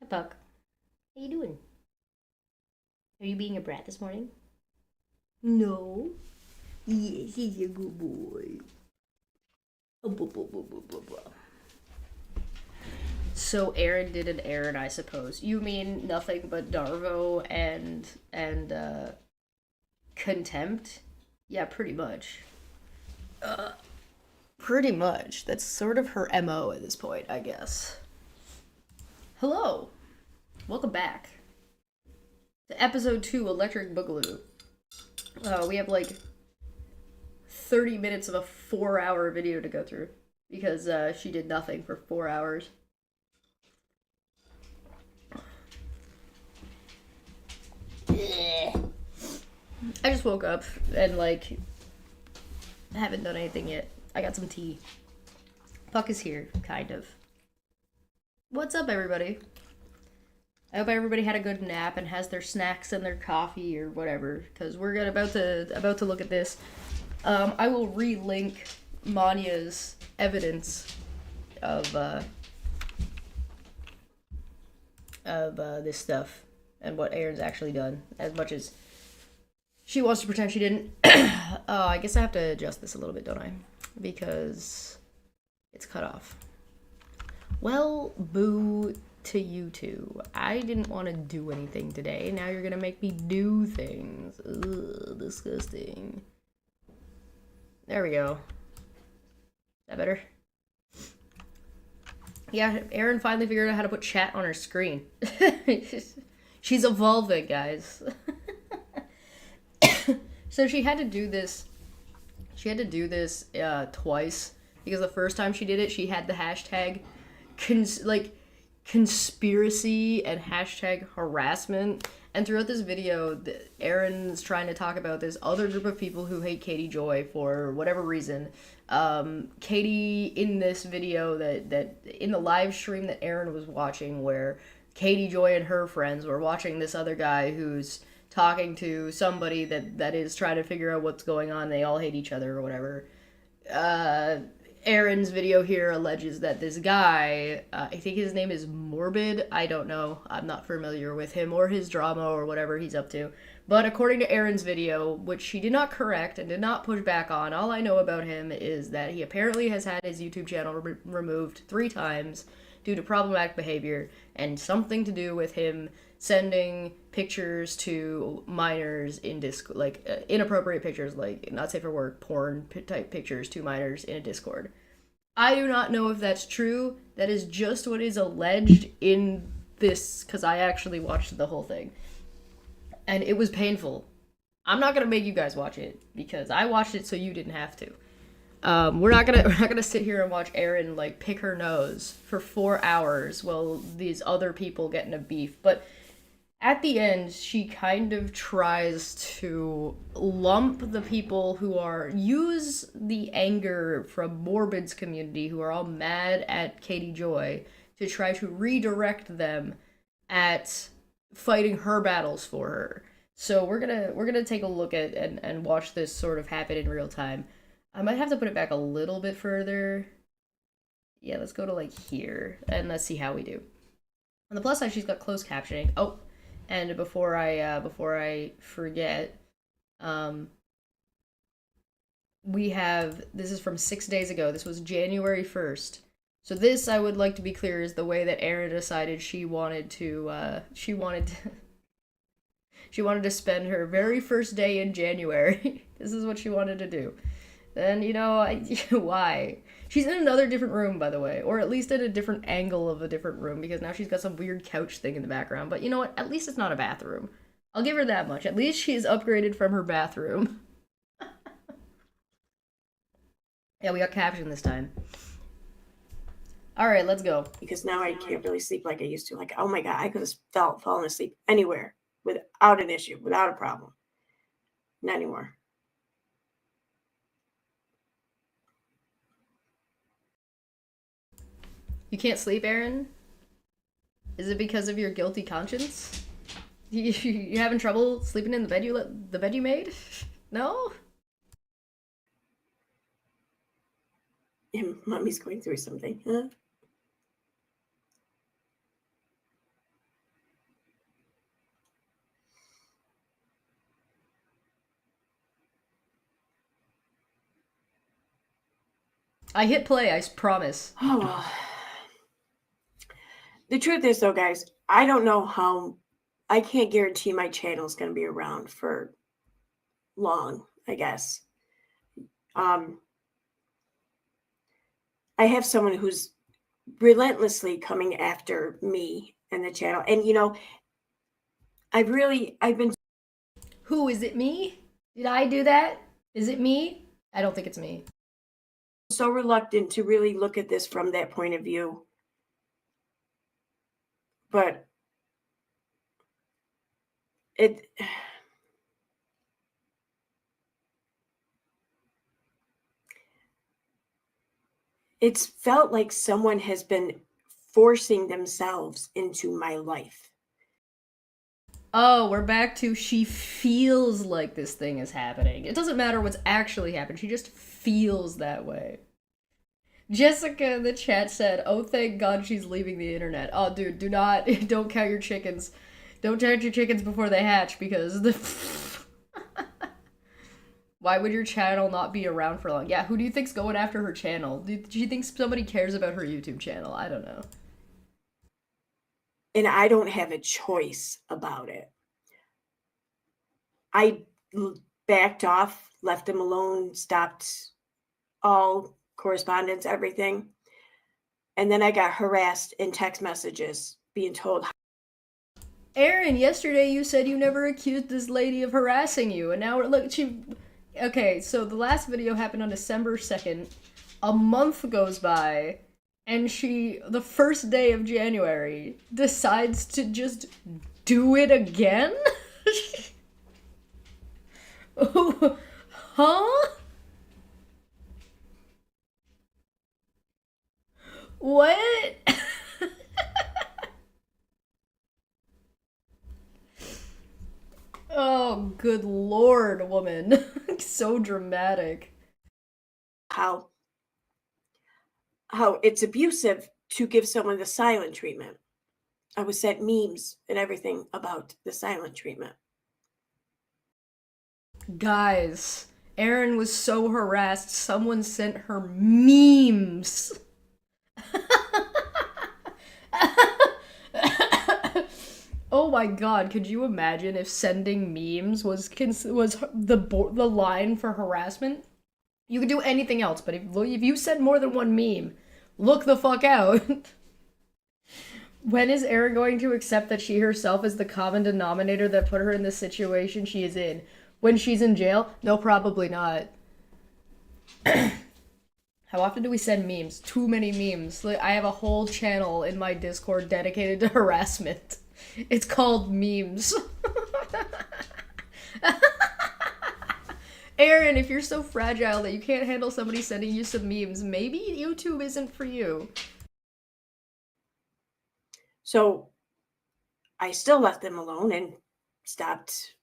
Puck. How you doing? Are you being a brat this morning? No. Yes, he's a good boy. Oh, blah, blah, blah, blah, blah, blah. So Erin did an Erin, I suppose. You mean nothing but Darvo and contempt? Yeah, pretty much. Uh, Pretty much. That's sort of her MO at this point, I guess. Hello. Welcome back to episode 2, Electric Boogaloo. We have like 30 minutes of a 4-hour video to go through because she did nothing for 4 hours. I just woke up and like haven't done anything yet. I got some tea. Puck is here, kind of. What's up, everybody? I hope everybody had a good nap and has their snacks and their coffee or whatever, because we're about to look at this. I will re-link Maanyaa's evidence of this stuff and what Erin's actually done, as much as she wants to pretend she didn't. I guess I have to adjust this a little bit, don't I? Because it's cut off. Well, boo to you two. I didn't want to do anything today. Now you're gonna make me do things. Ugh, disgusting. There we go. Is that better? Yeah, Erin finally figured out how to put chat on her screen. She's evolving, guys. So she had to do this. She had to do this twice because the first time she did it, she had the hashtag conspiracy and hashtag harassment. And throughout this video, Erin's trying to talk about this other group of people who hate Katie Joy for whatever reason. Katie, in this video that in the live stream that Erin was watching, where Katie Joy and her friends were watching this other guy who's talking to somebody that is trying to figure out what's going on. They all hate each other or whatever. Erin's video here alleges that this guy, I think his name is Morbid, I don't know, I'm not familiar with him or his drama or whatever he's up to, but according to Erin's video, which she did not correct and did not push back on, all I know about him is that he apparently has had his YouTube channel removed 3 times due to problematic behavior and something to do with him sending pictures to minors in inappropriate pictures, like not safe for work, porn type pictures to minors in a Discord. I do not know if that's true. That is just what is alleged in this, because I actually watched the whole thing. And it was painful. I'm not gonna make you guys watch it, because I watched it so you didn't have to. We're not gonna sit here and watch Erin like pick her nose for 4 hours while these other people get in a beef. But at the end, she kind of tries to lump the people who use the anger from Morbid's community, who are all mad at Katie Joy, to try to redirect them at fighting her battles for her. So we're gonna take a look at and watch this sort of happen in real time. I might have to put it back a little bit further. Yeah, let's go to like here and let's see how we do. On the plus side, she's got closed captioning. Oh, and before I forget, we have, this is from 6 days ago. This was January 1st. So this, I would like to be clear, is the way that Erin decided she wanted to spend her very first day in January. This is what she wanted to do. Then, why? She's in another different room, by the way, or at least at a different angle of a different room, because now she's got some weird couch thing in the background. But you know what? At least it's not a bathroom. I'll give her that much. At least she's upgraded from her bathroom. Yeah, we got caption this time. All right, let's go. Because now I can't really sleep like I used to. Like, oh my God, I could have fallen asleep anywhere without an issue, without a problem. Not anymore. You can't sleep, Erin? Is it because of your guilty conscience? You having trouble sleeping in the bed you made? No? Yeah, mommy's going through something, huh? I hit play, I promise. Oh. The truth is, though, guys, I don't know how. I can't guarantee my channel is going to be around for long, I guess. I have someone who's relentlessly coming after me and the channel. And, I've been Who, is it me? Did I do that? Is it me? I don't think it's me. so reluctant to really look at this from that point of view. But it's felt like someone has been forcing themselves into my life. Oh, we're back to she feels like this thing is happening. It doesn't matter what's actually happened. She just feels that way. Jessica in the chat said, "Oh, thank God she's leaving the internet." Oh, dude, don't count your chickens. Don't count your chickens before they hatch, because the... Why would your channel not be around for long? Yeah, who do you think's going after her channel? Do you think somebody cares about her YouTube channel? I don't know. And I don't have a choice about it. I backed off, left him alone, stopped all correspondence, everything. And then I got harassed in text messages being told. Erin, yesterday you said you never accused this lady of harassing you, and now look, okay, so the last video happened on December 2nd. A month goes by, and she, the first day of January, decides to just do it again? Huh? What? Oh, good lord, woman. So dramatic. How it's abusive to give someone the silent treatment. I was sent memes and everything about the silent treatment. Guys, Erin was so harassed, someone sent her memes. Oh my god, could you imagine if sending memes was the line for harassment? You could do anything else, but if you send more than one meme, look the fuck out. When is Erin going to accept that she herself is the common denominator that put her in the situation she is in? When she's in jail? No, probably not. How often do we send memes? Too many memes. Like, I have a whole channel in my Discord dedicated to harassment. It's called memes. Erin, if you're so fragile that you can't handle somebody sending you some memes, maybe YouTube isn't for you. So I still left them alone and stopped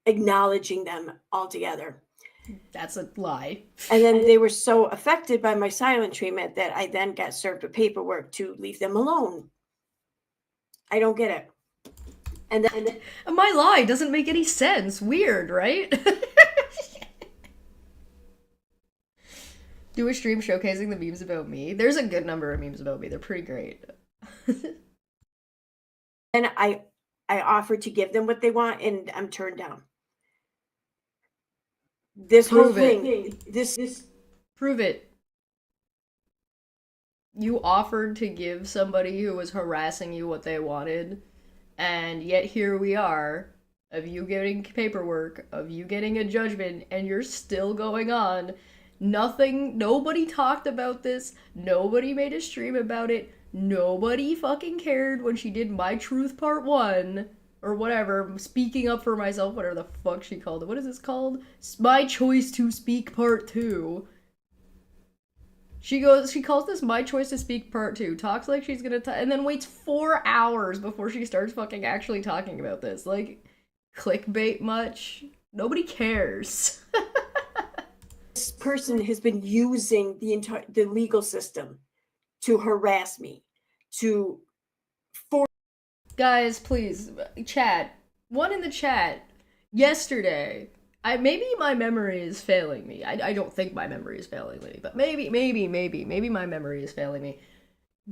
acknowledging them altogether. That's a lie. And then they were so affected by my silent treatment that I then got served with paperwork to leave them alone. I don't get it. And then my lie doesn't make any sense. Weird, right? Do a stream showcasing the memes about me. There's a good number of memes about me. They're pretty great. And I offered to give them what they want, and I'm turned down. This whole thing, this prove it. You offered to give somebody who was harassing you what they wanted, and yet here we are, of you getting paperwork, of you getting a judgment, and you're still going on. Nobody talked about this, nobody made a stream about it, nobody fucking cared when she did My Truth Part 1, or whatever, speaking up for myself, whatever the fuck she called it. What is this called? My Choice to Speak Part 2. She calls this My Choice to Speak Part 2, talks like she's gonna and then waits 4 hours before she starts fucking actually talking about this. Like, clickbait much? Nobody cares. This person has been using the legal system to harass me, to force. Guys, please, chat. One in the chat yesterday Maybe my memory is failing me. I don't think my memory is failing me, but maybe my memory is failing me.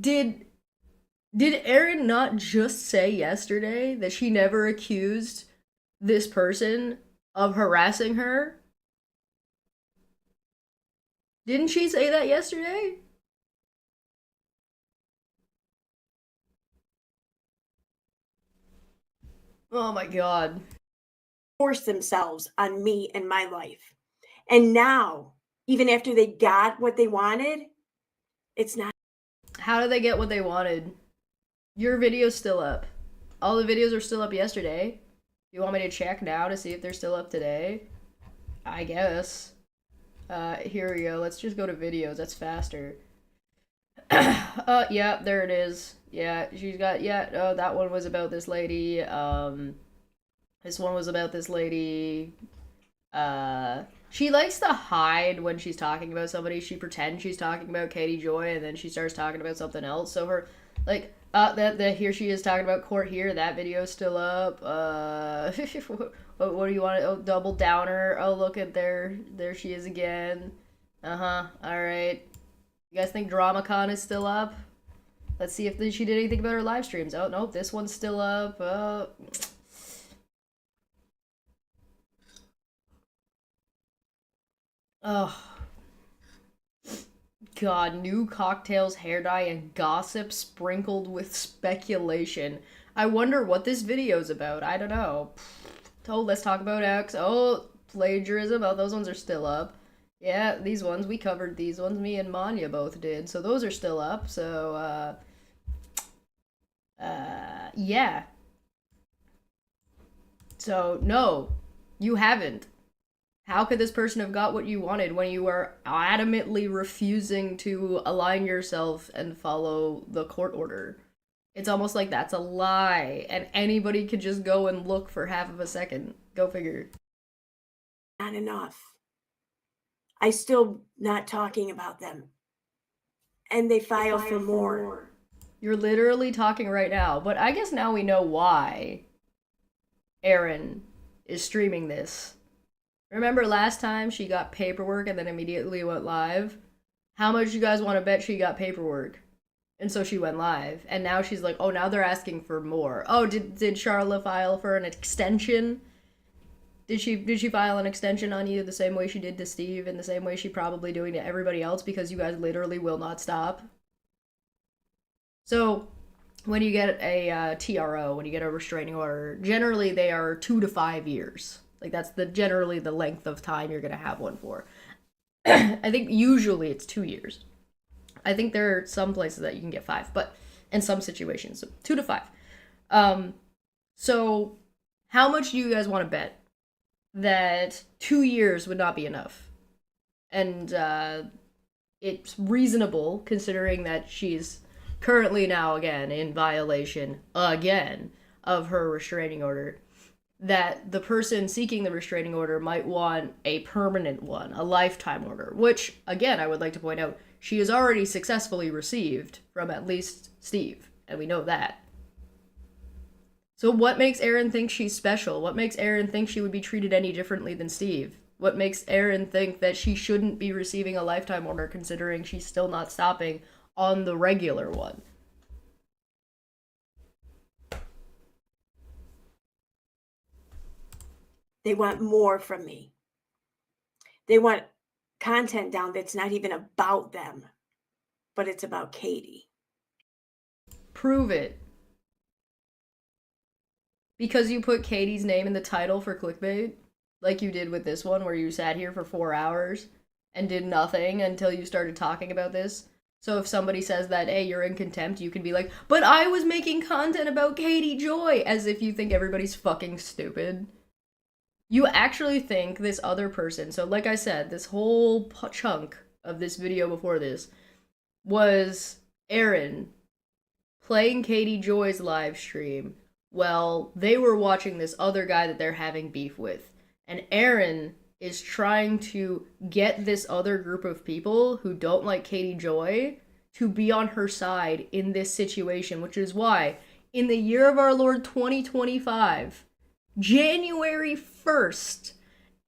Did Erin not just say yesterday that she never accused this person of harassing her? Didn't she say that yesterday? Oh my god. Force themselves on me and my life. And now, even after they got what they wanted, it's not. How did they get what they wanted? Your video's still up. All the videos are still up yesterday. You want me to check now to see if they're still up today? I guess. Here we go. Let's just go to videos. That's faster. Yeah, there it is. Yeah, she's got, yeah, oh, that one was about this lady. This one was about this lady. She likes to hide when she's talking about somebody. She pretends she's talking about Katie Joy, and then she starts talking about something else. So her, like, that here she is talking about court here. That video's still up. What do you want? Oh, double downer. Oh, look at there she is again. All right. You guys think DramaCon is still up? Let's see if she did anything about her live streams. Oh nope, this one's still up. Oh. God, new cocktails, hair dye, and gossip sprinkled with speculation. I wonder what this video's about. I don't know. Oh, let's talk about X. Oh, plagiarism. Oh, those ones are still up. Yeah, these ones, we covered these ones. Me and Maanyaa both did. So those are still up. So, yeah. So, no, you haven't. How could this person have got what you wanted when you were adamantly refusing to align yourself and follow the court order? It's almost like that's a lie, and anybody could just go and look for half of a second. Go figure. Not enough. I still not talking about them. And they file for more. You're literally talking right now, but I guess now we know why Erin is streaming this. Remember last time she got paperwork and then immediately went live? How much you guys want to bet she got paperwork? And so she went live. And now she's like, oh, now they're asking for more. Oh, did Charla file for an extension? Did she file an extension on you the same way she did to Steve and the same way she probably doing to everybody else because you guys literally will not stop? So when you get a TRO, when you get a restraining order, generally they are 2 to 5 years. Like that's generally the length of time you're gonna have one for. I think usually it's 2 years. I think there are some places that you can get 5, but in some situations, so 2 to 5. So how much do you guys want to bet that 2 years would not be enough? And it's reasonable considering that she's currently now again in violation again of her restraining order, that the person seeking the restraining order might want a permanent one, a lifetime order, which, again, I would like to point out, she has already successfully received from at least Steve, and we know that. So what makes Erin think she's special? What makes Erin think she would be treated any differently than Steve? What makes Erin think that she shouldn't be receiving a lifetime order considering she's still not stopping on the regular one? They want more from me. They want content down that's not even about them, but it's about Katie. Prove it. Because you put Katie's name in the title for clickbait, like you did with this one, where you sat here for 4 hours and did nothing until you started talking about this. So if somebody says that, hey, you're in contempt, you can be like, but I was making content about Katie Joy, as if you think everybody's fucking stupid. You actually think this other person, so like I said, this whole chunk of this video before this was Erin playing Katie Joy's live stream while they were watching this other guy that they're having beef with. And Erin is trying to get this other group of people who don't like Katie Joy to be on her side in this situation, which is why in the year of our Lord 2025, January 1st,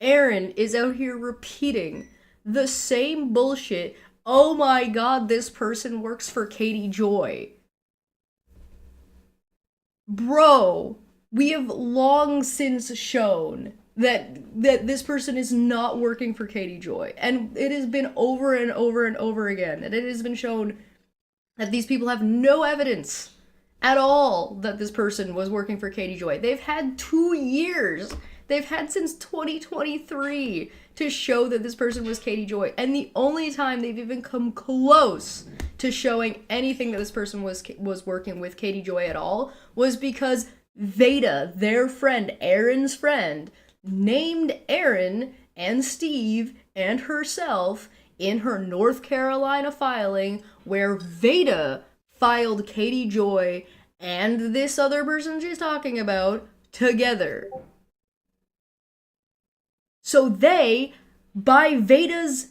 Erin is out here repeating the same bullshit. Oh my god, this person works for Katie Joy. Bro, we have long since shown that this person is not working for Katie Joy. And it has been over and over and over again. And it has been shown that these people have no evidence at all that this person was working for Katie Joy. They've had 2 years. They've had since 2023 to show that this person was Katie Joy. And the only time they've even come close to showing anything that this person was working with Katie Joy at all was because Veda, their friend, Erin's friend, named Erin and Steve and herself in her North Carolina filing, where Veda filed Katie Joy and this other person she's talking about together. So they, by Veda's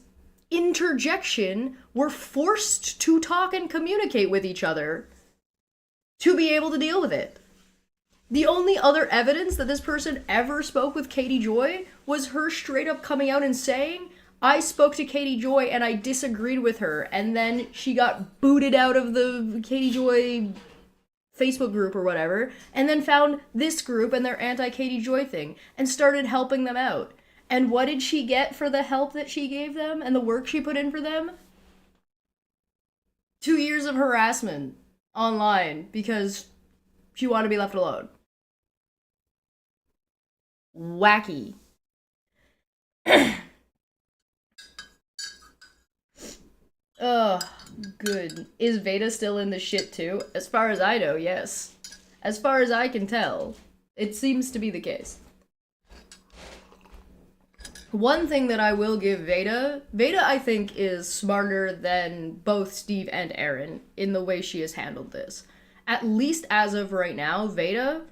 interjection, were forced to talk and communicate with each other to be able to deal with it. The only other evidence that this person ever spoke with Katie Joy was her straight up coming out and saying, I spoke to Katie Joy and I disagreed with her, and then she got booted out of the Katie Joy Facebook group or whatever, and then found this group and their anti-Katie Joy thing, and started helping them out. And what did she get for the help that she gave them and the work she put in for them? 2 years of harassment online because she wanted to be left alone. Wacky. Ugh, good. Is Veda still in the shit too? As far as I know, yes. As far as I can tell, it seems to be the case. One thing that I will give Veda I think is smarter than both Steve and Erin in the way she has handled this. At least as of right now, Veda,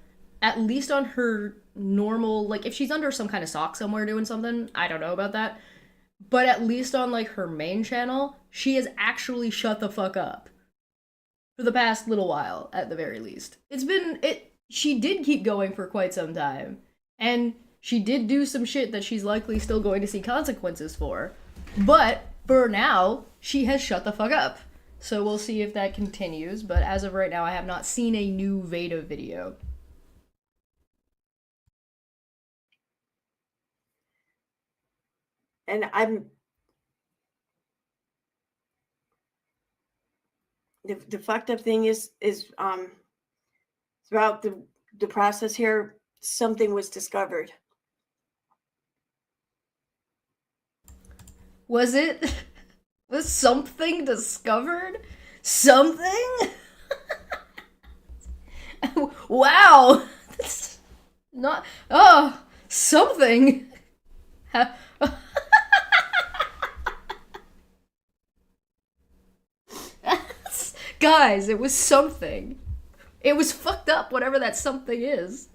at least on her normal, like if she's under some kind of sock somewhere doing something, I don't know about that, but at least on like her main channel, she has actually shut the fuck up. For the past little while, at the very least. She did keep going for quite some time. And she did do some shit that she's likely still going to see consequences for. But, for now, she has shut the fuck up. So we'll see if that continues, but as of right now, I have not seen a new Veda video. And the fucked up thing is throughout the process here, something was discovered. Was something discovered? Something? Wow! That's not. Oh! Something! Guys, it was something. It was fucked up, whatever that something is.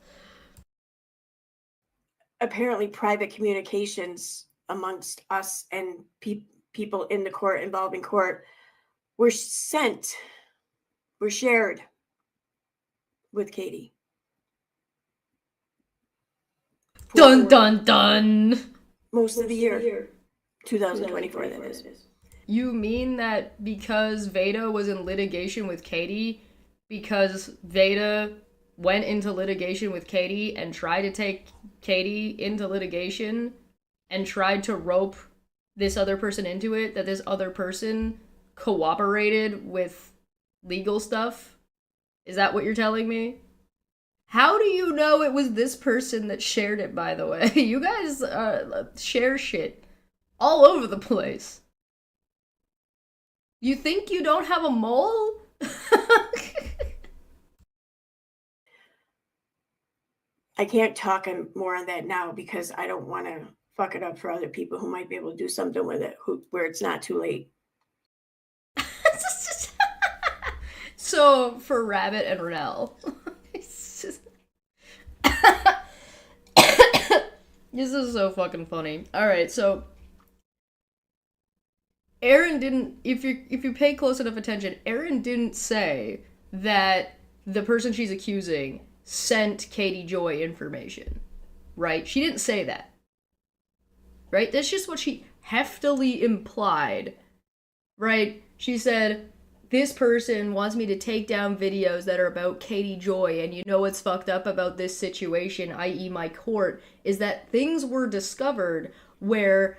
Apparently, private communications amongst us and people in the court, involved in court, were shared with Katie. Dun dun dun! Most of the year. 2024, that is. You mean that because Veda was in litigation with Katie, because Veda went into litigation with Katie and tried to take Katie into litigation and tried to rope this other person into it, that this other person cooperated with legal stuff? Is that what you're telling me? How do you know it was this person that shared it, by the way? You guys share shit all over the place. You think you don't have a mole? I can't talk more on that now because I don't want to fuck it up for other people who might be able to do something with it where it's not too late. So, for Rabbit and Renell. This is so fucking funny. Alright, so Erin didn't, if you pay close enough attention, Erin didn't say that the person she's accusing sent Katie Joy information, right? She didn't say that. right? That's just what she heftily implied, right? She said, this person wants me to take down videos that are about Katie Joy, and you know what's fucked up about this situation, i.e. my court, is that things were discovered where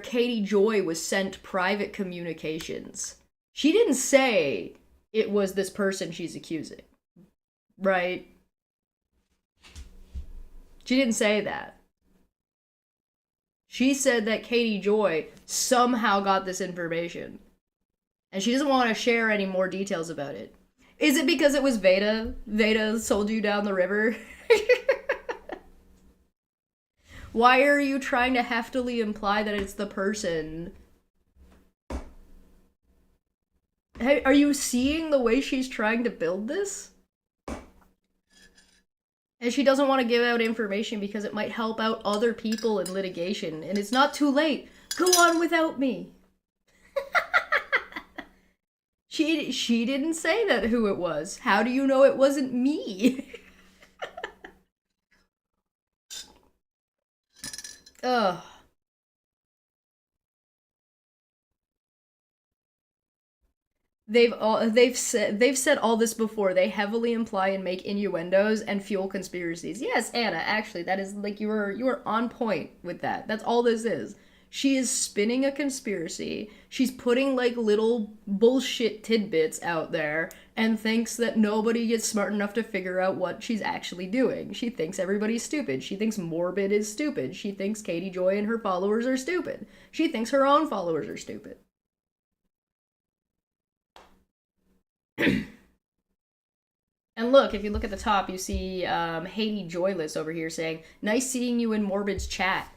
Katie Joy was sent private communications. She didn't say it was this person she's accusing, right? She didn't say that. She said that Katie Joy somehow got this information. And she doesn't want to share any more details about it. Is it because it was Veda? Veda sold you down the river? Why are you trying to heftily imply that it's the person? Hey, are you seeing the way she's trying to build this? And she doesn't want to give out information because it might help out other people in litigation. And it's not too late. Go on without me. She didn't say that who it was. How do you know it wasn't me? Ugh. They've said all this before. They heavily imply and make innuendos and fuel conspiracies. Yes, Anna, actually, that is like you were on point with that. That's all this is. She is spinning a conspiracy. She's putting like little bullshit tidbits out there and thinks that nobody gets smart enough to figure out what she's actually doing. She thinks everybody's stupid. She thinks Morbid is stupid. She thinks Katie Joy and her followers are stupid. She thinks her own followers are stupid. And look, if you look at the top, you see Haiti Joyless over here saying, nice seeing you in Morbid's chat.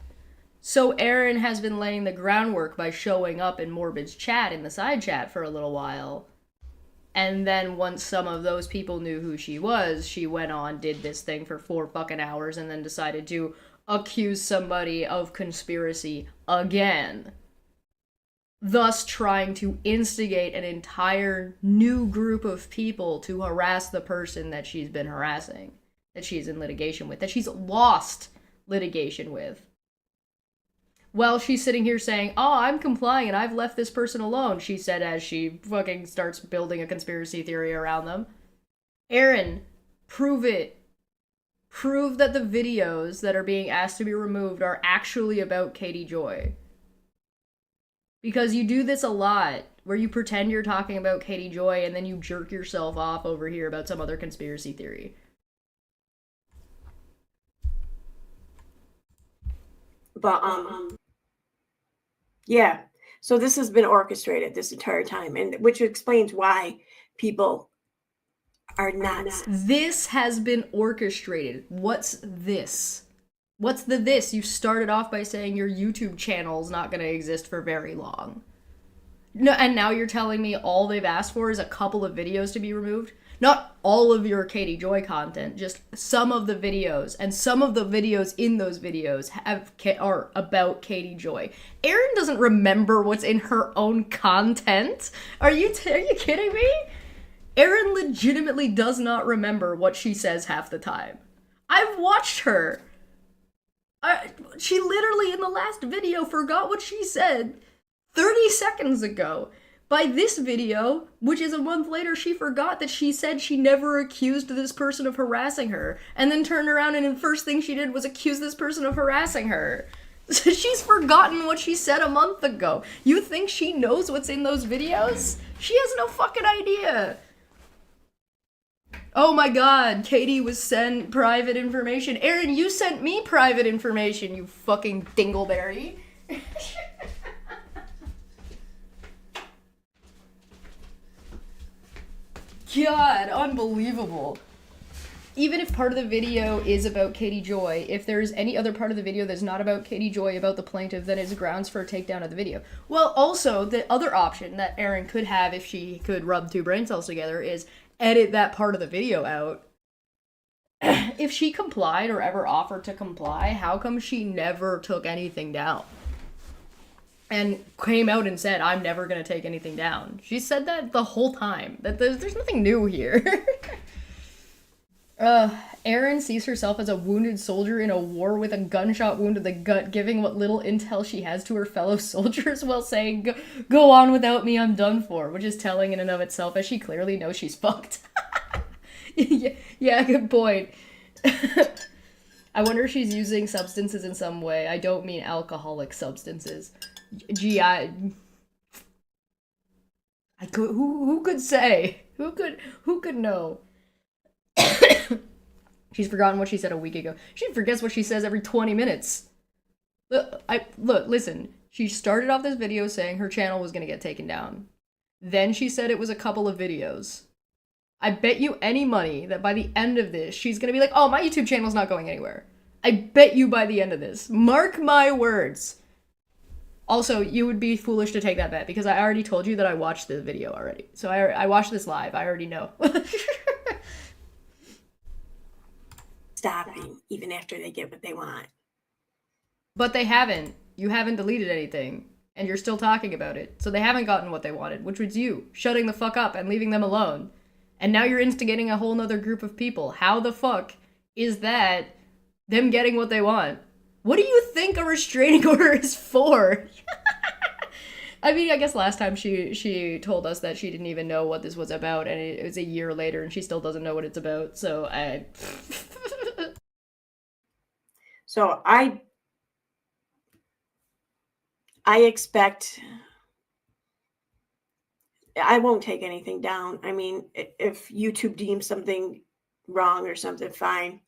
So Erin has been laying the groundwork by showing up in Morbid's chat in the side chat for a little while. And then once some of those people knew who she was, she went on, did this thing for 4 fucking hours, and then decided to accuse somebody of conspiracy again. Thus trying to instigate an entire new group of people to harass the person that she's been harassing, that she's in litigation with, that she's lost litigation with. Well, she's sitting here saying, oh, I'm complying and I've left this person alone, she said as she fucking starts building a conspiracy theory around them. Erin, prove it. Prove that the videos that are being asked to be removed are actually about Katie Joy. Because you do this a lot, where you pretend you're talking about Katie Joy and then you jerk yourself off over here about some other conspiracy theory. But, yeah. So this has been orchestrated this entire time, and which explains why people are nuts. This has been orchestrated. What's this? What's the this? You started off by saying your YouTube channel's not going to exist for very long. No, and now you're telling me all they've asked for is a couple of videos to be removed? Not all of your Katie Joy content, just some of the videos. And some of the videos in those videos are about Katie Joy. Erin doesn't remember what's in her own content. Are you kidding me? Erin legitimately does not remember what she says half the time. I've watched her. She literally in the last video forgot what she said 30 seconds ago. By this video, which is a month later, she forgot that she said she never accused this person of harassing her, and then turned around and the first thing she did was accuse this person of harassing her. She's forgotten what she said a month ago. You think she knows what's in those videos? She has no fucking idea. Oh my god, Katie was sent private information. Erin, you sent me private information, you fucking dingleberry. God, unbelievable. Even if part of the video is about Katie Joy, if there's any other part of the video that's not about Katie Joy, about the plaintiff, then it's grounds for a takedown of the video. Well, also, the other option that Erin could have if she could rub 2 brain cells together is edit that part of the video out. If she complied or ever offered to comply, how come she never took anything down? And came out and said, I'm never going to take anything down. She said that the whole time. That there's nothing new here. Uh, Erin sees herself as a wounded soldier in a war with a gunshot wound to the gut, giving what little intel she has to her fellow soldiers while saying, go on without me, I'm done for, which is telling in and of itself, as she clearly knows she's fucked. Yeah, yeah, good point. I wonder if she's using substances in some way. I don't mean alcoholic substances. Gee, I could, who could say? Who could know? She's forgotten what she said a week ago. She forgets what she says every 20 minutes. Listen. She started off this video saying her channel was gonna get taken down. Then she said it was a couple of videos. I bet you any money that by the end of this, she's gonna be like, oh, my YouTube channel's not going anywhere. I bet you by the end of this. Mark my words. Also, you would be foolish to take that bet because I already told you that I watched the video already. So I watched this live. I already know. Stopping even after they get what they want. But they haven't. You haven't deleted anything. And you're still talking about it. So they haven't gotten what they wanted, which was you shutting the fuck up and leaving them alone. And now you're instigating a whole nother group of people. How the fuck is that them getting what they want? What do you think a restraining order is for? I mean, I guess last time she told us that she didn't even know what this was about, and it was a year later, and she still doesn't know what it's about. So So I expect I won't take anything down. I mean, if YouTube deems something wrong or something, fine.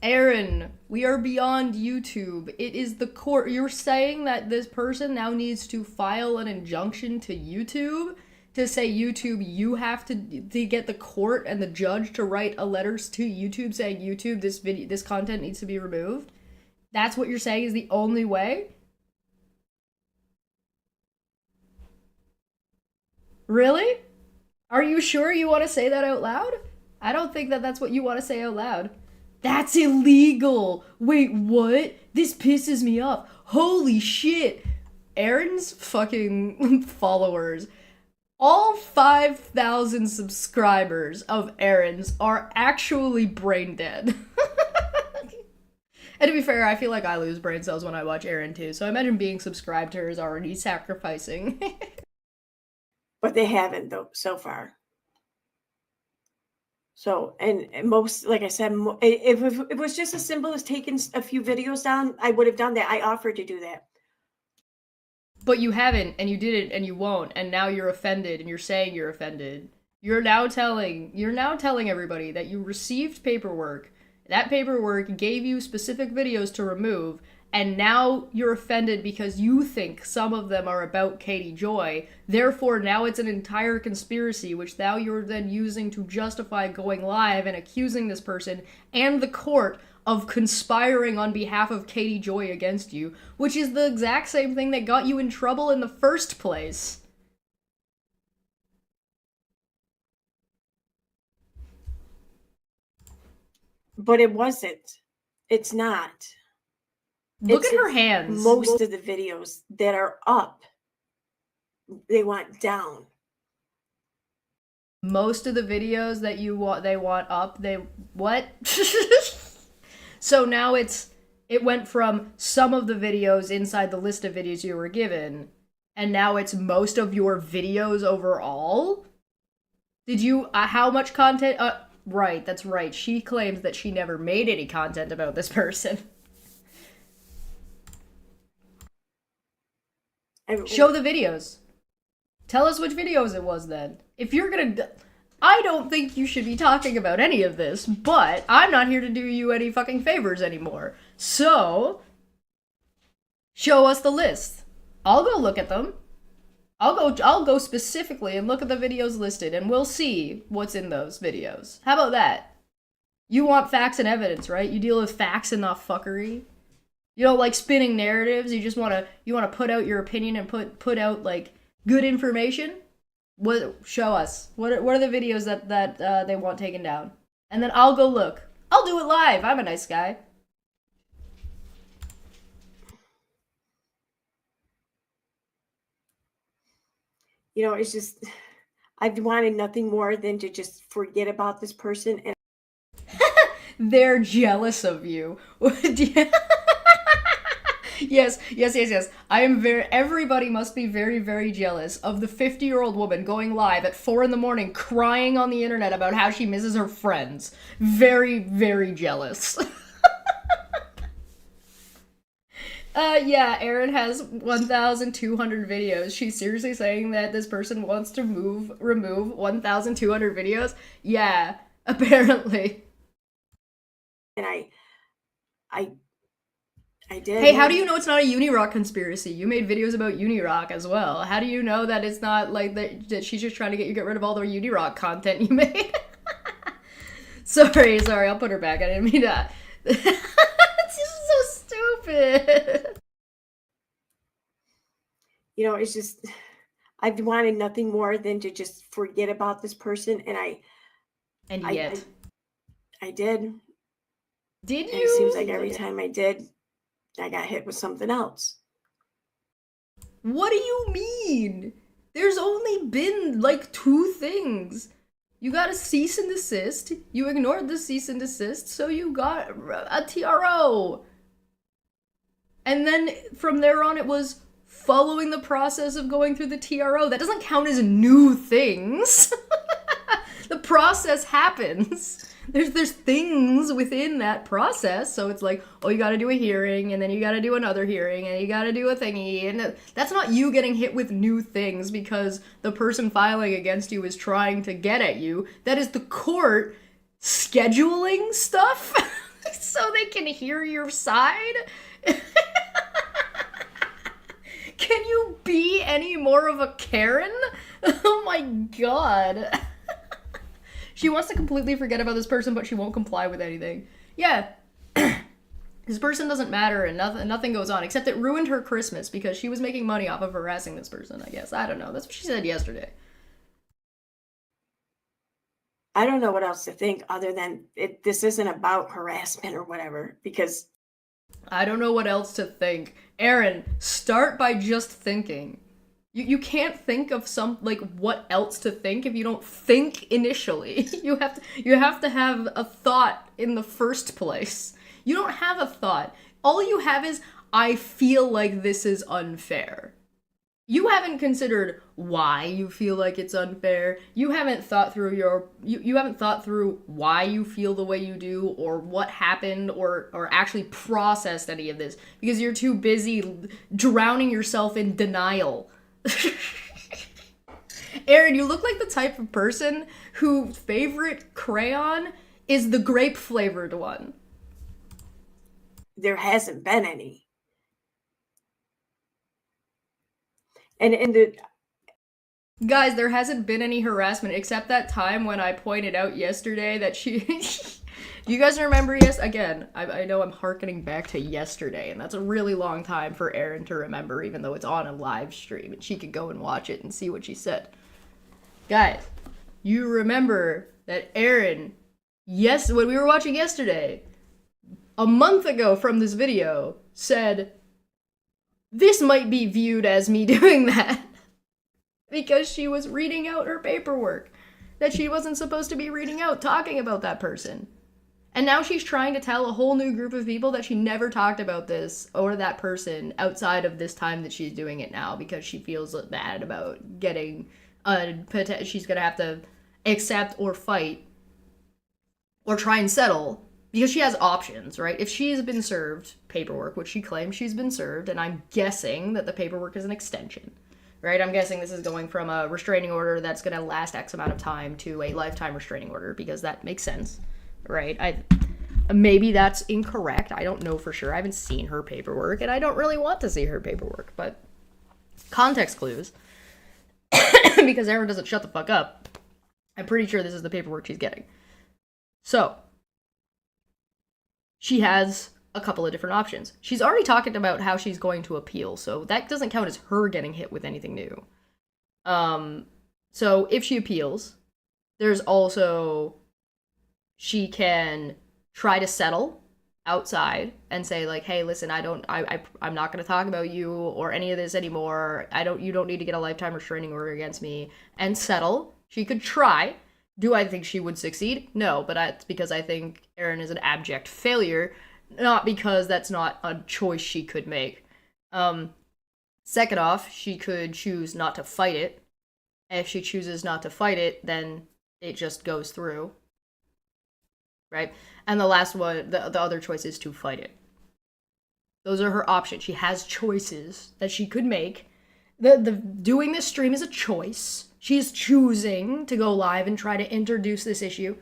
Erin, we are beyond YouTube. It is the court. You're saying that this person now needs to file an injunction to YouTube to say, YouTube, you have to get the court and the judge to write letters to YouTube saying, YouTube, this content needs to be removed. That's what you're saying is the only way? Really? Are you sure you want to say that out loud? I don't think that that's what you want to say out loud. That's illegal. Wait, what? This pisses me off. Holy shit. Erin's fucking followers, all 5,000 subscribers of Erin's are actually brain dead. And to be fair, I feel like I lose brain cells when I watch Erin too, so I imagine being subscribed to her is already sacrificing. But they haven't, though, so far. So, and most, like I said, if it was just as simple as taking a few videos down, I would have done that. I offered to do that. But you haven't, and you didn't, and you won't, and now you're offended, and you're saying you're offended. You're now telling everybody that you received paperwork. That paperwork gave you specific videos to remove, and now you're offended because you think some of them are about Katie Joy. Therefore, now it's an entire conspiracy, which now you're then using to justify going live and accusing this person and the court of conspiring on behalf of Katie Joy against you, which is the exact same thing that got you in trouble in the first place. But it wasn't. It's not. Look at her hands. Most of the videos that are up, they want down. Most of the videos that they want up, they what? So now it went from some of the videos inside the list of videos you were given, and now it's most of your videos overall? Did you, how much content? Right, that's right. She claims that she never made any content about this person. Show the videos. Tell us which videos it was then. If you're gonna... I don't think you should be talking about any of this, but I'm not here to do you any fucking favors anymore. So, show us the list. I'll go look at them. I'll go specifically and look at the videos listed, and we'll see what's in those videos. How about that? You want facts and evidence, right? You deal with facts and not fuckery. You don't like spinning narratives. You just wanna put out your opinion and put out like good information. What? Show us. What are the videos that they want taken down? And then I'll go look. I'll do it live. I'm a nice guy. You know, it's just, I've wanted nothing more than to just forget about this person. And They're jealous of you. Yes, yes, yes, yes. I am very. Everybody must be very, very jealous of the 50-year-old woman going live at 4 in the morning, crying on the internet about how she misses her friends. Very, very jealous. Yeah, Erin has 1,200 videos. She's seriously saying that this person wants to remove 1,200 videos? Yeah, apparently. and I, I did. Hey, how do you know it's not a Unirock conspiracy? You made videos about Unirock as well. How do you know that it's not like that she's just trying to get rid of all the Unirock content you made? Sorry, I'll put her back. I didn't mean that. It's just so stupid. It's just, I've wanted nothing more than to just forget about this person. And And I, yet. I did. Did And you? it seems like every time I did, I got hit with something else. What do you mean? There's only been like 2 things. You got a cease and desist. You ignored the cease and desist, so you got a TRO. And then from there on, it was following the process of going through the TRO. That doesn't count as new things. The process happens. There's things within that process, so it's like, oh, you gotta do a hearing, and then you gotta do another hearing, and you gotta do a thingy, and that's not you getting hit with new things because the person filing against you is trying to get at you. That is the court scheduling stuff so they can hear your side. Can you be any more of a Karen? Oh my god. She wants to completely forget about this person, but she won't comply with anything. Yeah. This person doesn't matter and nothing goes on, except it ruined her Christmas because she was making money off of harassing this person, I guess. I don't know. That's what she said yesterday. I don't know what else to think other than this isn't about harassment or whatever, because I don't know what else to think. Erin, start by just thinking. You can't think of what else to think if you don't think initially. You have to have a thought in the first place. You don't have a thought. All you have is, I feel like this is unfair. You haven't considered why you feel like it's unfair. You haven't thought through you haven't thought through why you feel the way you do or what happened or actually processed any of this because you're too busy drowning yourself in denial. Erin, you look like the type of person whose favorite crayon is the grape flavored one. there hasn't been any. And the Guys, there hasn't been any harassment except that time when I pointed out yesterday that she... Do you guys remember? Yes, again, I know I'm hearkening back to yesterday, and that's a really long time for Erin to remember, even though it's on a live stream, and she could go and watch it and see what she said. Guys, you remember that Erin, yes, when we were watching yesterday, a month ago from this video, said, this might be viewed as me doing that. Because she was reading out her paperwork that she wasn't supposed to be reading out, talking about that person. And now she's trying to tell a whole new group of people that she never talked about this or that person outside of this time that she's doing it now because she feels bad about getting she's gonna have to accept or fight or try and settle because she has options, right? If she's been served paperwork, which she claims she's been served, and I'm guessing that the paperwork is an extension, right? I'm guessing this is going from a restraining order that's gonna last X amount of time to a lifetime restraining order because that makes sense. Right? Maybe that's incorrect. I don't know for sure. I haven't seen her paperwork, and I don't really want to see her paperwork, but context clues. Because Erin doesn't shut the fuck up. I'm pretty sure this is the paperwork she's getting. So, she has a couple of different options. She's already talking about how she's going to appeal, so that doesn't count as her getting hit with anything new. So if she appeals, there's also... she can try to settle outside and say like, hey, listen, I'm not going to talk about you or any of this anymore. You don't need to get a lifetime restraining order against me and settle She could try. Do I think she would succeed? No, but it's because I think Erin is an abject failure, not because that's not a choice she could make. Second off, she could choose not to fight it. If she chooses not to fight it, then it just goes through. Right? And the last one, the other choice is to fight it. Those are her options. She has choices that she could make. The doing this stream is a choice. She's choosing to go live and try to introduce this issue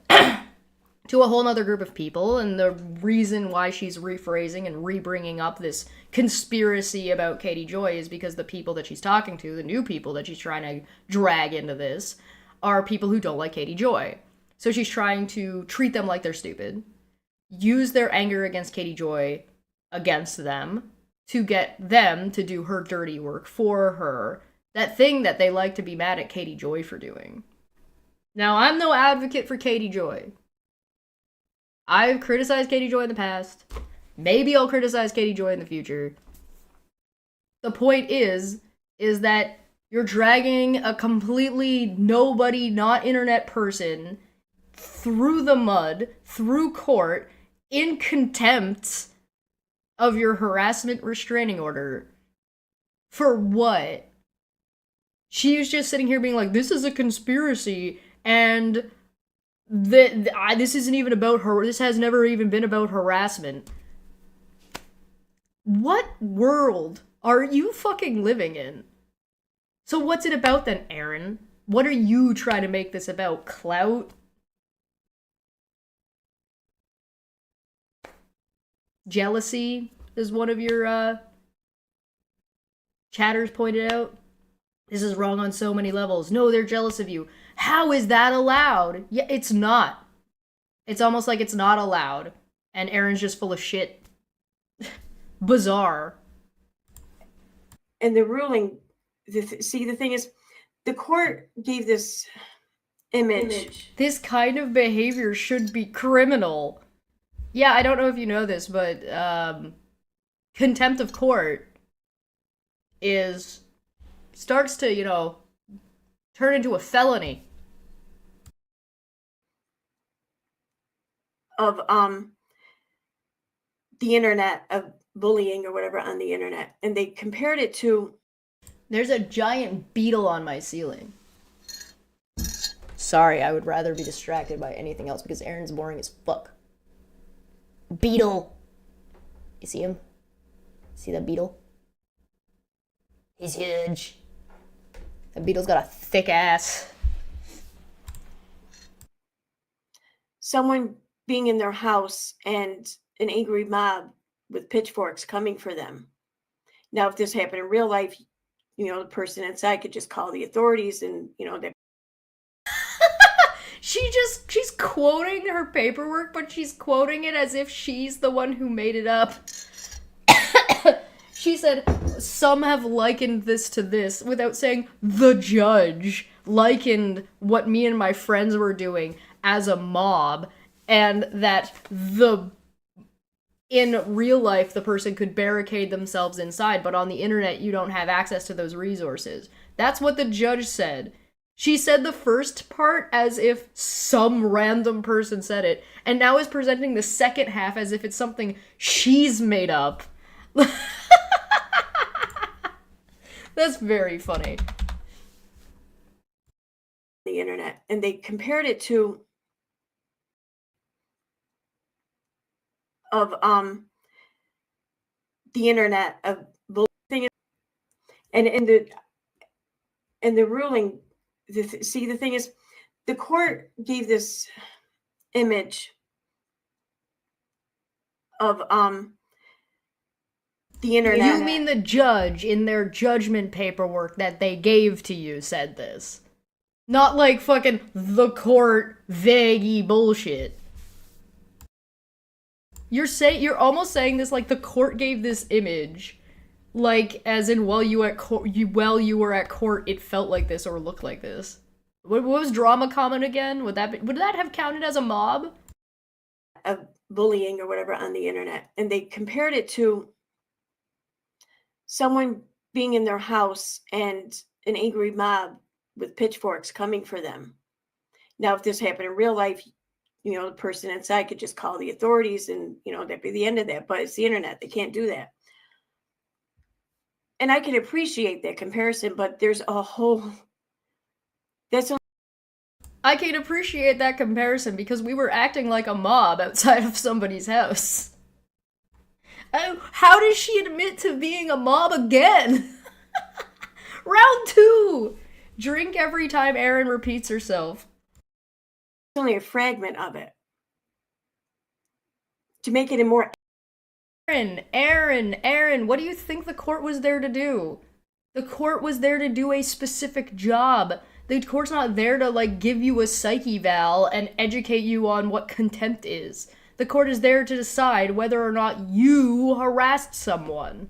to a whole other group of people, and the reason why she's rephrasing and re-bringing up this conspiracy about Katie Joy is because the people that she's talking to, the new people that she's trying to drag into this, are people who don't like Katie Joy. So she's trying to treat them like they're stupid, use their anger against Katie Joy against them to get them to do her dirty work for her. That thing that they like to be mad at Katie Joy for doing. Now, I'm no advocate for Katie Joy. I've criticized Katie Joy in the past. Maybe I'll criticize Katie Joy in the future. The point is that you're dragging a completely nobody, not internet person through the mud, through court, in contempt of your harassment restraining order. For what? She's just sitting here being like, this is a conspiracy, and this isn't even about her. This has never even been about harassment. What world are you fucking living in? So what's it about then, Erin? What are you trying to make this about? Clout? Jealousy, as one of your chatters pointed out. This is wrong on so many levels. No, they're jealous of you. How is that allowed? Yeah, it's not. It's almost like it's not allowed. And Erin's just full of shit. Bizarre. And the ruling, the thing is, the court gave this image. This kind of behavior should be criminal. Yeah, I don't know if you know this, but contempt of court starts to, turn into a felony. Of the internet, of bullying or whatever on the internet. And they compared it to... There's a giant beetle on my ceiling. Sorry, I would rather be distracted by anything else because Erin's boring as fuck. Beetle! You see him? See that beetle? He's huge. That beetle's got a thick ass. Someone being in their house and an angry mob with pitchforks coming for them. Now, if this happened in real life, the person inside could just call the authorities and, they... She's quoting her paperwork, but she's quoting it as if she's the one who made it up. She said, some have likened this to this, without saying the judge likened what me and my friends were doing as a mob, and that in real life, the person could barricade themselves inside, but on the internet, you don't have access to those resources. That's what the judge said. She said the first part as if some random person said it, and now is presenting the second half as if it's something she's made up. That's very funny. The internet, and they compared it to the internet, of bullying. And the ruling, the thing is, the court gave this image of the internet. You mean the judge in their judgment paperwork that they gave to you said this? Not like fucking the court vague bullshit. You're almost saying this like the court gave this image, like as in while you were at court, it felt like this or looked like this. What was drama comment again? Would that have counted as a mob? Of bullying or whatever on the internet, and they compared it to someone being in their house and an angry mob with pitchforks coming for them. Now, if this happened in real life, the person inside could just call the authorities and, that'd be the end of that. But it's the internet. They can't do that. And I can appreciate that comparison, but there's a whole... I can appreciate that comparison because we were acting like a mob outside of somebody's house. How does she admit to being a mob again? Round 2! Drink every time Erin repeats herself. Only a fragment of it. To make it a more... Erin, what do you think the court was there to do? The court was there to do a specific job. The court's not there to, give you a psych eval and educate you on what contempt is. The court is there to decide whether or not you harassed someone.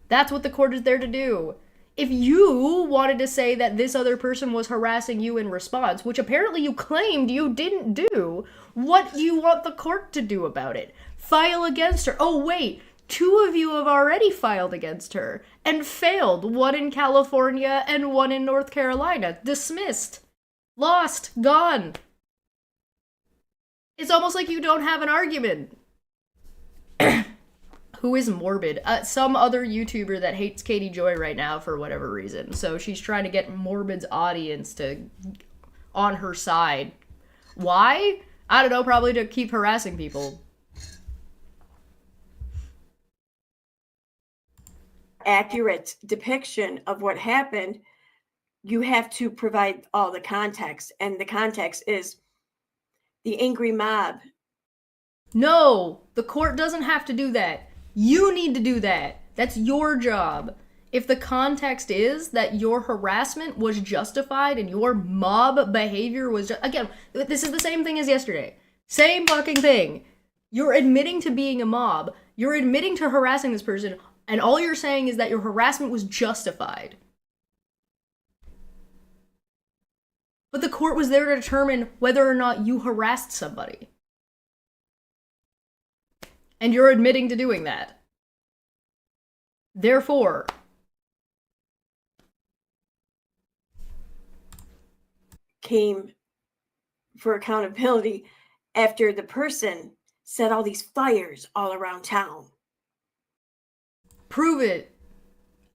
That's what the court is there to do. If you wanted to say that this other person was harassing you in response, which apparently you claimed you didn't do, what do you want the court to do about it? File against her. Oh, wait. 2 of you have already filed against her and failed. 1 in California and 1 in North Carolina. Dismissed. Lost. Gone. It's almost like you don't have an argument. Who is Morbid? Some other YouTuber that hates Katie Joy right now for whatever reason. So she's trying to get Morbid's audience on her side. Why? I don't know, probably to keep harassing people. Accurate depiction of what happened, you have to provide all the context. And the context is the angry mob. No, the court doesn't have to do that. You need to do that. That's your job. If the context is that your harassment was justified and your mob behavior was... Again, this is the same thing as yesterday. Same fucking thing. You're admitting to being a mob. You're admitting to harassing this person, and all you're saying is that your harassment was justified. But the court was there to determine whether or not you harassed somebody. And you're admitting to doing that. Therefore, came for accountability after the person set all these fires all around town. Prove it.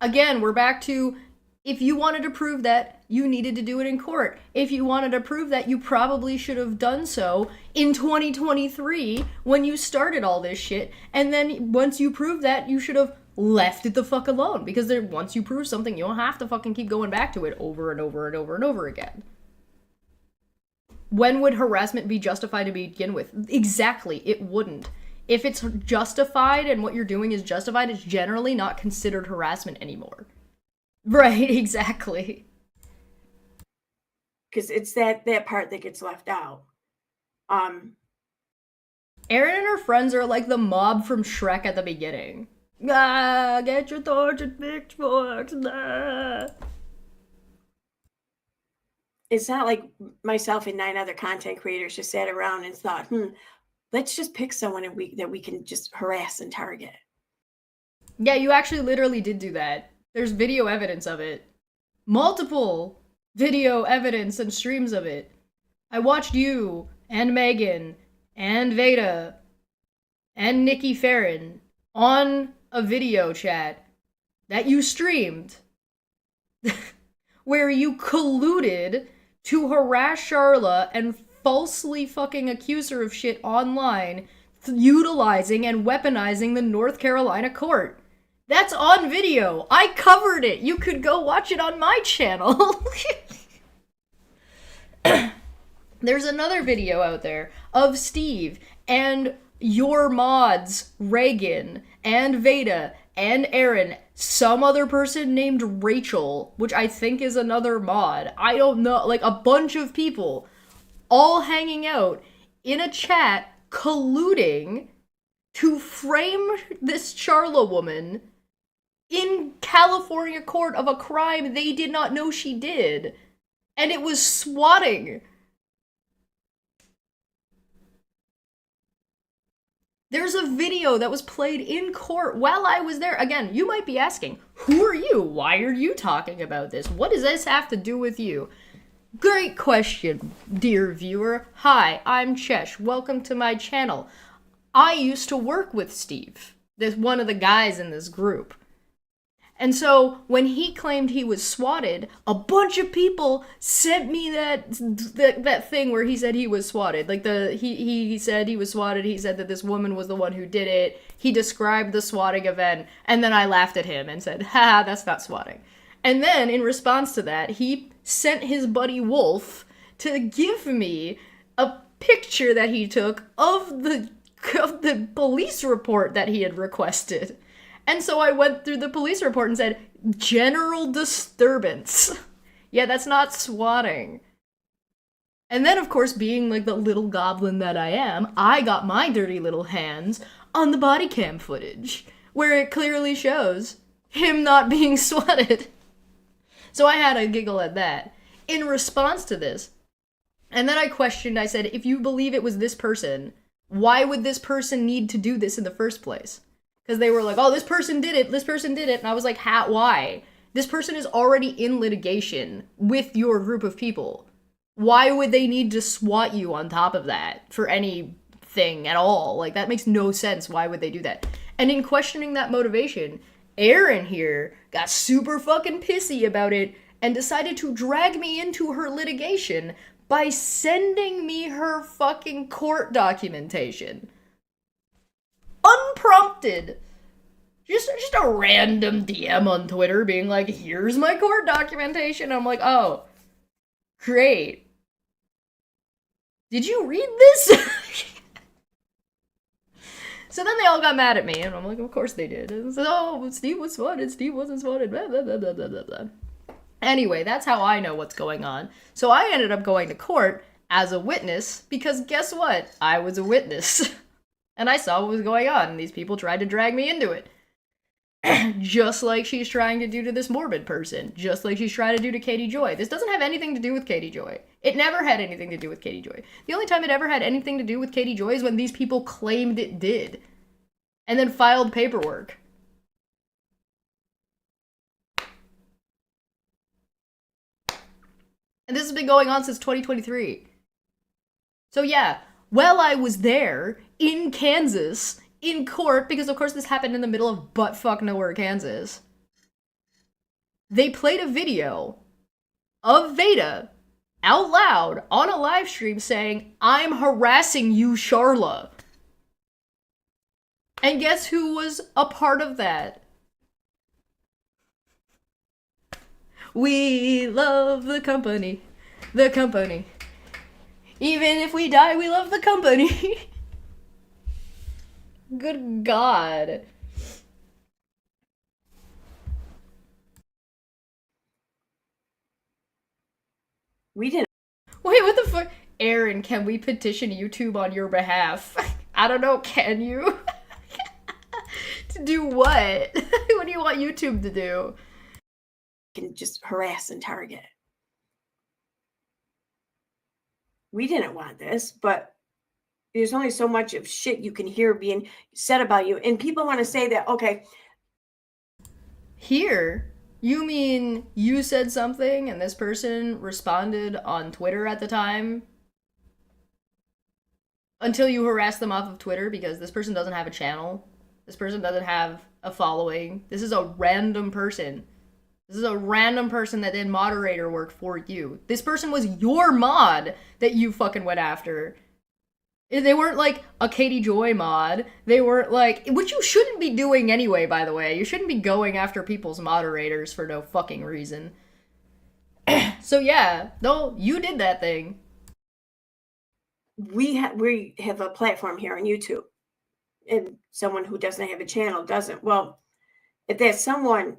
Again, we're back to, if you wanted to prove that, you needed to do it in court. If you wanted to prove that, you probably should have done so in 2023 when you started all this shit. And then once you proved that, you should have left it the fuck alone. Because once you prove something, you don't have to fucking keep going back to it over and over and over and over again. When would harassment be justified to begin with? Exactly, it wouldn't. If it's justified and what you're doing is justified, it's generally not considered harassment anymore. Right, exactly. Because it's that part that gets left out. Erin and her friends are like the mob from Shrek at the beginning. Ah, get your torch and pitchforks. Ah. It's not like myself and 9 other content creators just sat around and thought, let's just pick someone that we can just harass and target. Yeah, you actually literally did do that. There's video evidence of it. Multiple video evidence and streams of it. I watched you, and Megan, and Veda, and Nikki Farron on a video chat that you streamed where you colluded to harass Charla and falsely fucking accuse her of shit online, utilizing and weaponizing the North Carolina court. That's on video. I covered it. You could go watch it on my channel. There's another video out there of Steve and your mods, Reagan and Veda and Erin, some other person named Rachel, which I think is another mod. I don't know, like a bunch of people all hanging out in a chat, colluding to frame this Charla woman in California court of a crime they did not know she did. And it was swatting. There's a video that was played in court while I was there. Again, you might be asking, who are you? Why are you talking about this? What does this have to do with you? Great question, dear viewer. Hi, I'm Chesh. Welcome to my channel. I used to work with Steve, this one of the guys in this group. And so when he claimed he was swatted, a bunch of people sent me that thing where he said he was swatted. Like he said he was swatted. He said that this woman was the one who did it. He described the swatting event, and then I laughed at him and said, "Ha, that's not swatting." And then in response to that, he sent his buddy Wolf to give me a picture that he took of the police report that he had requested. And so I went through the police report and said, general disturbance. Yeah, that's not swatting. And then, of course, being like the little goblin that I am, I got my dirty little hands on the body cam footage, where it clearly shows him not being swatted. So I had a giggle at that. In response to this, and then I questioned, I said, if you believe it was this person, why would this person need to do this in the first place? Because they were like, oh, this person did it, and I was like, why? This person is already in litigation with your group of people. Why would they need to swat you on top of that for anything at all? Like, that makes no sense. Why would they do that? And in questioning that motivation, Erin here got super fucking pissy about it and decided to drag me into her litigation by sending me her fucking court documentation. Unprompted. Just a random DM on Twitter being like, here's my court documentation. I'm like, oh, great. Did you read this? So then they all got mad at me, and I'm like, of course they did. And so, oh, Steve was swatted, Steve wasn't swatted, blah, blah, blah, blah, blah, blah, blah. Anyway, that's how I know what's going on. So I ended up going to court as a witness, because guess what? I was a witness. And I saw what was going on, and these people tried to drag me into it. Just like she's trying to do to this morbid person. Just like she's trying to do to Katie Joy. This doesn't have anything to do with Katie Joy. It never had anything to do with Katie Joy. The only time it ever had anything to do with Katie Joy is when these people claimed it did. And then filed paperwork. And this has been going on since 2023. So yeah, while I was there, in Kansas, in court, because of course this happened in the middle of buttfuck nowhere, Kansas, they played a video of Veda out loud on a live stream saying, I'm harassing you, Charla. And guess who was a part of that? We love the company. The company. Even if we die, we love the company. Good God. We didn't. Wait, what the fuck? Erin, can we petition YouTube on your behalf? I don't know, can you? To do what? What do you want YouTube to do? Can just harass and target. We didn't want this, but there's only so much of shit you can hear being said about you. And people want to say that, okay. Here? You mean you said something and this person responded on Twitter at the time? Until you harass them off of Twitter because this person doesn't have a channel. This person doesn't have a following. This is a random person. This is a random person that did moderator work for you. This person was your mod that you fucking went after. They weren't like a Katie Joy mod. They weren't like, which you shouldn't be doing anyway, by the way. You shouldn't be going after people's moderators for no fucking reason. So yeah, no, you did that thing. We have a platform here on YouTube. And someone who doesn't have a channel doesn't. Well, if that someone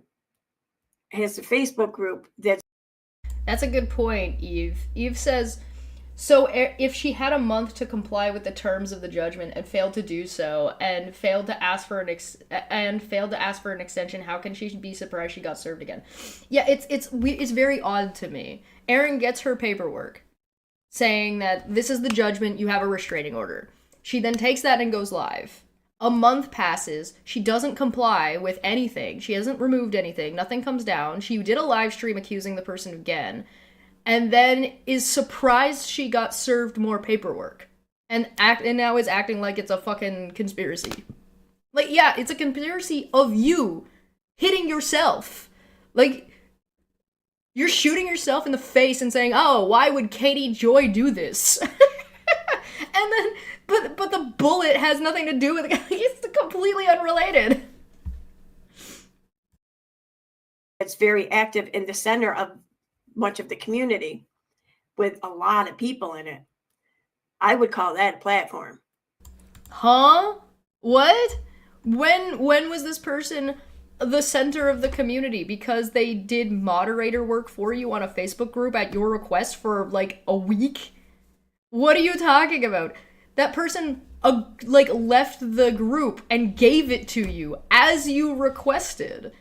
has a Facebook group that's a good point, Eve. Eve says, so if she had a month to comply with the terms of the judgment and failed to do so and failed to ask for an extension, how can she be surprised she got served again? Yeah, it's very odd to me. Erin gets her paperwork saying that this is the judgment, you have a restraining order. She then takes that and goes live. A month passes. She doesn't comply with anything. She hasn't removed anything. Nothing comes down. She did a live stream accusing the person again. and then is surprised she got served more paperwork, and now is acting like it's a fucking conspiracy. Like, yeah, it's a conspiracy of you hitting yourself. Like, you're shooting yourself in the face and saying, "Oh, why would Katie Joy do this?" And then, but the bullet has nothing to do with it. It's completely unrelated. It's very active in the center of much of the community with a lot of people in it. I would call that a platform. Huh? What? When was this person the center of the community? Because they did moderator work for you on a Facebook group at your request for like a week? What are you talking about? That person like left the group and gave it to you as you requested.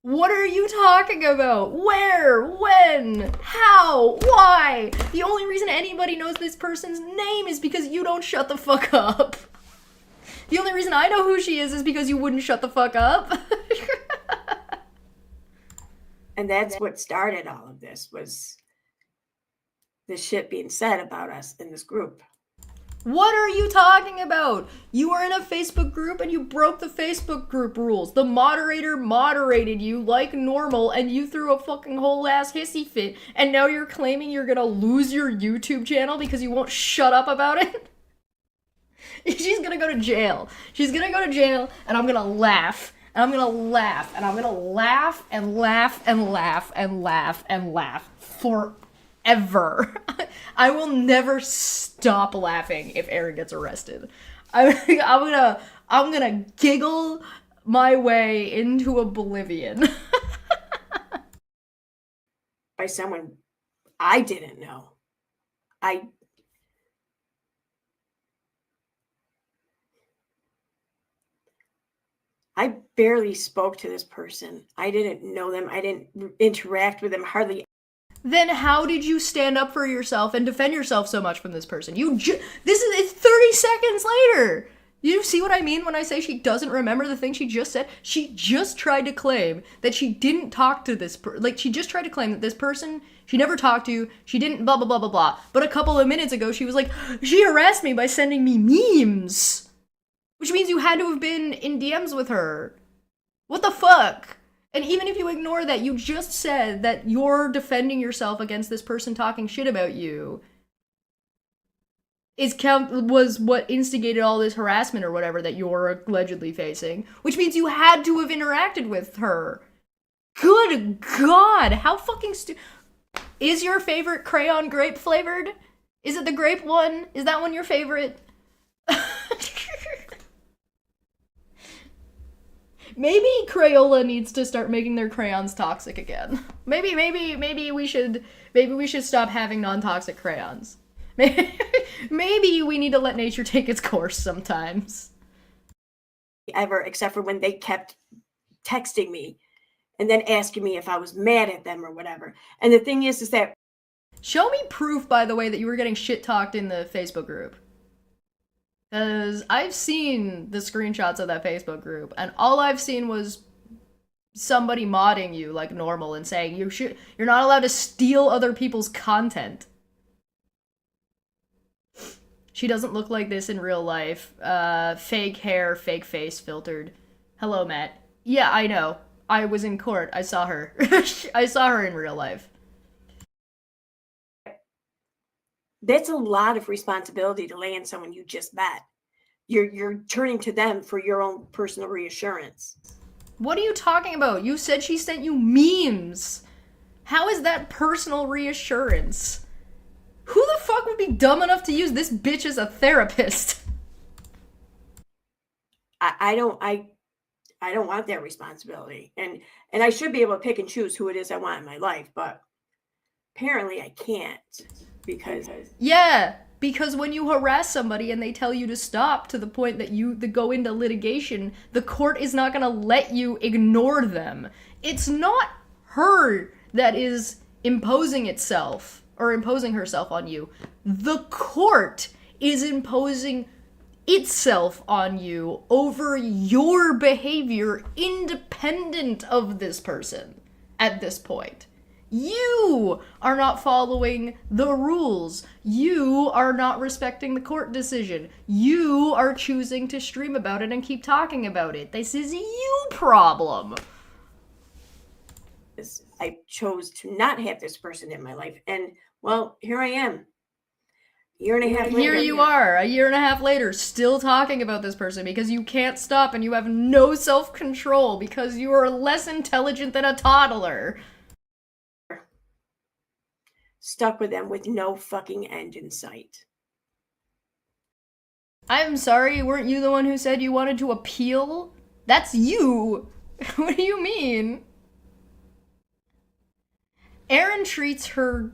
What are you talking about? Where? When? How? Why? The only reason anybody knows this person's name is because you don't shut the fuck up. The only reason I know who she is because you wouldn't shut the fuck up. And that's what started all of this, was this shit being said about us in this group. What are you talking about? You were in a Facebook group and you broke the Facebook group rules. The moderator moderated you like normal and you threw a fucking whole ass hissy fit, and now you're claiming you're gonna lose your YouTube channel because you won't shut up about it? She's gonna go to jail. She's gonna go to jail, and I'm gonna laugh. And I'm gonna laugh. And I'm gonna laugh and laugh and laugh and laugh and laugh forever. I will never stop laughing if Erin gets arrested. I'm gonna giggle my way into oblivion. By someone I didn't know. I barely spoke to this person. I didn't know them. I didn't interact with them hardly. Then how did you stand up for yourself and defend yourself so much from this person? It's 30 seconds later. You see what I mean when I say she doesn't remember the thing she just said? She just tried to claim that she didn't talk to this she just tried to claim that this person she never talked to, she didn't blah blah blah blah blah. But a couple of minutes ago she was like, she harassed me by sending me memes. Which means you had to have been in DMs with her. What the fuck? And even if you ignore that, you just said that you're defending yourself against this person talking shit about you. Was what instigated all this harassment or whatever that you're allegedly facing. Which means you had to have interacted with her. Good God, how fucking Is your favorite crayon grape flavored? Is it the grape one? Is that one your favorite? Maybe Crayola needs to start making their crayons toxic again. Maybe we should stop having non-toxic crayons. Maybe we need to let nature take its course sometimes. Ever, except for when they kept texting me and then asking me if I was mad at them or whatever. And the thing is that... Show me proof, by the way, that you were getting shit-talked in the Facebook group. Because I've seen the screenshots of that Facebook group, and all I've seen was somebody modding you like normal and saying you're not allowed to steal other people's content. She doesn't look like this in real life. Fake hair, fake face, filtered. Hello, Matt. Yeah, I know. I was in court. I saw her. I saw her in real life. That's a lot of responsibility to lay on someone you just met. You're turning to them for your own personal reassurance. What are you talking about? You said she sent you memes. How is that personal reassurance? Who the fuck would be dumb enough to use this bitch as a therapist? I don't want that responsibility. And I should be able to pick and choose who it is I want in my life, but apparently I can't. Because when you harass somebody and they tell you to stop to the point that you go into litigation, the court is not going to let you ignore them. It's not her that is imposing itself or imposing herself on you. The court is imposing itself on you over your behavior independent of this person. at this point. You are not following the rules. You are not respecting the court decision. You are choosing to stream about it and keep talking about it. This is you problem. I chose to not have this person in my life. And, well, here I am. Year and a half later. Here you are, a year and a half later, still talking about this person because you can't stop and you have no self-control because you are less intelligent than a toddler. Stuck with them with no fucking end in sight. I'm sorry, weren't you the one who said you wanted to appeal? That's you! What do you mean? Erin treats her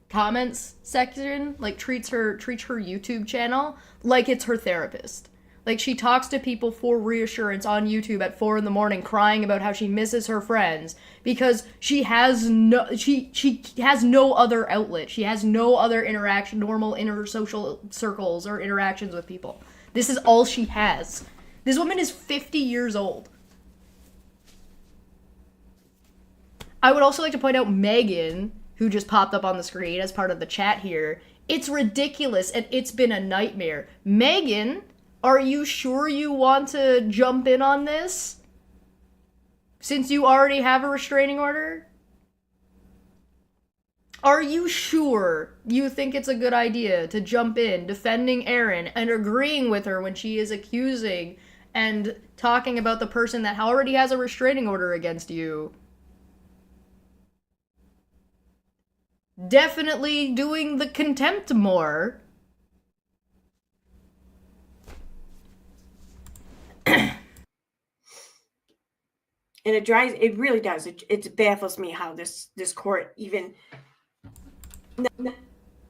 comments section, like treats her YouTube channel like it's her therapist. Like she talks to people for reassurance on YouTube at 4 a.m, crying about how she misses her friends because she has no other outlet. She has no other interaction, normal inner social circles or interactions with people. This is all she has. This woman is 50 years old. I would also like to point out Megan, who just popped up on the screen as part of the chat here. It's ridiculous and it's been a nightmare. Megan, are you sure you want to jump in on this? Since you already have a restraining order? Are you sure you think it's a good idea to jump in, defending Erin and agreeing with her when she is accusing and talking about the person that already has a restraining order against you? Definitely doing the contempt more. And it really does. It baffles me how this court even...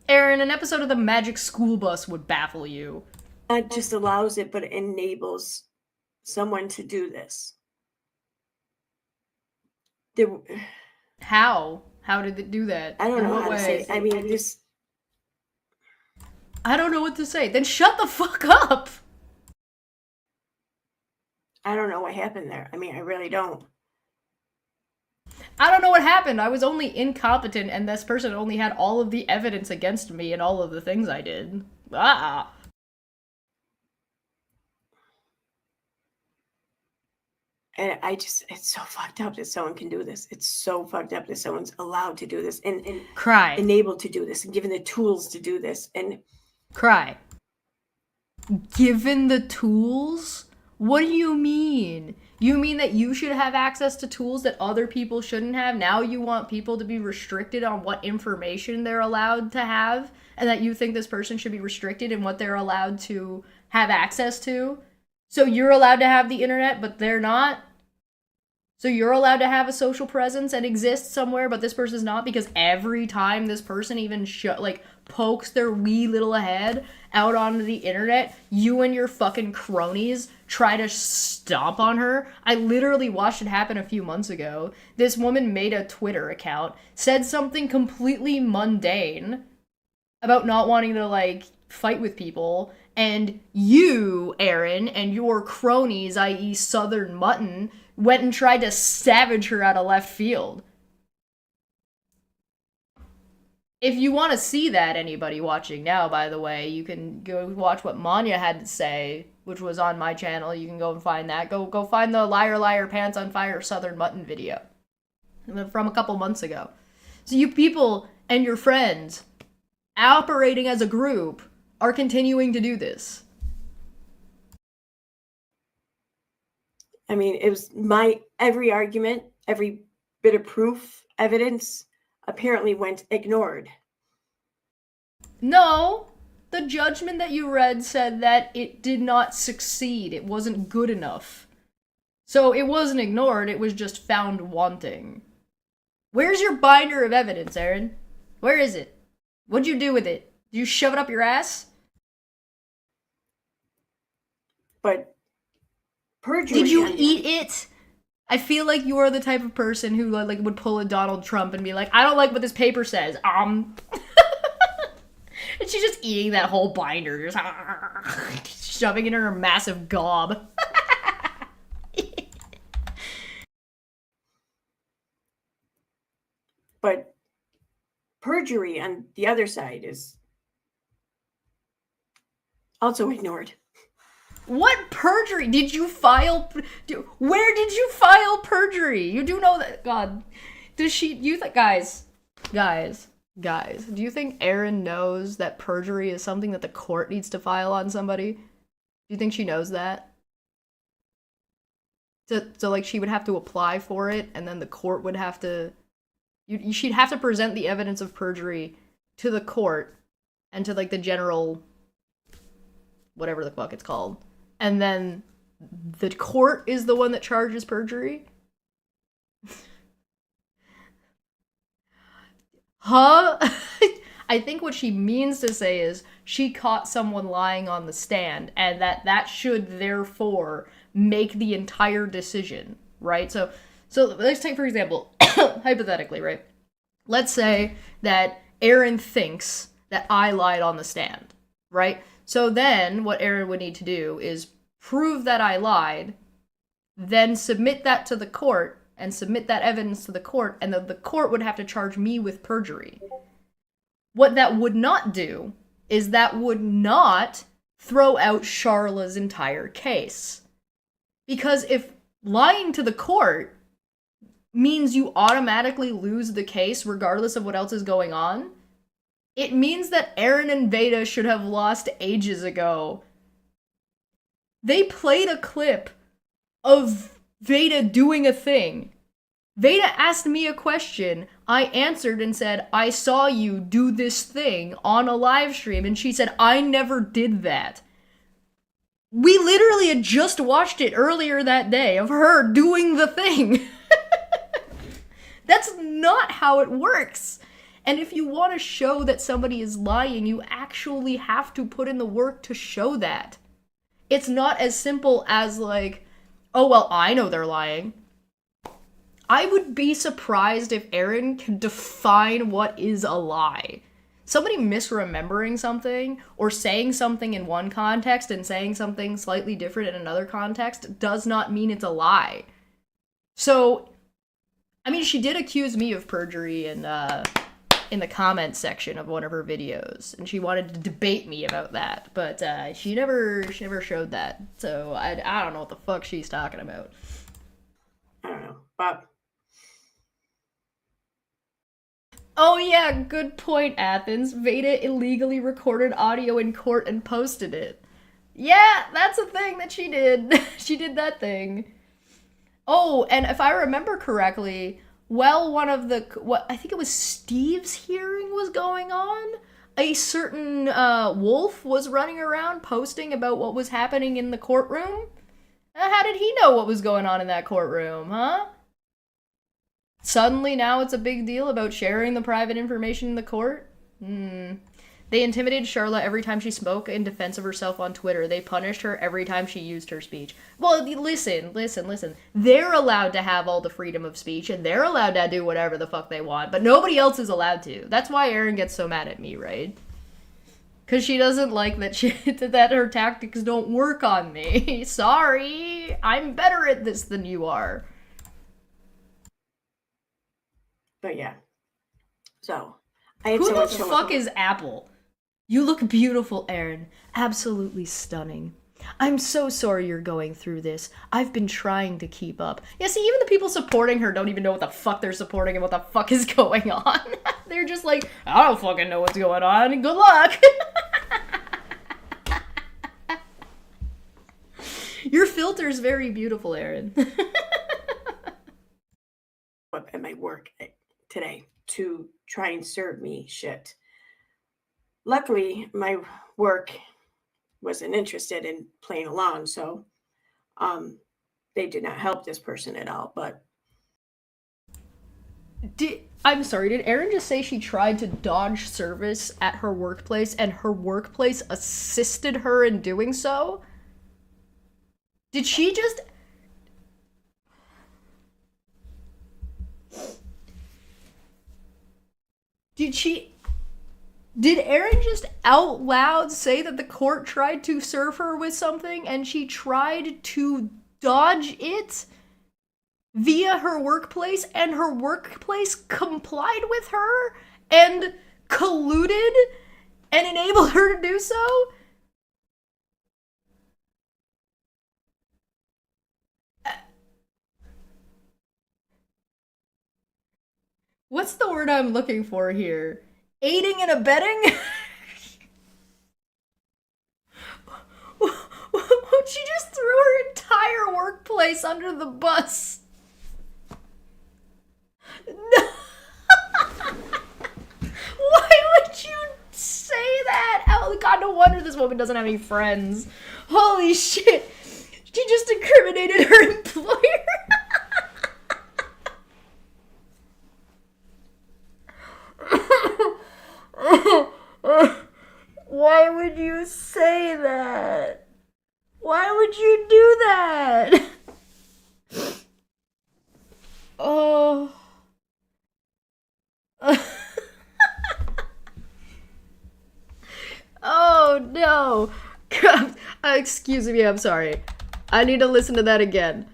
Erin, an episode of the Magic School Bus would baffle you. Not just allows it, but it enables someone to do this. How? How did it do that? I don't know how to say it. I mean, this... I don't know what to say. Then shut the fuck up! I don't know what happened there. I mean, I really don't. I don't know what happened. I was only incompetent, and this person only had all of the evidence against me and all of the things I did. Ah. And it's so fucked up that someone can do this. It's so fucked up that someone's allowed to do this and cry, enabled to do this and given the tools to do this and cry. Given the tools? What do you mean? You mean that you should have access to tools that other people shouldn't have? Now you want people to be restricted on what information they're allowed to have, and that you think this person should be restricted in what they're allowed to have access to? So you're allowed to have the internet, but they're not? So you're allowed to have a social presence and exist somewhere, but this person's not, because every time this person even pokes their wee little head out onto the internet, you and your fucking cronies try to stomp on her. I literally watched it happen a few months ago. This woman made a Twitter account, said something completely mundane about not wanting to, fight with people, and you, Erin, and your cronies, i.e. Southern Mutton, went and tried to savage her out of left field. If you want to see that, anybody watching now, by the way, you can go watch what Maanyaa had to say, which was on my channel. You can go and find that. Go find the Liar Liar Pants on Fire Southern Mutton video from a couple months ago. So you people and your friends operating as a group are continuing to do this. I mean, it was every argument, every bit of proof, evidence, apparently went ignored. No, the judgment that you read said that it did not succeed. It wasn't good enough. So it wasn't ignored, it was just found wanting. Where's your binder of evidence, Erin? Where is it? What'd you do with it? Did you shove it up your ass? But perjury. Did you eat it? I feel like you are the type of person who would pull a Donald Trump and be like, I don't like what this paper says. And she's just eating that whole binder, just shoving it in her massive gob. perjury on the other side is also ignored. What perjury? Did you file? Where did you file perjury? You do know that. God. Does she, you think, guys, do you think Erin knows that perjury is something that the court needs to file on somebody? Do you think she knows that? So like, she would have to apply for it, and then the court would have to, she'd have to present the evidence of perjury to the court, and to, like, the general, whatever the fuck it's called. And then the court is the one that charges perjury? Huh? I think what she means to say is she caught someone lying on the stand, and that should therefore make the entire decision, right? So let's take, for example, hypothetically, right? Let's say that Erin thinks that I lied on the stand, right? So then what Erin would need to do is prove that I lied, then submit that to the court, and submit that evidence to the court, and then the court would have to charge me with perjury. What that would not do is that would not throw out Charla's entire case. Because if lying to the court means you automatically lose the case regardless of what else is going on, it means that Erin and Veda should have lost ages ago. They played a clip of Veda doing a thing. Veda asked me a question. I answered and said, I saw you do this thing on a live stream. And she said, I never did that. We literally had just watched it earlier that day of her doing the thing. That's not how it works. And if you want to show that somebody is lying, you actually have to put in the work to show that. It's not as simple as like, oh, well, I know they're lying. I would be surprised if Erin could define what is a lie. Somebody misremembering something or saying something in one context and saying something slightly different in another context does not mean it's a lie. So, I mean, she did accuse me of perjury in the comments section of one of her videos, and she wanted to debate me about that, but she never showed that. So I don't know what the fuck she's talking about. I don't know, but oh yeah, good point, Athens. Veda illegally recorded audio in court and posted it. Yeah, that's a thing that she did. She did that thing. Oh, and if I remember correctly, while I think it was Steve's hearing was going on, a certain wolf was running around posting about what was happening in the courtroom. How did he know what was going on in that courtroom, huh? Suddenly now it's a big deal about sharing the private information in the court? They intimidated Charla every time she spoke in defense of herself on Twitter. They punished her every time she used her speech. Well, listen. They're allowed to have all the freedom of speech, and they're allowed to do whatever the fuck they want, but nobody else is allowed to. That's why Erin gets so mad at me, right? Because she doesn't like that her tactics don't work on me. Sorry, I'm better at this than you are. But yeah. So, who the fuck is Apple? You look beautiful, Erin. Absolutely stunning. I'm so sorry you're going through this. I've been trying to keep up. Yeah, see, even the people supporting her don't even know what the fuck they're supporting and what the fuck is going on. They're just like, I don't fucking know what's going on. Good luck. Your filter's very beautiful, Erin. At my work today to try and serve me shit. Luckily, my work wasn't interested in playing along, so they did not help this person at all. But I'm sorry, did Erin just say she tried to dodge service at her workplace and her workplace assisted her in doing so? Did she just... Did Erin just out loud say that the court tried to serve her with something and she tried to dodge it via her workplace and her workplace complied with her and colluded and enabled her to do so? What's the word I'm looking for here? Aiding and abetting? She just threw her entire workplace under the bus. No. Why would you say that? Oh god, no wonder this woman doesn't have any friends. Holy shit. She just incriminated her employer. Why would you say that? Why would you do that? Oh. Oh no. God. Excuse me, I'm sorry. I need to listen to that again.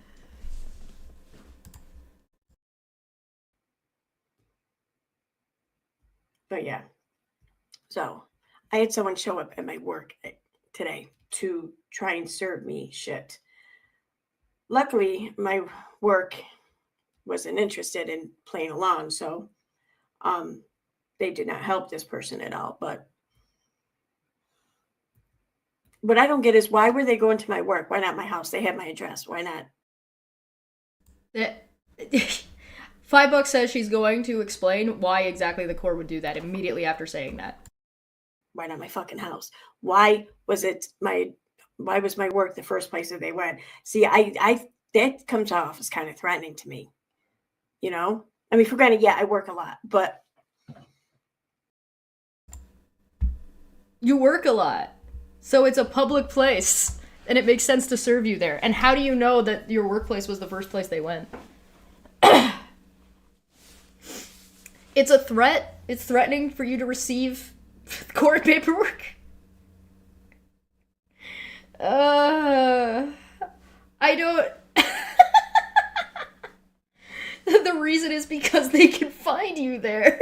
But yeah. So I had someone show up at my work today to try and serve me shit. Luckily, my work wasn't interested in playing along, so they did not help this person at all. But what I don't get is, why were they going to my work? Why not my house? They have my address. Why not? $5 says she's going to explain why exactly the court would do that immediately after saying that. Why not my fucking house? Why was my work the first place that they went? See, I that comes off as kind of threatening to me. You know? I mean, for granted, yeah, I work a lot, but you work a lot. So it's a public place, and it makes sense to serve you there. And how do you know that your workplace was the first place they went? It's a threat. It's threatening for you to receive court paperwork. I don't... The reason is because they can find you there.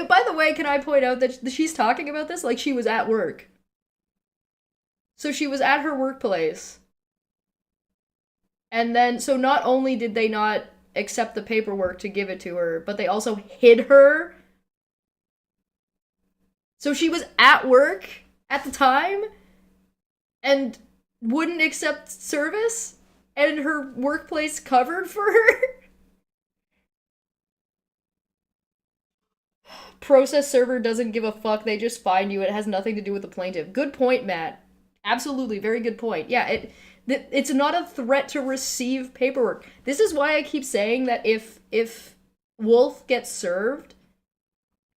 By the way, can I point out that she's talking about this like she was at work? So she was at her workplace. And then, so not only did they not accept the paperwork to give it to her, but they also hid her. So she was at work at the time and wouldn't accept service, and her workplace covered for her. Process server doesn't give a fuck. They just find you. It has nothing to do with the plaintiff. Good point, Matt. Absolutely, very good point. Yeah, it's not a threat to receive paperwork. This is why I keep saying that if Wolf gets served,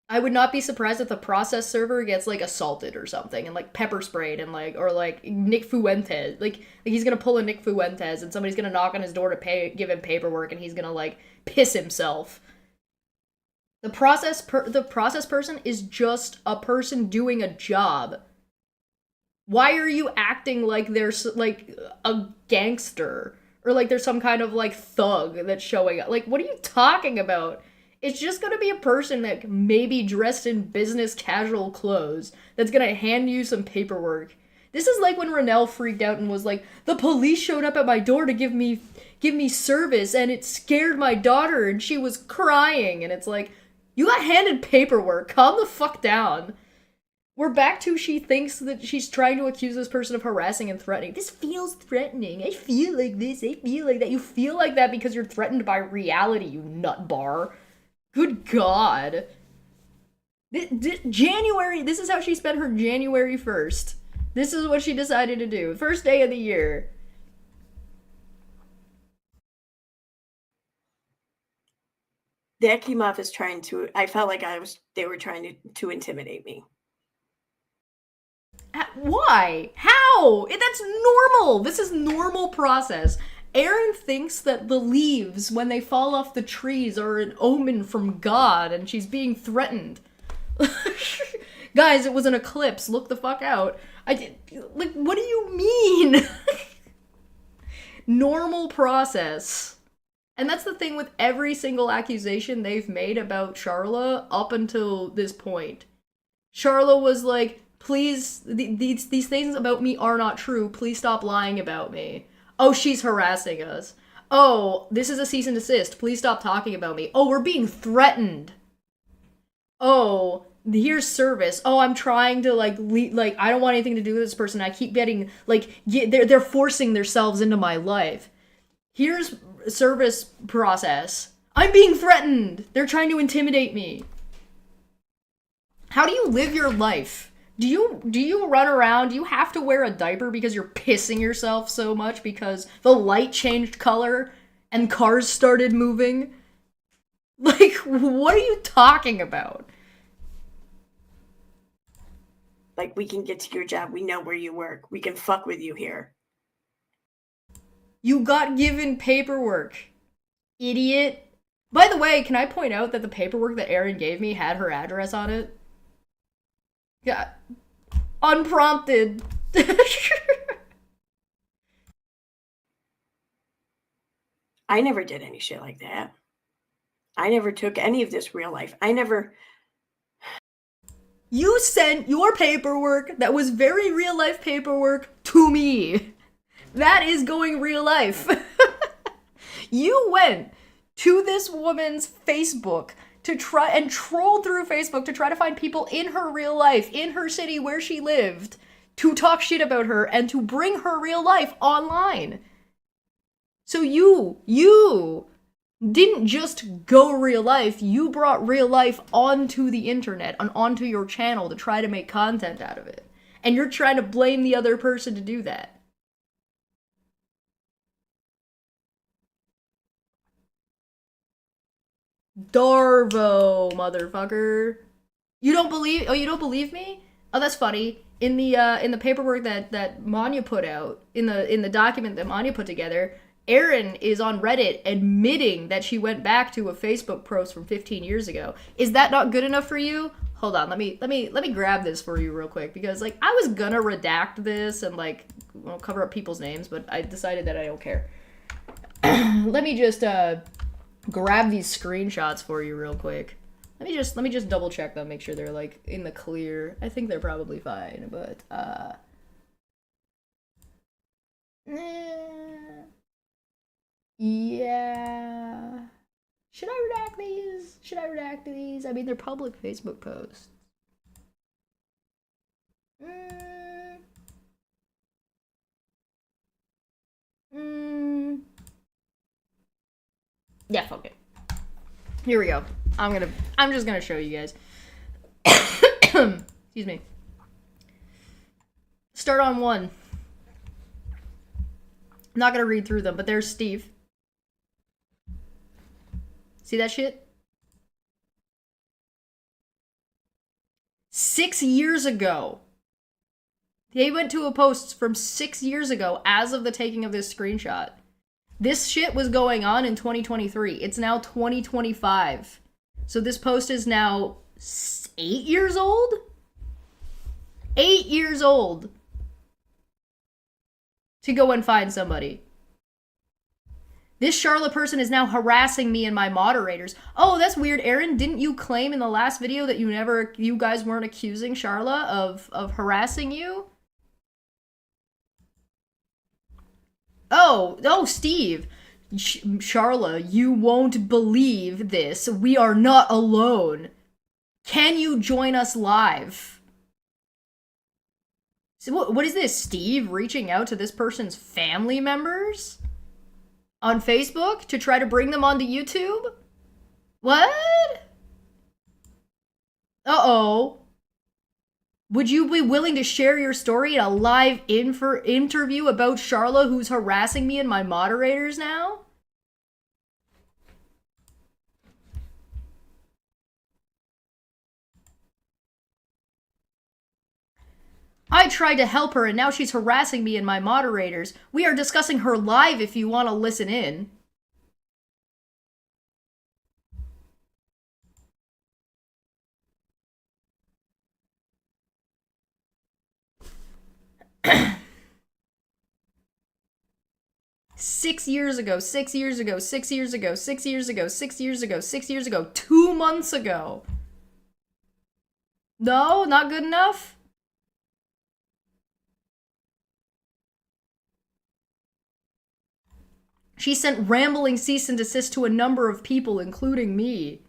I would not be surprised if the process server gets like assaulted or something and like pepper sprayed and like, or like Nick Fuentes, like he's gonna pull a Nick Fuentes and somebody's gonna knock on his door to give him paperwork and he's gonna like piss himself. The process person is just a person doing a job. Why are you acting like there's like a gangster or like there's some kind of like thug that's showing up? Like, what are you talking about? It's just gonna be a person that may be dressed in business casual clothes that's gonna hand you some paperwork. This is like when Rennell freaked out and was like, the police showed up at my door to give me service and it scared my daughter and she was crying. And it's like, you got handed paperwork. Calm the fuck down. We're back to she thinks that she's trying to accuse this person of harassing and threatening. This feels threatening. I feel like this. I feel like that. You feel like that because you're threatened by reality, you nut bar. Good God. January, this is how she spent her January 1st. This is what she decided to do. First day of the year. that came off as I felt like they were trying to intimidate me. Why? How? That's normal. This is normal process. Erin thinks that the leaves, when they fall off the trees, are an omen from God, and she's being threatened. Guys, it was an eclipse. Look the fuck out. What do you mean? Normal process. And that's the thing with every single accusation they've made about Charla up until this point. Charla was like, please, these things about me are not true. Please stop lying about me. Oh, she's harassing us. Oh, this is a cease and desist. Please stop talking about me. Oh, we're being threatened. Oh, here's service. Oh, I'm trying to like I don't want anything to do with this person. I keep getting like they're forcing themselves into my life. Here's service process. I'm being threatened. They're trying to intimidate me. How do you live your life? Do you run around? Do you have to wear a diaper because you're pissing yourself so much because the light changed color and cars started moving? Like, what are you talking about? Like, we can get to your job. We know where you work. We can fuck with you here. You got given paperwork, idiot. By the way, can I point out that the paperwork that Erin gave me had her address on it? Yeah. Unprompted. I never did any shit like that. I never took any of this real life. I never. You sent your paperwork that was very real life paperwork to me. That is going real life. You went to this woman's Facebook to try and troll through Facebook to try to find people in her real life, in her city where she lived, to talk shit about her and to bring her real life online. So you didn't just go real life, you brought real life onto the internet and onto your channel to try to make content out of it. And you're trying to blame the other person to do that. Darvo, motherfucker. You don't believe me? Oh, that's funny. In the paperwork that Maanyaa put out, in the document that Maanyaa put together, Erin is on Reddit admitting that she went back to a Facebook post from 15 years ago. Is that not good enough for you? Hold on, let me grab this for you real quick because like I was gonna redact this and like cover up people's names, but I decided that I don't care. Let me just grab these screenshots for you real quick. Let me just double check them, make sure they're like in the clear. I think they're probably fine, but yeah. Should I redact these? Should I redact these? I mean, they're public Facebook posts. Yeah, fuck it. Here we go. I'm just gonna show you guys. Excuse me. Start on one. I'm not gonna read through them, but there's Steve. See that shit? 6 years ago. They went to a post from 6 years ago as of the taking of this screenshot. This shit was going on in 2023. It's now 2025. So this post is now 8 years old? 8 years old. To go and find somebody. This Charlotte person is now harassing me and my moderators. Oh, that's weird, Erin. Didn't you claim in the last video that you guys weren't accusing Charlotte of harassing you? Oh, Steve. Charla, you won't believe this. We are not alone. Can you join us live? So what is this? Steve reaching out to this person's family members on Facebook to try to bring them onto YouTube? What? Uh-oh. Would you be willing to share your story in a live interview about Charla, who's harassing me and my moderators now? I tried to help her and now she's harassing me and my moderators. We are discussing her live if you want to listen in. 6 years ago, 6 years ago, 6 years ago, 6 years ago, 6 years ago, 6 years ago, 2 months ago. No, not good enough? She sent rambling cease and desist to a number of people, including me.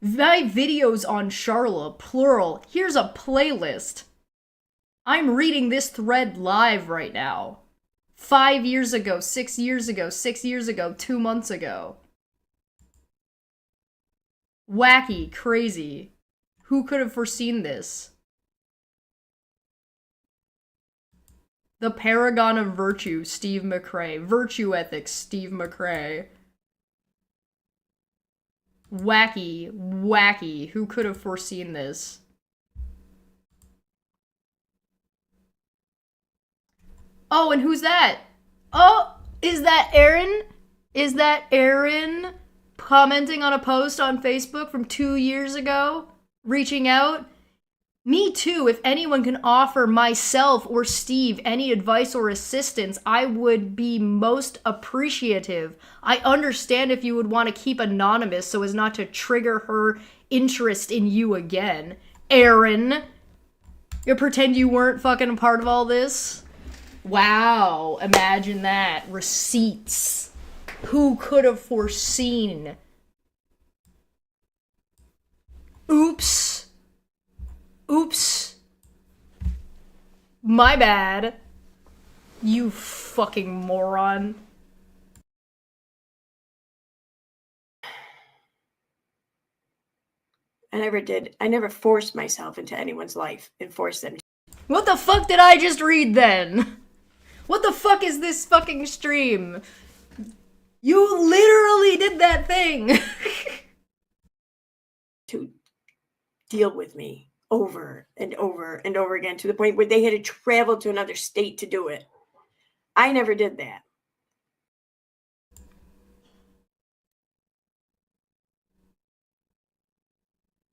My videos on Charla, plural. Here's a playlist. I'm reading this thread live right now. 5 years ago, 6 years ago, 6 years ago, 2 months ago. Wacky, crazy. Who could have foreseen this? The paragon of virtue, Steve McRae. Virtue ethics, Steve McRae. Wacky, wacky. Who could have foreseen this? Oh, and who's that? Oh, is that Erin? Is that Erin commenting on a post on Facebook from 2 years ago? Reaching out? Me too. If anyone can offer myself or Steve any advice or assistance, I would be most appreciative. I understand if you would want to keep anonymous so as not to trigger her interest in you again. Erin, you pretend you weren't fucking a part of all this? Wow, imagine that. Receipts. Who could have foreseen? Oops. Oops. My bad. You fucking moron. I never did. I never forced myself into anyone's life and forced them. What the fuck did I just read then? What the fuck is this fucking stream? You literally did that thing. To deal with me over and over and over again to the point where they had to travel to another state to do it. I never did that.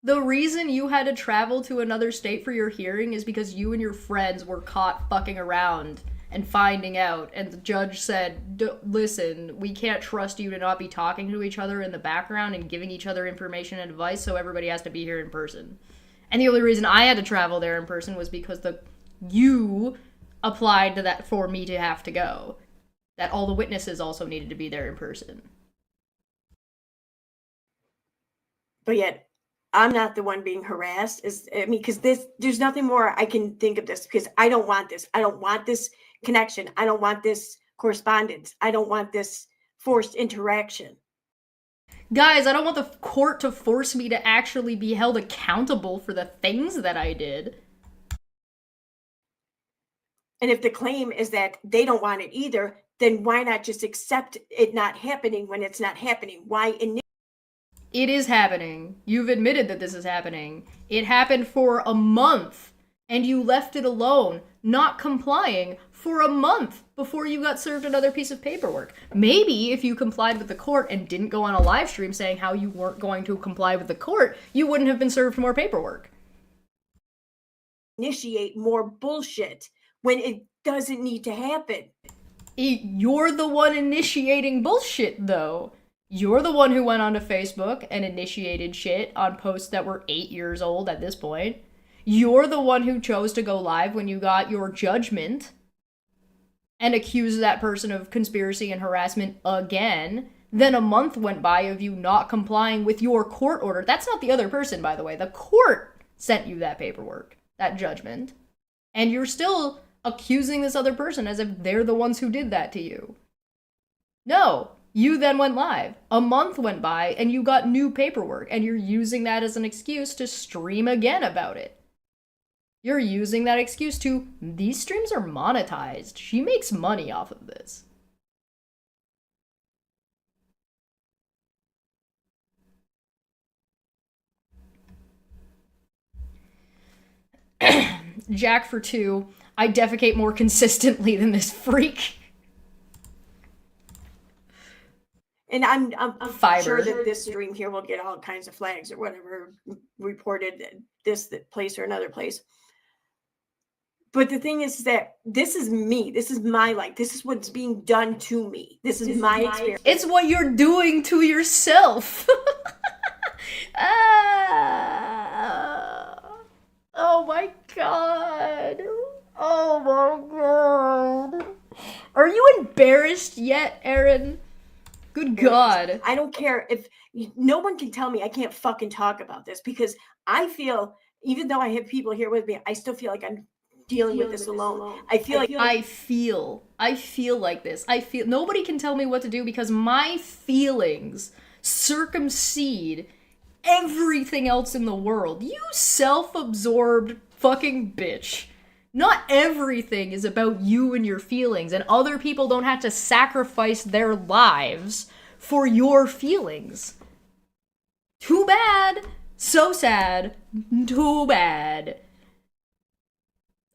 The reason you had to travel to another state for your hearing is because you and your friends were caught fucking around and finding out, and the judge said, listen, we can't trust you to not be talking to each other in the background and giving each other information and advice, so everybody has to be here in person. And the only reason I had to travel there in person was because you applied to that for me to have to go. That all the witnesses also needed to be there in person. But yet, I'm not the one being harassed. Because there's nothing more I can think of this, because I don't want this. I don't want this connection. I don't want this correspondence. I don't want this forced interaction. Guys, I don't want the court to force me to actually be held accountable for the things that I did. And if the claim is that they don't want it either, then why not just accept it not happening when it's not happening? Why It is happening. You've admitted that this is happening. It happened for a month, and you left it alone, not complying for a month before you got served another piece of paperwork. Maybe if you complied with the court and didn't go on a live stream saying how you weren't going to comply with the court, you wouldn't have been served more paperwork. initiate more bullshit when it doesn't need to happen? You're the one initiating bullshit, though. You're the one who went onto Facebook and initiated shit on posts that were 8 years old at this point. You're the one who chose to go live when you got your judgment and accused that person of conspiracy and harassment again. Then a month went by of you not complying with your court order. That's not the other person, by the way. The court sent you that paperwork, that judgment. And you're still accusing this other person as if they're the ones who did that to you. No. You then went live. A month went by and you got new paperwork, and you're using that as an excuse to stream again about it. You're using that excuse to, these streams are monetized. She makes money off of this. Jack for 2. I defecate more consistently than this freak. And I'm sure that this stream here will get all kinds of flags or whatever reported this place or another place. But the thing is that this is me. This is my life. This is what's being done to me. This is my experience. It's what you're doing to yourself. Oh my god. Oh my god. Are you embarrassed yet, Erin? Good god. I don't care if no one can tell me I can't fucking talk about this, because I feel, even though I have people here with me, I still feel like I'm dealing with this alone. I feel like I feel like this. I feel nobody can tell me what to do because my feelings circumsede everything else in the world. You self-absorbed fucking bitch. Not everything is about you and your feelings, and other people don't have to sacrifice their lives for your feelings. Too bad. So sad. Too bad.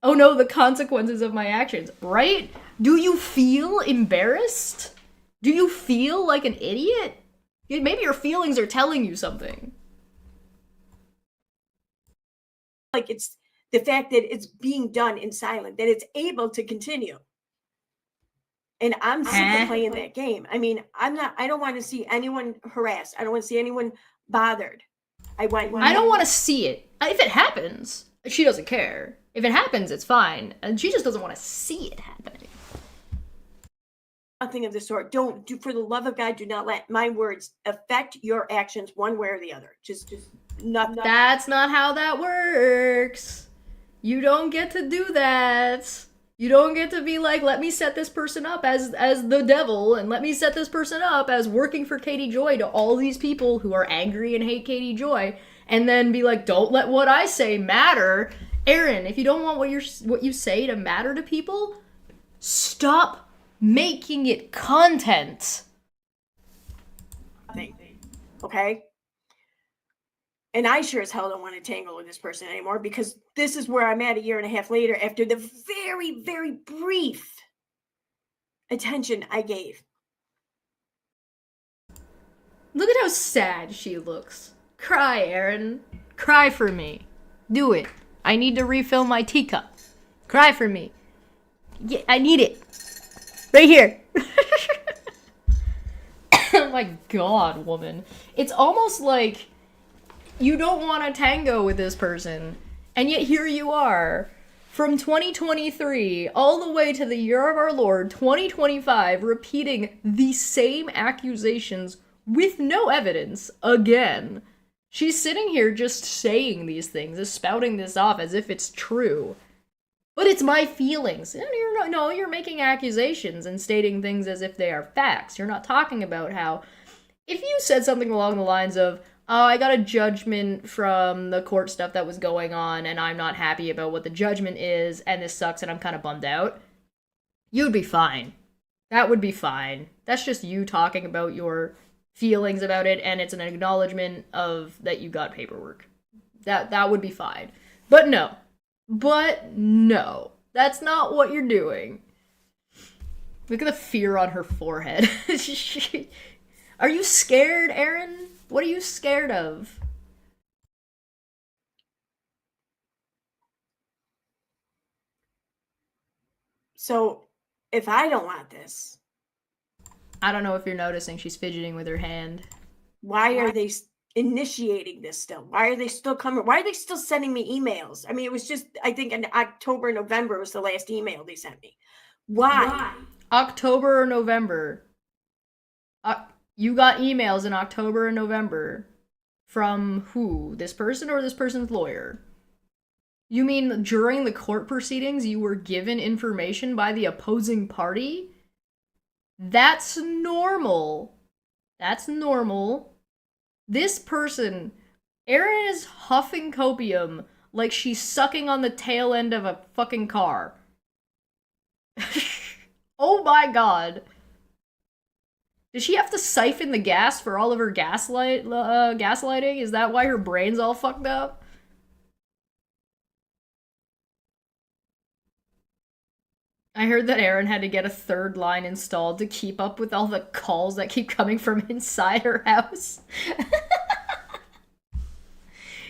Oh no, the consequences of my actions, right? Do you feel embarrassed? Do you feel like an idiot? Maybe your feelings are telling you something. Like it's the fact that it's being done in silence, that it's able to continue. And I'm sick of playing that game. I mean, I don't want to see anyone harassed. I don't want to see anyone bothered. I don't want to see it. If it happens, she doesn't care. If it happens, it's fine. And she just doesn't want to see it happening. Nothing of the sort. For the love of God, do not let my words affect your actions one way or the other. Just nothing. That's not how that works. You don't get to do that. You don't get to be like, let me set this person up as the devil, and let me set this person up as working for Katie Joy to all these people who are angry and hate Katie Joy, and then be like, don't let what I say matter. Erin, if you don't want what you say to matter to people, stop making it content. Okay? And I sure as hell don't want to tangle with this person anymore, because this is where I'm at a year and a half later after the very, very brief attention I gave. Look at how sad she looks. Cry, Erin. Cry for me. Do it. I need to refill my teacup. Cry for me. Yeah, I need it. Right here. Oh my god, woman. It's almost like you don't want to tango with this person, and yet here you are, from 2023 all the way to the year of our Lord, 2025, repeating the same accusations with no evidence again. She's sitting here just saying these things, just spouting this off as if it's true. But it's my feelings. And you're making accusations and stating things as if they are facts. You're not talking about how, if you said something along the lines of, oh, I got a judgment from the court stuff that was going on, and I'm not happy about what the judgment is, and this sucks, and I'm kind of bummed out, you'd be fine. That would be fine. That's just you talking about your feelings about it, and it's an acknowledgement of that you got paperwork. That would be fine. But no. That's not what you're doing. Look at the fear on her forehead. Are you scared, Erin? What are you scared of? So, if I don't want this... I don't know if you're noticing she's fidgeting with her hand. Why are they initiating this still? Why are they still coming? Why are they still sending me emails? I mean, it was just, I think in October, November was the last email they sent me. Why? October or November? You got emails in October and November from who? This person or this person's lawyer? You mean during the court proceedings you were given information by the opposing party? That's normal. That's normal. This person, Erin, is huffing copium like she's sucking on the tail end of a fucking car. Oh my god. Does she have to siphon the gas for all of her gaslighting? Is that why her brain's all fucked up? I heard that Erin had to get a third line installed to keep up with all the calls that keep coming from inside her house.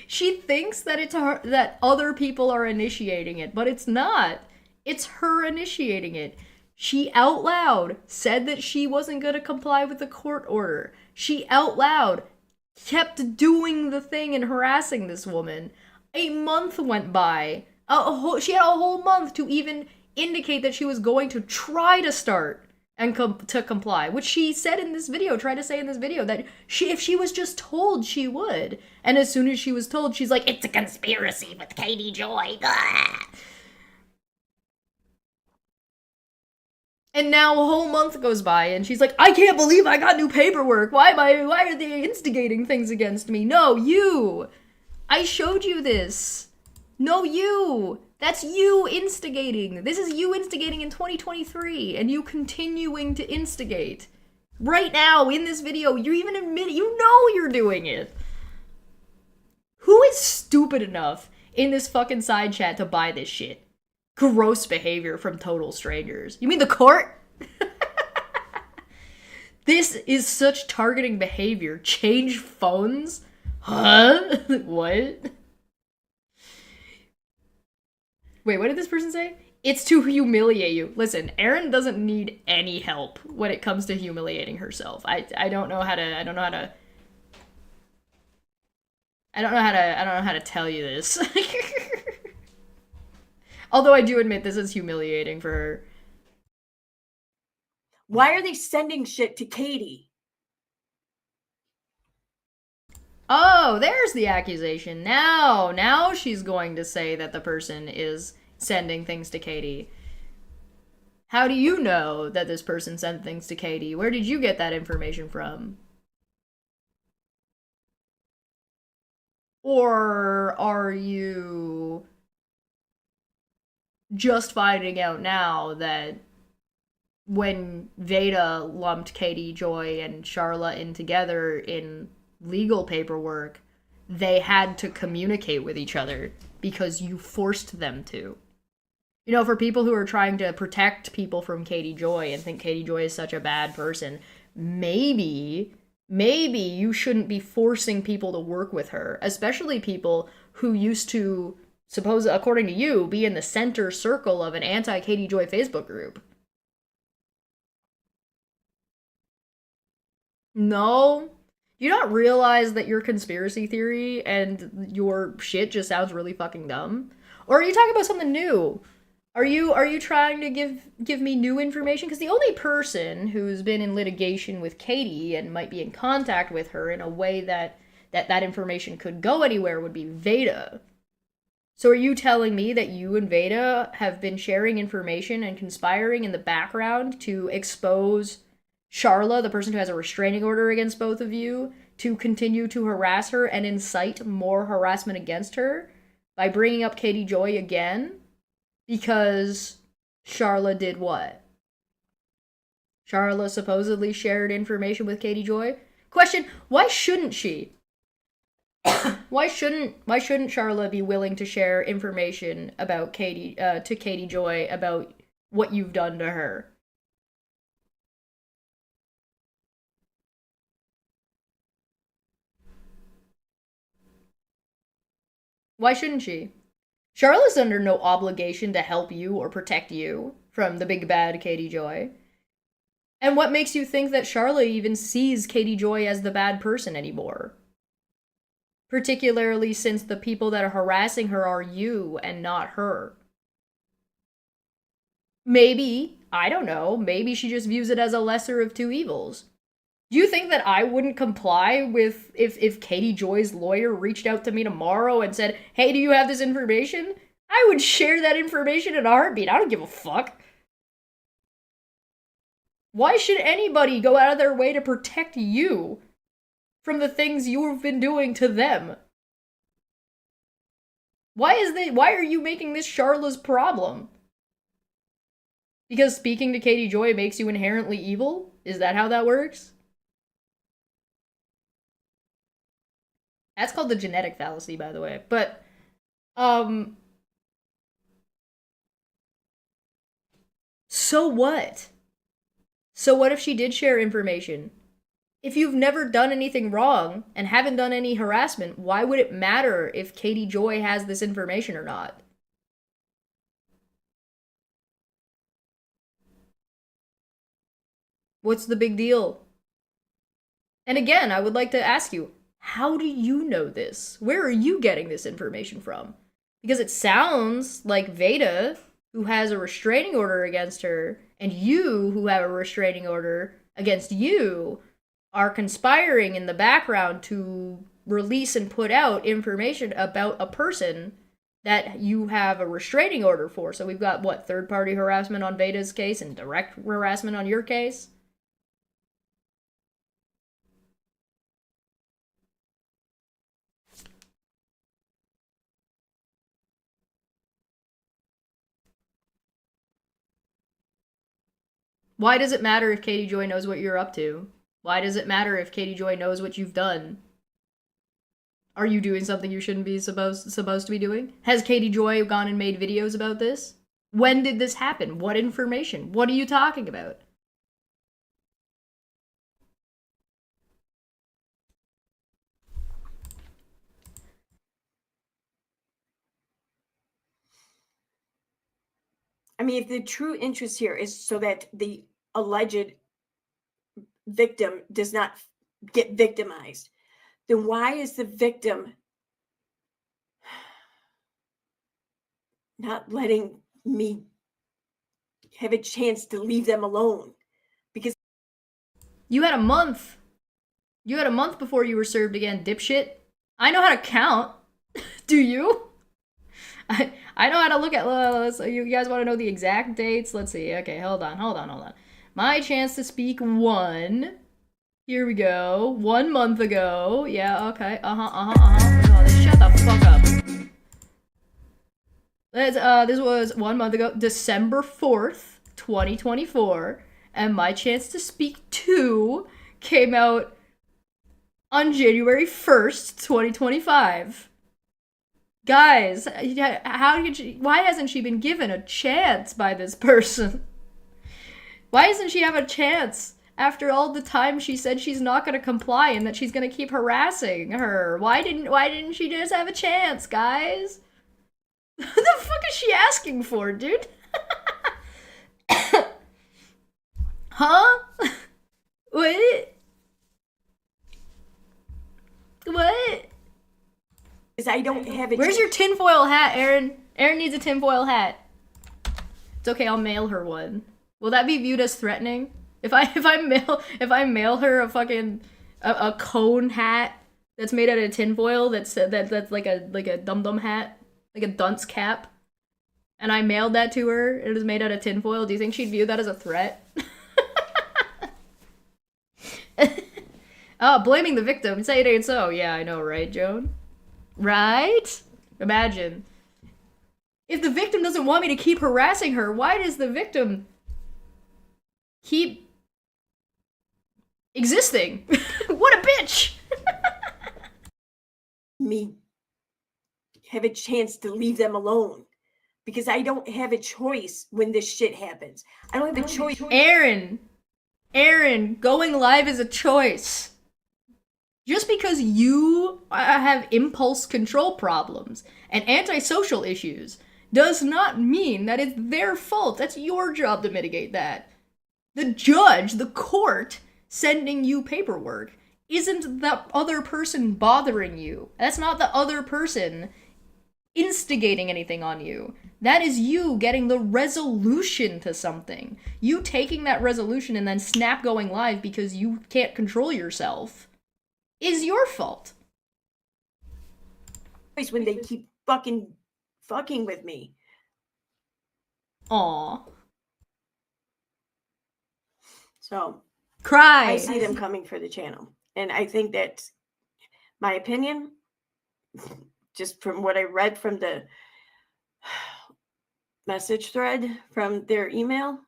She thinks that it's her, that other people are initiating it, but it's not. It's her initiating it. She out loud said that she wasn't going to comply with the court order. She out loud kept doing the thing and harassing this woman. A month went by. She had a whole month to even indicate that she was going to try to start and to comply, which she said in this video, tried to say in this video, that if she was just told, she would. And as soon as she was told, she's like, it's a conspiracy with Katie Joy. Blah. And now a whole month goes by, and she's like, I can't believe I got new paperwork. Why are they instigating things against me? No, you. I showed you this. No, you. That's you instigating. This is you instigating in 2023, and you continuing to instigate. Right now, in this video, you even admit it. You know you're doing it. Who is stupid enough in this fucking side chat to buy this shit? Gross behavior from total strangers. You mean the court? This is such targeting behavior. Change phones? Huh? What? Wait, what did this person say? It's to humiliate you. Listen, Erin doesn't need any help when it comes to humiliating herself. I don't know how to tell you this. Although I do admit this is humiliating for her. Why are they sending shit to Katie? Oh, there's the accusation. Now she's going to say that the person is sending things to Katie. How do you know that this person sent things to Katie? Where did you get that information from? Or are you just finding out now that when Veda lumped Katie Joy and Charla in together in legal paperwork, they had to communicate with each other because you forced them to? You know, for people who are trying to protect people from Katie Joy and think Katie Joy is such a bad person, maybe you shouldn't be forcing people to work with her, especially people who used to, according to you, be in the center circle of an anti-Katie Joy Facebook group. No? You don't realize that your conspiracy theory and your shit just sounds really fucking dumb? Or are you talking about something new? Are you trying to give me new information? Because the only person who's been in litigation with Katie and might be in contact with her in a way that information could go anywhere would be Veda. So are you telling me that you and Veda have been sharing information and conspiring in the background to expose Charla, the person who has a restraining order against both of you, to continue to harass her and incite more harassment against her by bringing up Katie Joy again? Because Charla did what? Charla supposedly shared information with Katie Joy? Question, why shouldn't she? Why shouldn't Charla be willing to share information about Katie to Katie Joy about what you've done to her? Why shouldn't she? Charlotte's under no obligation to help you or protect you from the big bad Katie Joy. And what makes you think that Charlotte even sees Katie Joy as the bad person anymore? Particularly since the people that are harassing her are you and not her. Maybe, I don't know, maybe she just views it as a lesser of two evils. Do you think that I wouldn't comply with if Katie Joy's lawyer reached out to me tomorrow and said, hey, do you have this information? I would share that information in a heartbeat. I don't give a fuck. Why should anybody go out of their way to protect you from the things you've been doing to them? Why are you making this Charla's problem? Because speaking to Katie Joy makes you inherently evil? Is that how that works? That's called the genetic fallacy, by the way. But, so what? So what if she did share information? If you've never done anything wrong and haven't done any harassment, why would it matter if Katie Joy has this information or not? What's the big deal? And again, I would like to ask you, how do you know this? Where are you getting this information from? Because it sounds like Veda, who has a restraining order against her, and you, who have a restraining order against you, are conspiring in the background to release and put out information about a person that you have a restraining order for. So we've got, what, third-party harassment on Veda's case and direct harassment on your case? Why does it matter if Katie Joy knows what you're up to? Why does it matter if Katie Joy knows what you've done? Are you doing something you shouldn't be supposed to be doing? Has Katie Joy gone and made videos about this? When did this happen? What information? What are you talking about? I mean, if the true interest here is so that the alleged victim does not get victimized, then why is the victim not letting me have a chance to leave them alone? Because you had a month. You had a month before you were served again, dipshit. I know how to count. Do you? I know how to look at. So you guys want to know the exact dates? Let's see. Okay, hold on. My chance to speak 1. Here we go. 1 month ago. Yeah. Okay. Oh, shut the fuck up. This was 1 month ago, December 4th, 2024, and my chance to speak 2 came out on January 1st, 2025. Guys, why hasn't she been given a chance by this person? Why doesn't she have a chance after all the time she said she's not going to comply and that she's going to keep harassing her? Why didn't she just have a chance, guys? What the fuck is she asking for, dude? Huh? What? What? Because I don't have it. Where's your tinfoil hat, Erin? Erin needs a tinfoil hat. It's okay, I'll mail her one. Will that be viewed as threatening? If I mail her a fucking a cone hat that's made out of tinfoil that's like a dum-dum hat, like a dunce cap, and I mailed that to her, it is made out of tinfoil, do you think she'd view that as a threat? Oh, blaming the victim. Say it ain't so. Yeah, I know, right, Joan? Right? Imagine. If the victim doesn't want me to keep harassing her, why does the victim keep existing? What a bitch! Me have a chance to leave them alone. Because I don't have a choice when this shit happens. I don't have a choice. Erin, going live is a choice. Just because you have impulse control problems and antisocial issues does not mean that it's their fault. That's your job to mitigate that. The judge, the court, sending you paperwork isn't the other person bothering you. That's not the other person instigating anything on you. That is you getting the resolution to something. You taking that resolution and then snap going live because you can't control yourself is your fault. When they keep fucking with me. Aw. So cry. I see them coming for the channel. And I think that my opinion, just from what I read from the message thread from their email.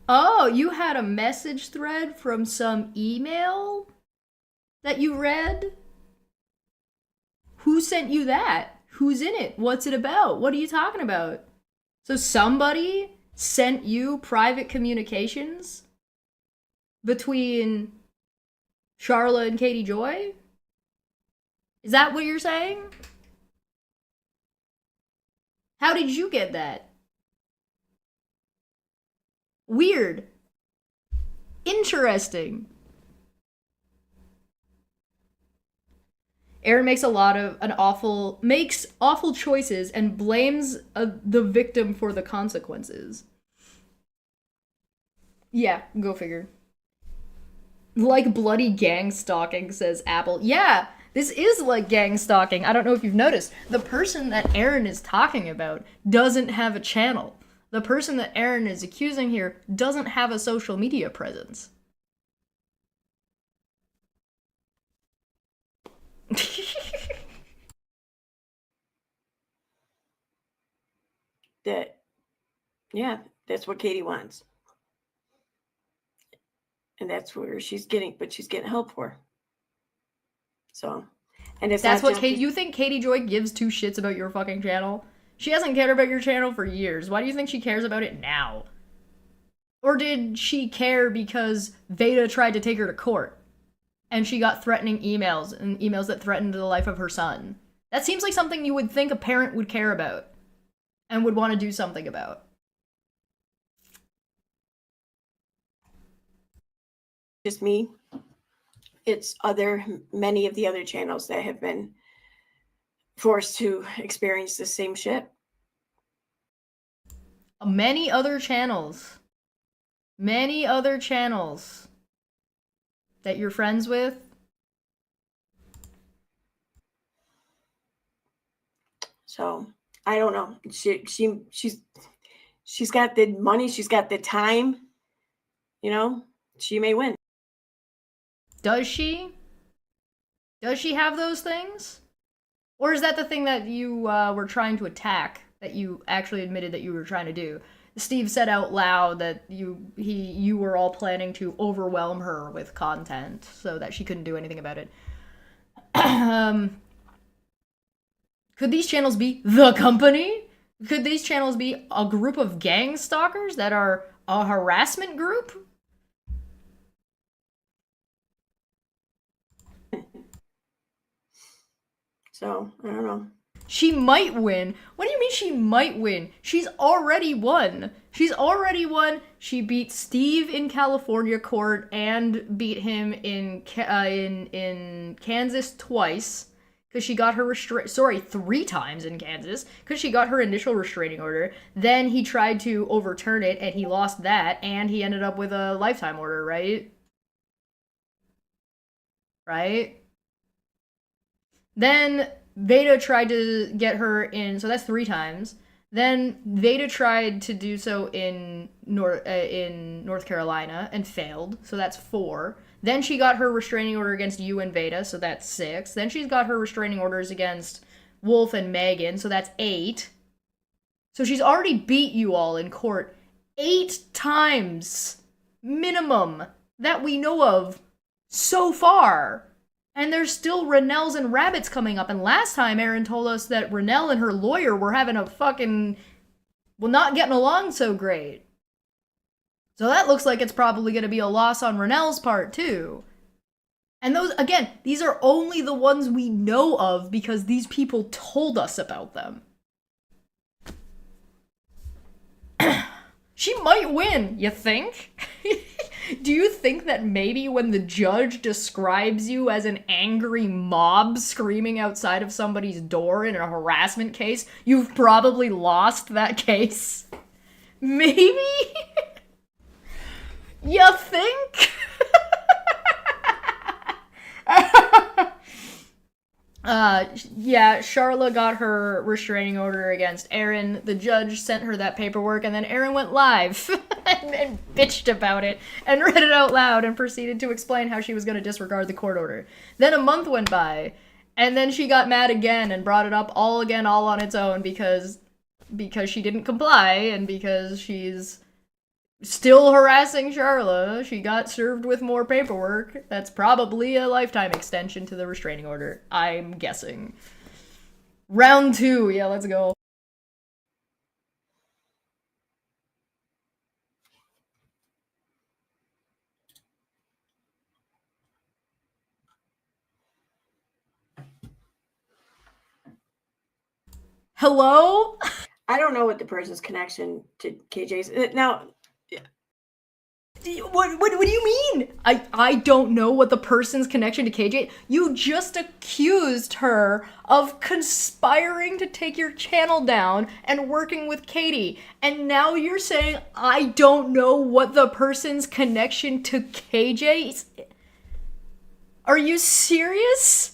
Oh, you had a message thread from some email that you read? Who sent you that? Who's in it? What's it about? What are you talking about? So somebody sent you private communications between Charla and Katie Joy? Is that what you're saying? How did you get that? Weird. Interesting. Erin makes awful choices and blames the victim for the consequences. Yeah, go figure. Like bloody gang stalking, says Apple. Yeah, this is like gang stalking. I don't know if you've noticed. The person that Erin is talking about doesn't have a channel. The person that Erin is accusing here doesn't have a social media presence. Yeah, that's what Katie wants. And that's where she's getting help for. So, and it's that's what you think Katie Joy gives two shits about your fucking channel? She hasn't cared about your channel for years. Why do you think she cares about it now? Or did she care because Veda tried to take her to court and she got threatening emails and emails that threatened the life of her son? That seems like something you would think a parent would care about and would want to do something about. Just me. It's many of the other channels that have been forced to experience the same shit. Many other channels that you're friends with. So I don't know. She's got the money. She's got the time. You know, she may win. Does she? Does she have those things? Or is that the thing that you were trying to attack, that you actually admitted that you were trying to do? Steve said out loud that you were all planning to overwhelm her with content so that she couldn't do anything about it. Could these channels be the company? Could these channels be a group of gang stalkers that are a harassment group? So, I don't know. She might win. What do you mean she might win? She's already won. She beat Steve in California court and beat him in Kansas twice because she got her 3 times in Kansas because she got her initial restraining order. Then he tried to overturn it and he lost that and he ended up with a lifetime order, right? Right? Then Veda tried to get her in, so that's 3 times. Then Veda tried to do so in North Carolina and failed, so that's 4. Then she got her restraining order against you and Veda, so that's 6. Then she's got her restraining orders against Wolf and Megan, so that's 8. So she's already beat you all in court 8 times minimum that we know of so far. And there's still Renells and Rabbits coming up. And last time, Erin told us that Renell and her lawyer were having a fucking... well, not getting along so great. So that looks like it's probably going to be a loss on Renell's part, too. And those, again, these are only the ones we know of because these people told us about them. She might win, you think? Do you think that maybe when the judge describes you as an angry mob screaming outside of somebody's door in a harassment case, you've probably lost that case? Maybe? You think? Yeah, Charla got her restraining order against Erin. The judge sent her that paperwork, and then Erin went live and bitched about it and read it out loud and proceeded to explain how she was going to disregard the court order. Then a month went by, and then she got mad again and brought it up all on its own because she didn't comply and because she's still harassing Charla. She got served with more paperwork. That's probably a lifetime extension to the restraining order, I'm guessing. Round 2, yeah, let's go. Hello? I don't know what the person's connection to KJ's. Now, What do you mean? I don't know what the person's connection to KJ. You just accused her of conspiring to take your channel down and working with Katie. And now you're saying I don't know what the person's connection to KJ is? Are you serious?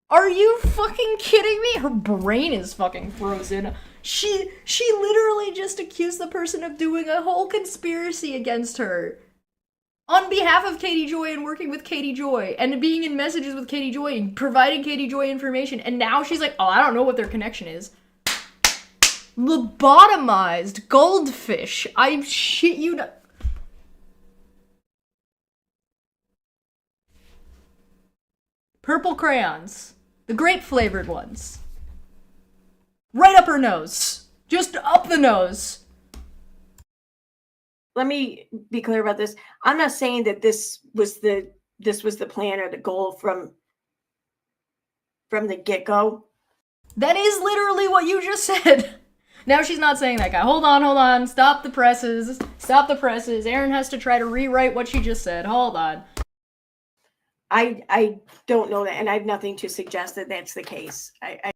Are you fucking kidding me? Her brain is fucking frozen. She literally just accused the person of doing a whole conspiracy against her. On behalf of Katie Joy and working with Katie Joy and being in messages with Katie Joy and providing Katie Joy information. And now she's like, oh, I don't know what their connection is. Lobotomized goldfish. I shit you not. Purple crayons. The grape flavored ones. Right up her nose. Just up the nose. let me be clear about this. I'm not saying that this was the plan or the goal from the get-go. That is literally what you just said. Now she's not saying that, guy. Hold on. Stop the presses. Erin has to try to rewrite what she just said. Hold on. I don't know that, and I have nothing to suggest that that's the case. I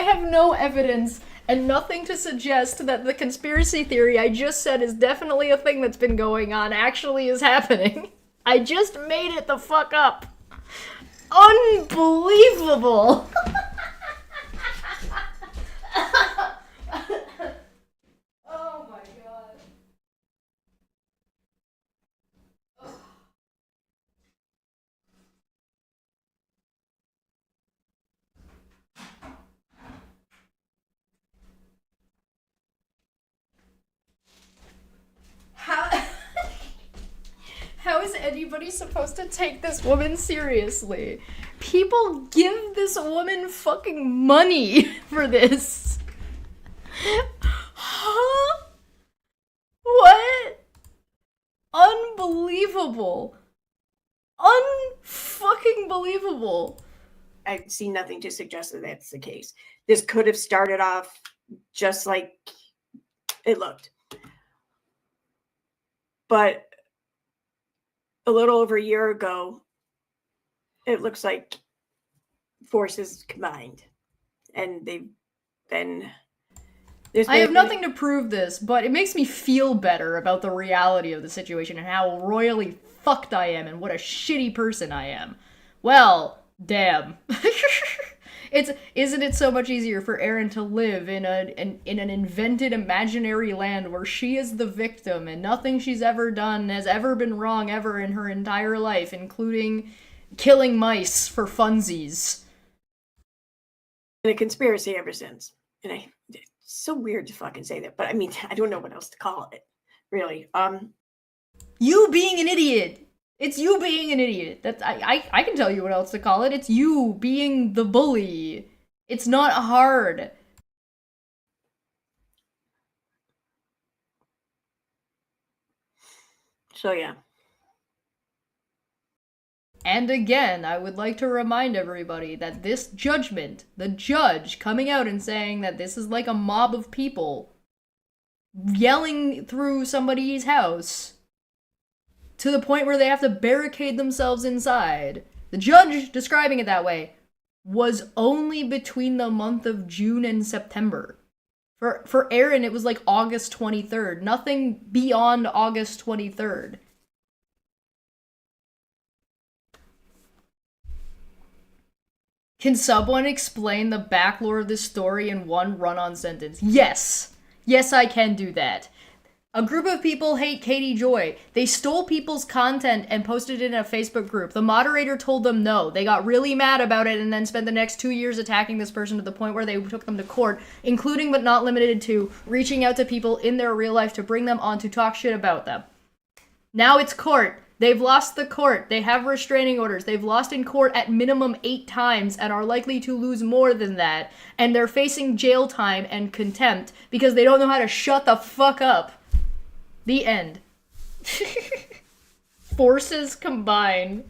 have no evidence and nothing to suggest that the conspiracy theory I just said is definitely a thing that's been going on actually is happening. I just made it the fuck up. Unbelievable. Oh my god. How is anybody supposed to take this woman seriously? People give this woman fucking money for this. Huh? What? Unbelievable. Unfucking believable. I see nothing to suggest that that's the case. This could have started off just like it looked. But a little over a year ago, it looks like forces combined. And they've been... I have nothing to prove this, but it makes me feel better about the reality of the situation and how royally fucked I am and what a shitty person I am. Well, damn. Isn't it so much easier for Erin to live in an invented imaginary land where she is the victim and nothing she's ever done has ever been wrong ever in her entire life, including killing mice for funsies. A conspiracy ever since. And it's so weird to fucking say that, but I mean, I don't know what else to call it, really. You being an idiot. It's you being an idiot. That's I can tell you what else to call it. It's you being the bully. It's not hard. So yeah. And again, I would like to remind everybody that this judgment, the judge coming out and saying that this is like a mob of people yelling through somebody's house to the point where they have to barricade themselves inside, the judge describing it that way, was only between the month of June and September. For Erin, it was like August 23rd. Nothing beyond August 23rd. Can someone explain the backlore of this story in one run-on sentence? Yes! Yes, I can do that. A group of people hate Katie Joy. They stole people's content and posted it in a Facebook group. The moderator told them no. They got really mad about it and then spent the next 2 years attacking this person to the point where they took them to court, including but not limited to reaching out to people in their real life to bring them on to talk shit about them. Now it's court. They've lost the court. They have restraining orders. They've lost in court at minimum 8 times and are likely to lose more than that. And they're facing jail time and contempt because they don't know how to shut the fuck up. The end. Forces combined.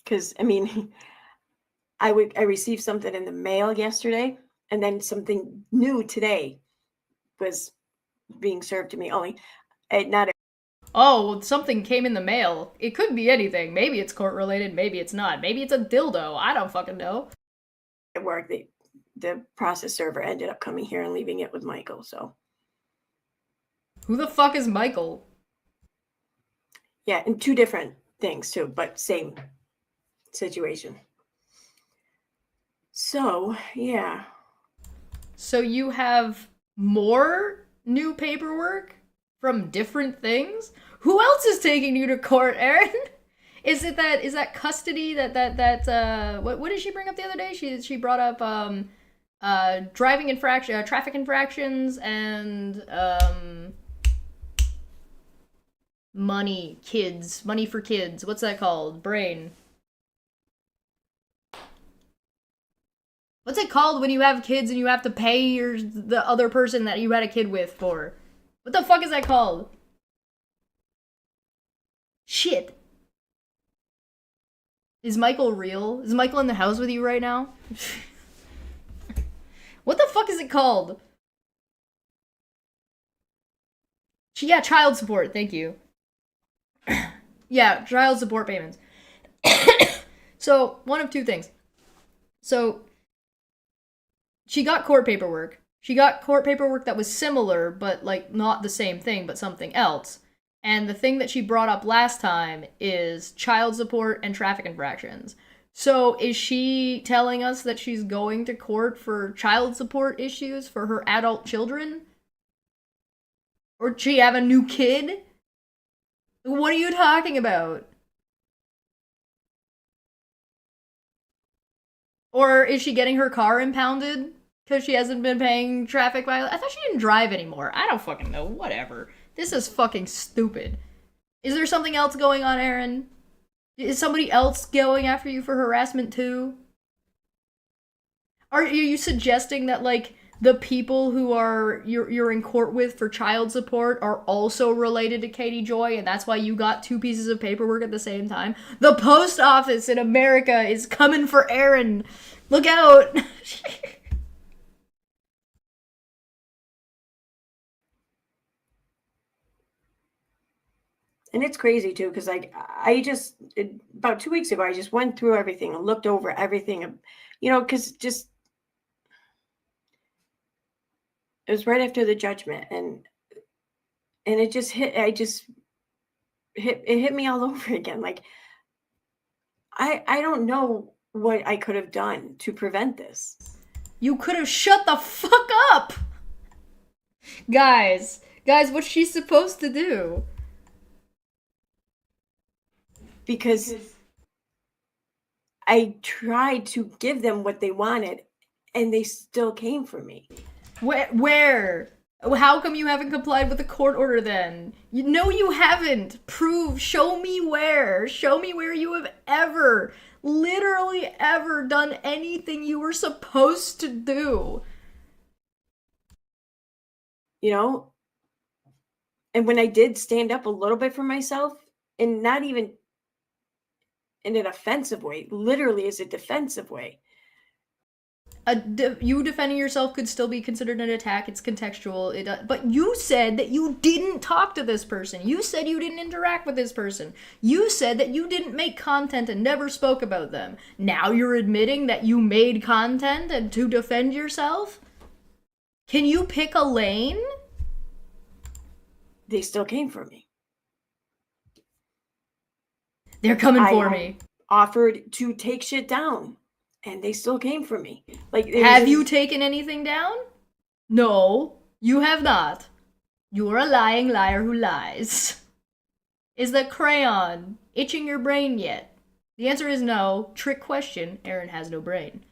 Because I mean, I received something in the mail yesterday, and then something new today was being served to me. Only, not Oh, something came in the mail. It could be anything. Maybe it's court related, maybe it's not. Maybe it's a dildo. I don't fucking know. at work. The process server ended up coming here and leaving it with Michael. So Who the fuck is Michael? yeah, and two different things too, but same situation. So yeah. So you have more new paperwork from different things? Who else is taking you to court, Erin? Is that custody that what did she bring up the other day? She brought up driving infraction, traffic infractions, and money for kids. What's that called? Brain. What's it called when you have kids and you have to pay the other person that you had a kid with for? What the fuck is that called? Shit. Is Michael real? Is Michael in the house with you right now? What the fuck is it called? Yeah, child support, thank you. Yeah, child support payments. So, one of two things. So, she got court paperwork. She got court paperwork that was similar, but like not the same thing, but something else. And the thing that she brought up last time is child support and traffic infractions. So is she telling us that she's going to court for child support issues for her adult children? Or did she have a new kid? What are you talking about? Or is she getting her car impounded because she hasn't been paying traffic violence? I thought she didn't drive anymore. I don't fucking know. Whatever. This is fucking stupid. Is there something else going on, Erin? Is somebody else going after you for harassment too? Are you suggesting that like the people who are you're in court with for child support are also related to Katie Joy, and that's why you got two pieces of paperwork at the same time? The post office in America is coming for Erin. Look out. And it's crazy too, because like about 2 weeks ago, I just went through everything and looked over everything, because just it was right after the judgment, and it just hit me all over again. Like I don't know what I could have done to prevent this. You could have shut the fuck up. Guys, what's she supposed to do? Because I tried to give them what they wanted, and they still came for me. Where? How come you haven't complied with the court order then? No, you haven't. Prove, show me where. Show me where you have ever, literally ever done anything you were supposed to do. And when I did stand up a little bit for myself, and not even in an offensive way, literally as a defensive way. You defending yourself could still be considered an attack. It's contextual. But you said that you didn't talk to this person. You said you didn't interact with this person. You said that you didn't make content and never spoke about them. Now you're admitting that you made content and to defend yourself? Can you pick a lane? They still came for me. They're coming for me. Offered to take shit down, and they still came for me. Like, have you taken anything down? No, you have not. You're a lying liar who lies. Is the crayon itching your brain yet? The answer is no. Trick question. Erin has no brain.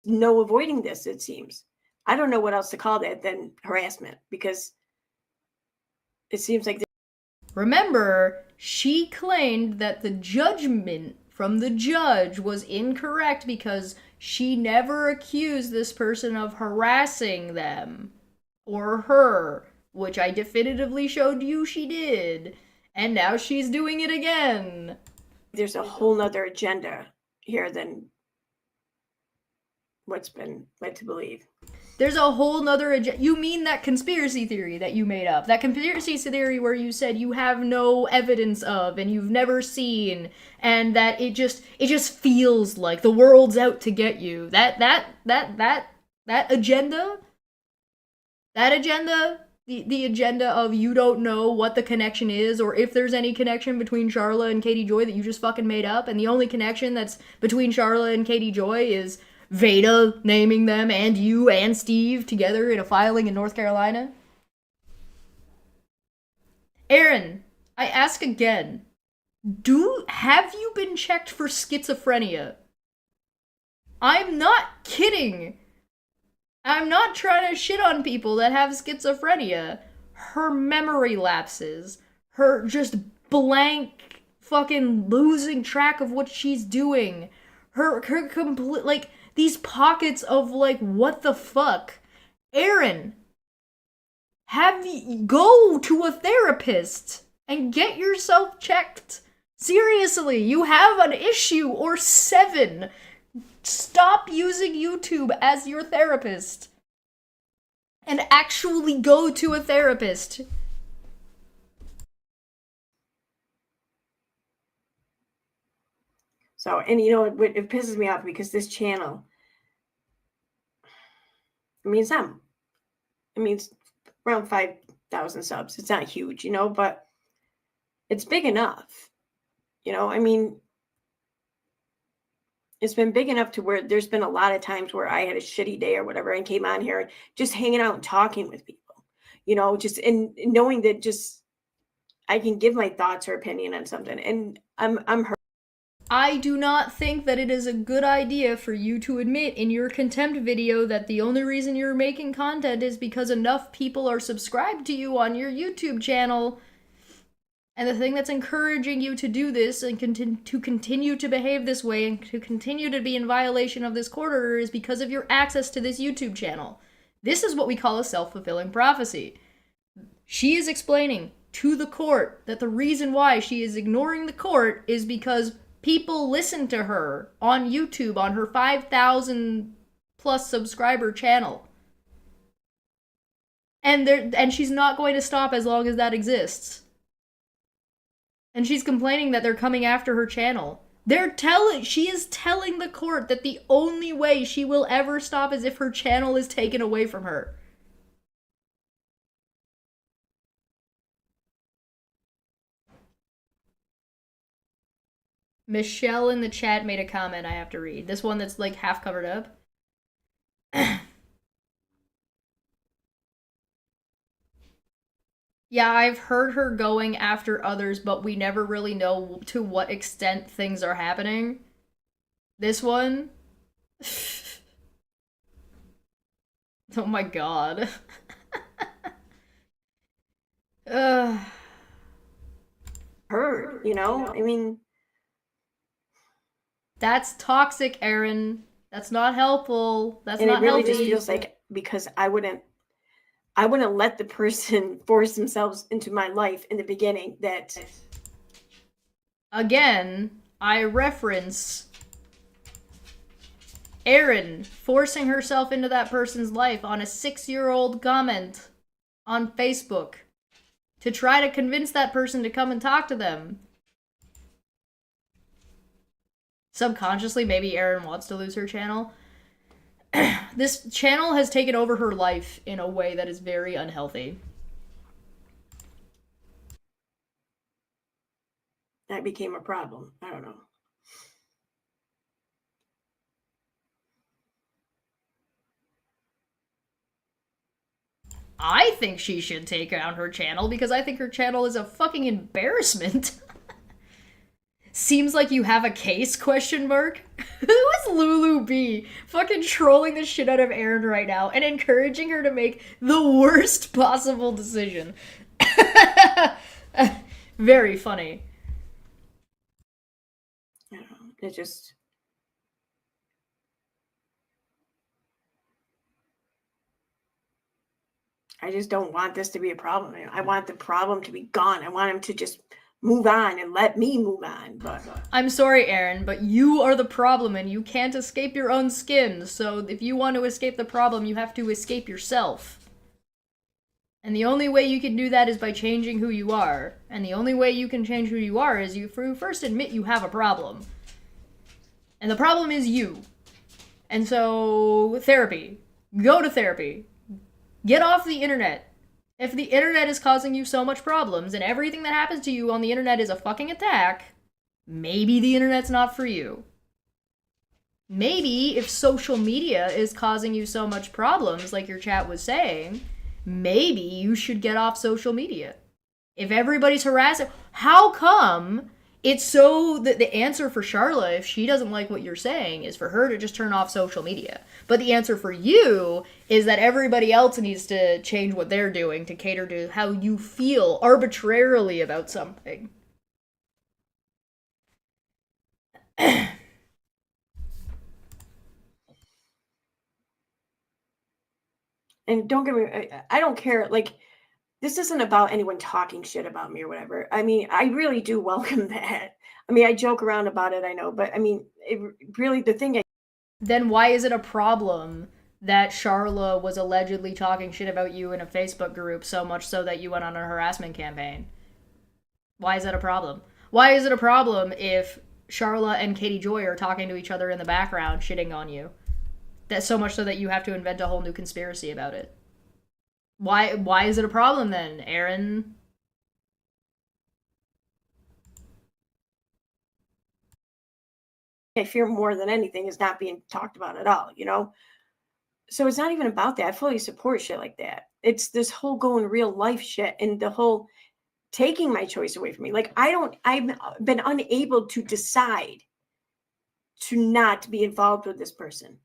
No avoiding this, it seems. I don't know what else to call that than harassment, because it seems like... Remember, she claimed that the judgment from the judge was incorrect because she never accused this person of harassing them or her, which I definitively showed you she did, and now she's doing it again. there's a whole nother agenda here than what's been led to believe. There's a whole nother you mean that conspiracy theory that you made up? That conspiracy theory where you said you have no evidence of and you've never seen, and that it just feels like the world's out to get you. That agenda? That agenda? The agenda of you don't know what the connection is or if there's any connection between Charla and Katie Joy that you just fucking made up, and the only connection that's between Charla and Katie Joy is Veda naming them and you and Steve together in a filing in North Carolina? Erin, I ask again, have you been checked for schizophrenia? I'm not kidding. I'm not trying to shit on people that have schizophrenia. Her memory lapses, her just blank fucking losing track of what she's doing, her complete, like, these pockets of, like, what the fuck? Erin, go to a therapist and get yourself checked. Seriously, you have an issue or 7. Stop using YouTube as your therapist and actually go to a therapist. So, and you know, it pisses me off because this channel, I mean, it's around 5,000 subs. It's not huge, you know, but it's big enough. You know, I mean, it's been big enough to where there's been a lot of times where I had a shitty day or whatever and came on here just hanging out and talking with people, you know, just and knowing that just I can give my thoughts or opinion on something, and I'm hurt. I do not think that it is a good idea for you to admit in your contempt video that the only reason you're making content is because enough people are subscribed to you on your YouTube channel. And the thing that's encouraging you to do this and to continue to behave this way and to continue to be in violation of this court order is because of your access to this YouTube channel. This is what we call a self-fulfilling prophecy. She is explaining to the court that the reason why she is ignoring the court is because people listen to her on YouTube on her 5,000 plus subscriber channel. And she's not going to stop as long as that exists. And she's complaining that they're coming after her channel. She is telling the court that the only way she will ever stop is if her channel is taken away from her. Michelle in the chat made a comment I have to read. This one that's like half covered up. Yeah, I've heard her going after others, but we never really know to what extent things are happening. This one? Oh my god. Hurt, you know? I mean, that's toxic, Erin. That's not helpful. That's not really healthy. just feels like because I wouldn't let the person force themselves into my life in the beginning that... Again, I reference Erin forcing herself into that person's life on a 6-year-old comment on Facebook to try to convince that person to come and talk to them. Subconsciously, maybe Erin wants to lose her channel. This channel has taken over her life in a way that is very unhealthy. That became a problem. I don't know. I think she should take down her channel because I think her channel is a fucking embarrassment. Seems like you have a case, question mark? Who is Lulu B fucking trolling the shit out of Erin right now and encouraging her to make the worst possible decision? Very funny. It just... I just don't want this to be a problem. I want the problem to be gone. I want him to just move on and let me move on. But I'm sorry, Erin, but you are the problem and you can't escape your own skin. So if you want to escape the problem, you have to escape yourself. And the only way you can do that is by changing who you are. And the only way you can change who you are is you first admit you have a problem. And the problem is you. And so, therapy. Go to therapy. Get off the internet. If the internet is causing you so much problems and everything that happens to you on the internet is a fucking attack, maybe the internet's not for you. Maybe if social media is causing you so much problems, like your chat was saying, maybe you should get off social media. If everybody's harassing, how come it's so that the answer for Charla, if she doesn't like what you're saying, is for her to just turn off social media. But the answer for you is that everybody else needs to change what they're doing to cater to how you feel arbitrarily about something. and don't get me, I don't care. Like, this isn't about anyone talking shit about me or whatever. I mean, I really do welcome that. I mean, I joke around about it, I know, but I mean, it really, the thing. Then why is it a problem that Charla was allegedly talking shit about you in a Facebook group so much so that you went on a harassment campaign? Why is that a problem? Why is it a problem if Charla and Katie Joy are talking to each other in the background shitting on you? That's so much so that you have to invent a whole new conspiracy about it. Why is it a problem then, Erin? I fear more than anything is not being talked about at all, you know? So it's not even about that. I fully support shit like that. It's this whole going real life shit and the whole taking my choice away from me. Like, I've been unable to decide to not be involved with this person.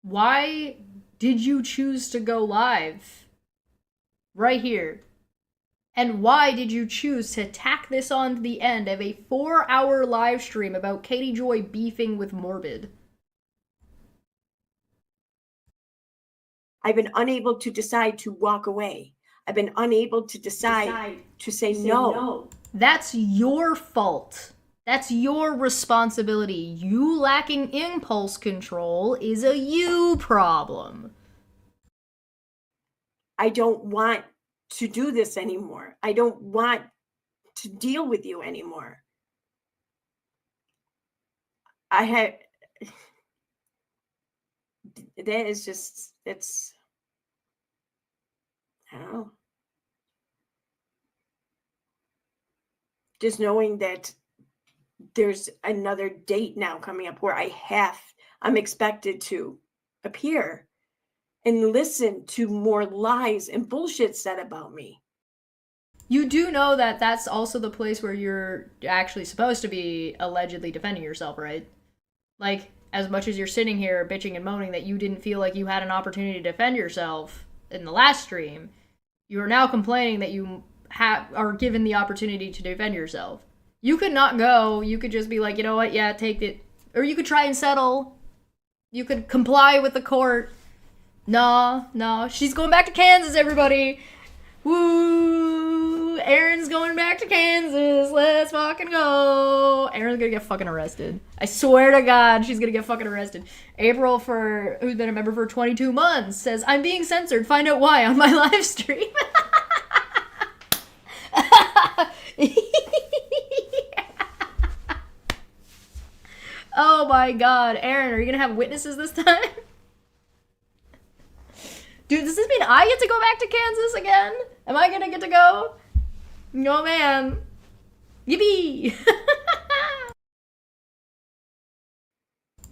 Why did you choose to go live right here? And why did you choose to tack this on to the end of a 4-hour live stream about Katie Joy beefing with Morbid? I've been unable to decide to walk away. I've been unable to decide to say no. That's your fault. That's your responsibility. You lacking impulse control is a you problem. I don't want to do this anymore. I don't want to deal with you anymore. I had, that is just, it's, I don't know. Just knowing that there's another date now coming up where I'm expected to appear and listen to more lies and bullshit said about me. You do know that that's also the place where you're actually supposed to be allegedly defending yourself, right? Like, as much as you're sitting here bitching and moaning that you didn't feel like you had an opportunity to defend yourself in the last stream, you are now complaining that you are given the opportunity to defend yourself. You could not go. You could just be like, you know what, yeah, take it. Or you could try and settle. You could comply with the court. No. She's going back to Kansas, everybody. Woo! Erin's going back to Kansas. Let's fucking go. Erin's gonna get fucking arrested. I swear to God, she's gonna get fucking arrested. April, who's been a member for 22 months, says, I'm being censored. Find out why on my live stream. Oh my God. Erin, are you gonna have witnesses this time? Dude, does this mean I get to go back to Kansas again? Am I gonna get to go? No, man. Yippee!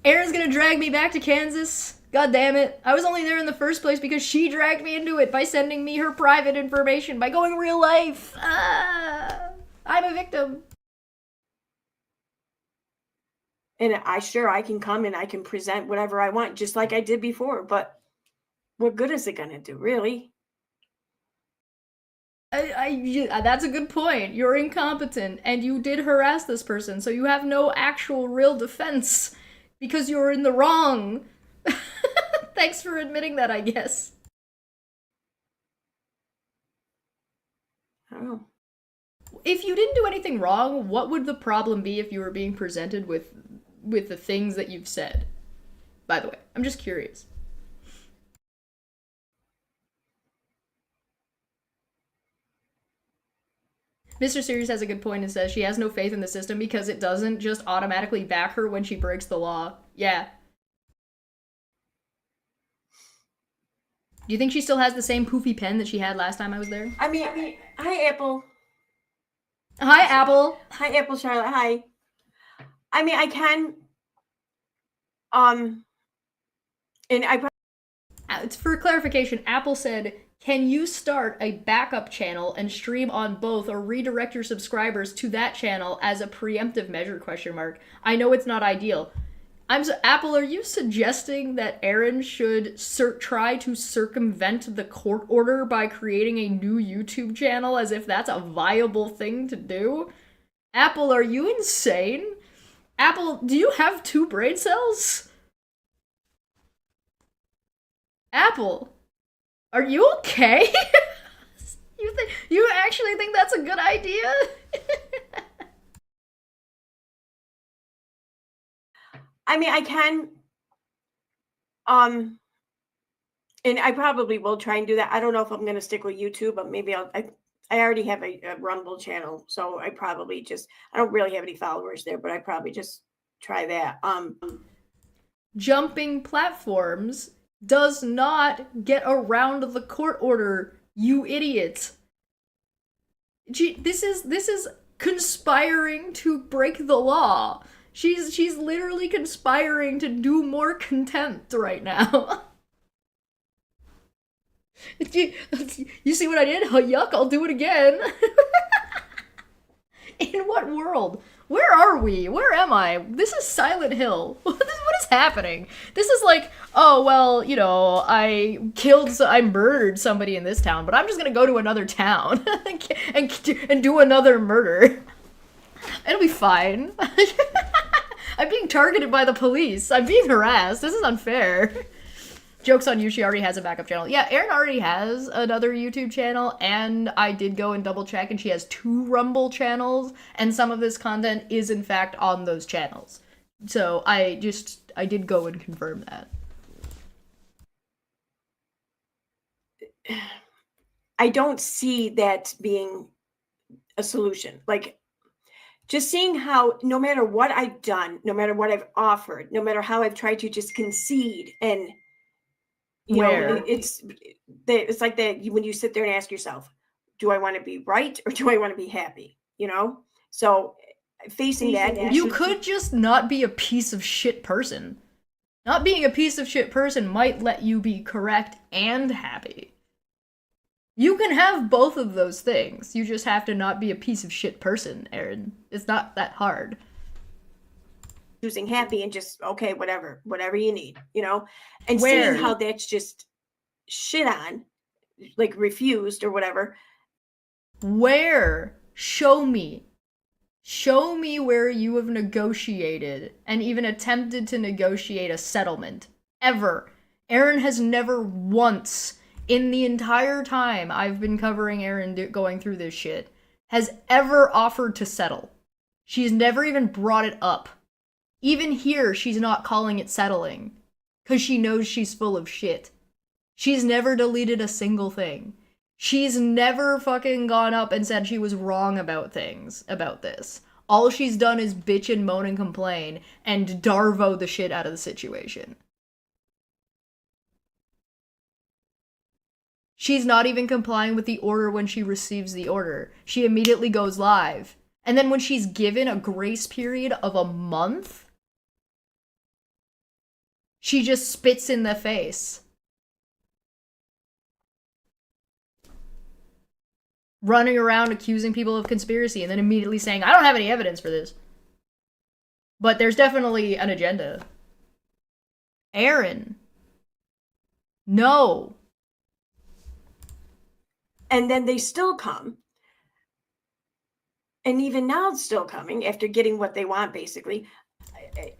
Erin's gonna drag me back to Kansas. God damn it. I was only there in the first place because she dragged me into it by sending me her private information, by going real life. I'm a victim. And I can come and I can present whatever I want, just like I did before, but what good is it going to do, really? That's a good point. You're incompetent, and you did harass this person, so you have no actual real defense because you're in the wrong. Thanks for admitting that, I guess. I don't know. If you didn't do anything wrong, what would the problem be if you were being presented with the things that you've said? By the way, I'm just curious. Mr. Series has a good point and says she has no faith in the system because it doesn't just automatically back her when she breaks the law. Yeah. Do you think she still has the same poofy pen that she had last time I was there? I mean, hi, Apple. Hi, Apple. Hi, Apple Charlotte. Hi. I mean, I can. And It's for clarification. Apple said, "Can you start a backup channel and stream on both, or redirect your subscribers to that channel as a preemptive measure?" ? I know it's not ideal. Apple, are you suggesting that Erin should try to circumvent the court order by creating a new YouTube channel as if that's a viable thing to do? Apple, are you insane? Apple, do you have 2 brain cells? Apple, are you okay? You actually think that's a good idea? I mean, I can, and I probably will try and do that. I don't know if I'm going to stick with YouTube, but maybe I already have a Rumble channel, so I probably I don't really have any followers there, but I probably just try that. Jumping platforms does not get around the court order, you idiots. This is conspiring to break the law. She's literally conspiring to do more contempt right now. You see what I did? Yuck, I'll do it again. In what world? Where are we? Where am I? This is Silent Hill. What is happening? This is like, oh, well, you know, I murdered somebody in this town, but I'm just gonna go to another town and do another murder. It'll be fine. I'm being targeted by the police. I'm being harassed. This is unfair. Joke's on you, she already has a backup channel. Yeah, Erin already has another YouTube channel, and I did go and double check, and she has 2 Rumble channels, and some of this content is in fact on those channels. So I did go and confirm that. I don't see that being a solution. Like, just seeing how no matter what I've done, no matter what I've offered, no matter how I've tried to just concede, and you know, it's like that when you sit there and ask yourself, do I want to be right or do I want to be happy? You know? So facing that, you could just not be a piece of shit person. Not being a piece of shit person might let you be correct and happy. You can have both of those things. You just have to not be a piece of shit person, Erin. It's not that hard. Choosing happy and just, okay, whatever you need, you know? And seeing how that's just shit on, like refused or whatever. Where? Show me. Show me where you have negotiated and even attempted to negotiate a settlement. Ever. Erin has never once, in the entire time I've been covering Erin going through this shit, has ever offered to settle. She's never even brought it up. Even here, she's not calling it settling. Because she knows she's full of shit. She's never deleted a single thing. She's never fucking gone up and said she was wrong about things, about this. All she's done is bitch and moan and complain, and Darvo the shit out of the situation. She's not even complying with the order when she receives the order. She immediately goes live. And then when she's given a grace period of a month, she just spits in the face. Running around accusing people of conspiracy and then immediately saying, I don't have any evidence for this. But there's definitely an agenda. Erin. No. And then they still come. And even now it's still coming after getting what they want, basically.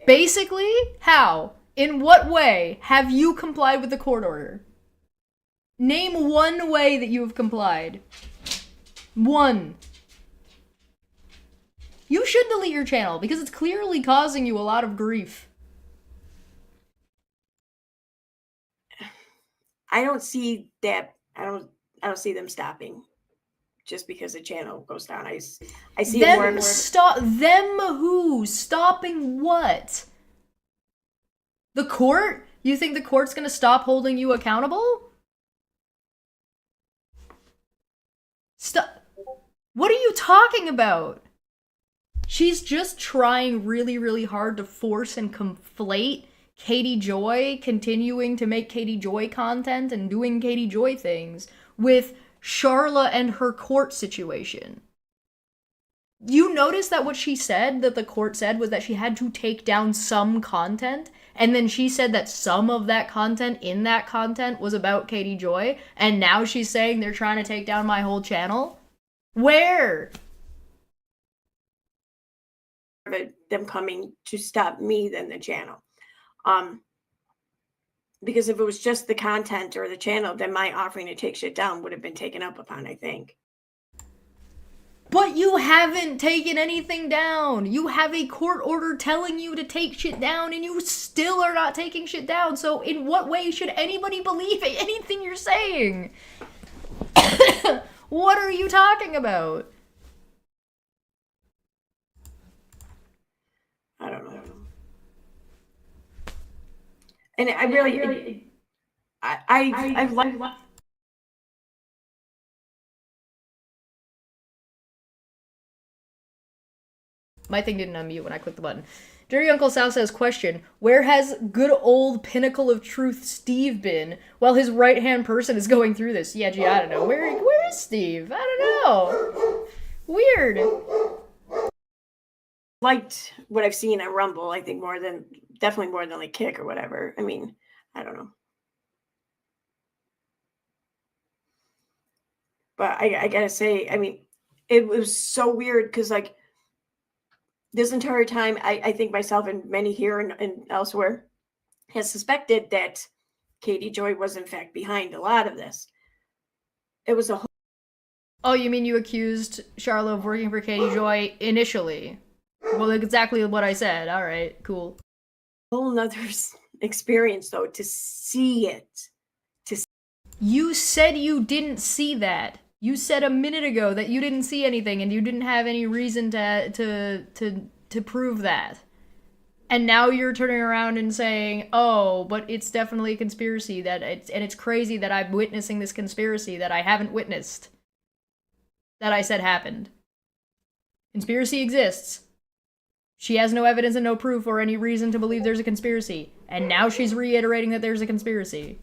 Basically? How? In what way have you complied with the court order? Name one way that you have complied. One. You should delete your channel because it's clearly causing you a lot of grief. I don't see that. I don't see them stopping just because the channel goes down. I see them more of a stop them who stopping what? The court? You think the court's gonna stop holding you accountable? Stop. What are you talking about? She's just trying really, really hard to force and conflate Katie Joy continuing to make Katie Joy content and doing Katie Joy things with Sharla and her court situation. You notice that what she said, that the court said, was that she had to take down some content, and then she said that some of that content in that content was about Katie Joy, and now she's saying they're trying to take down my whole channel? Where? them coming to stop me than the channel. Because if it was just the content or the channel, then my offering to take shit down would have been taken up upon, I think. But you haven't taken anything down. You have a court order telling you to take shit down, and you still are not taking shit down. So in what way should anybody believe anything you're saying? What are you talking about? I don't know. And I really, I've liked. My thing didn't unmute when I clicked the button. Dirty Uncle Sal says, question, where has good old pinnacle of truth Steve been while his right-hand person is going through this? Yeah, gee, I don't know. Where is Steve? I don't know. Weird. Liked what I've seen on Rumble, I think definitely more than like Kick or whatever. I mean, I don't know. But I gotta say, I mean, it was so weird because like this entire time, I think myself and many here and elsewhere has suspected that Katie Joy was in fact behind a lot of this. It was a whole... Oh, you mean you accused Charlotte of working for Katie Joy initially? Well, exactly what I said. All right, cool. Whole nother experience though to see it. You said you didn't see that. You said a minute ago that you didn't see anything and you didn't have any reason to prove that. And now you're turning around and saying, "Oh, but it's definitely a conspiracy and it's crazy that I'm witnessing this conspiracy that I haven't witnessed." That I said happened. Conspiracy exists. She has no evidence and no proof or any reason to believe there's a conspiracy. And now she's reiterating that there's a conspiracy.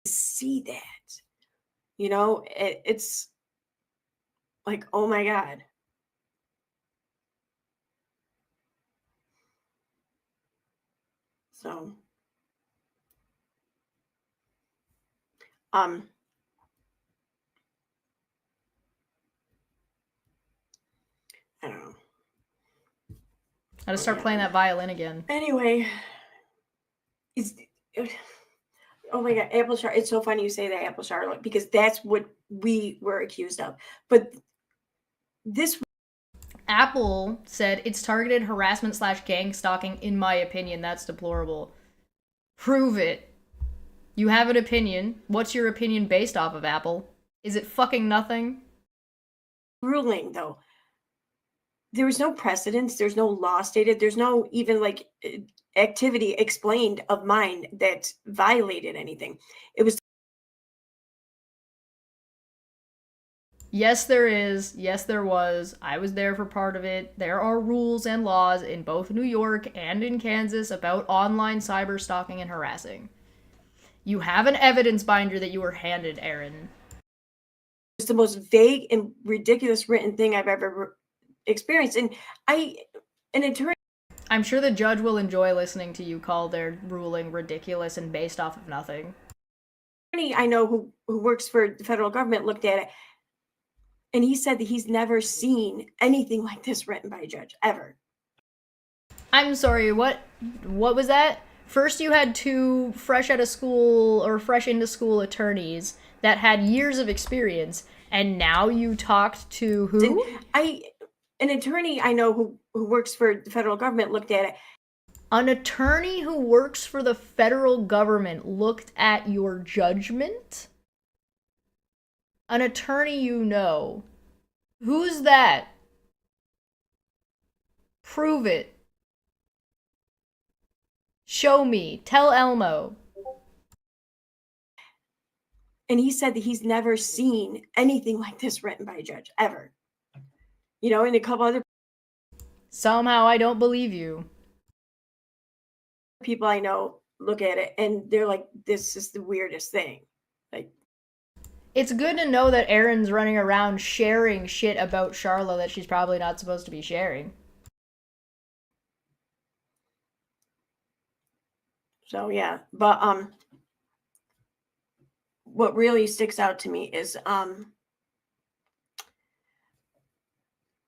See that. You know, it's like, oh my God. So, I don't know. I gotta start playing that violin again. Anyway, oh my God, apple Charlotte. It's so funny you say that, apple Charlotte, because that's what we were accused of. But this... Apple said it's targeted harassment / gang stalking. In my opinion, that's deplorable. Prove it. You have an opinion. What's your opinion based off of, Apple? Is it fucking nothing? Ruling, though. There was no precedence. There's no law stated. There's no even like activity explained of mine that violated anything. It was... Yes, there is. Yes, there was. I was there for part of it. There are rules and laws in both New York and in Kansas about online cyber stalking and harassing. You have an evidence binder that you were handed, Erin. It's the most vague and ridiculous written thing I've ever experienced. And an attorney... I'm sure the judge will enjoy listening to you call their ruling ridiculous and based off of nothing. I know who works for the federal government looked at it, and he said that he's never seen anything like this written by a judge, ever. I'm sorry, what was that? First you had two fresh out of school or fresh into school attorneys that had years of experience, And now you talked to who? An attorney I know who works for the federal government looked at it. An attorney who works for the federal government looked at your judgment? An attorney you know. Who's that? Prove it. Show me. Tell Elmo. And he said that he's never seen anything like this written by a judge, ever. You know, and a couple other Somehow I don't believe you. people I know look at it and they're like, this is the weirdest thing. Like, it's good to know that Erin's running around sharing shit about Charla that she's probably not supposed to be sharing. So yeah, but what really sticks out to me is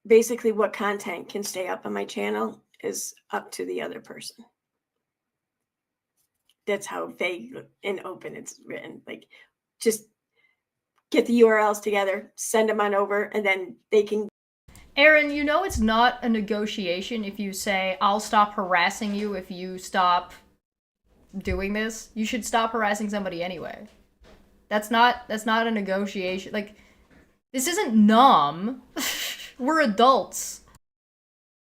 basically what content can stay up on my channel is up to the other person. That's how vague and open it's written. Like, just get the URLs together, send them on over, and then they can. Erin, you know it's not a negotiation if you say, I'll stop harassing you if you stop doing this. You should stop harassing somebody anyway. That's not a negotiation. Like, this isn't Nom. We're adults.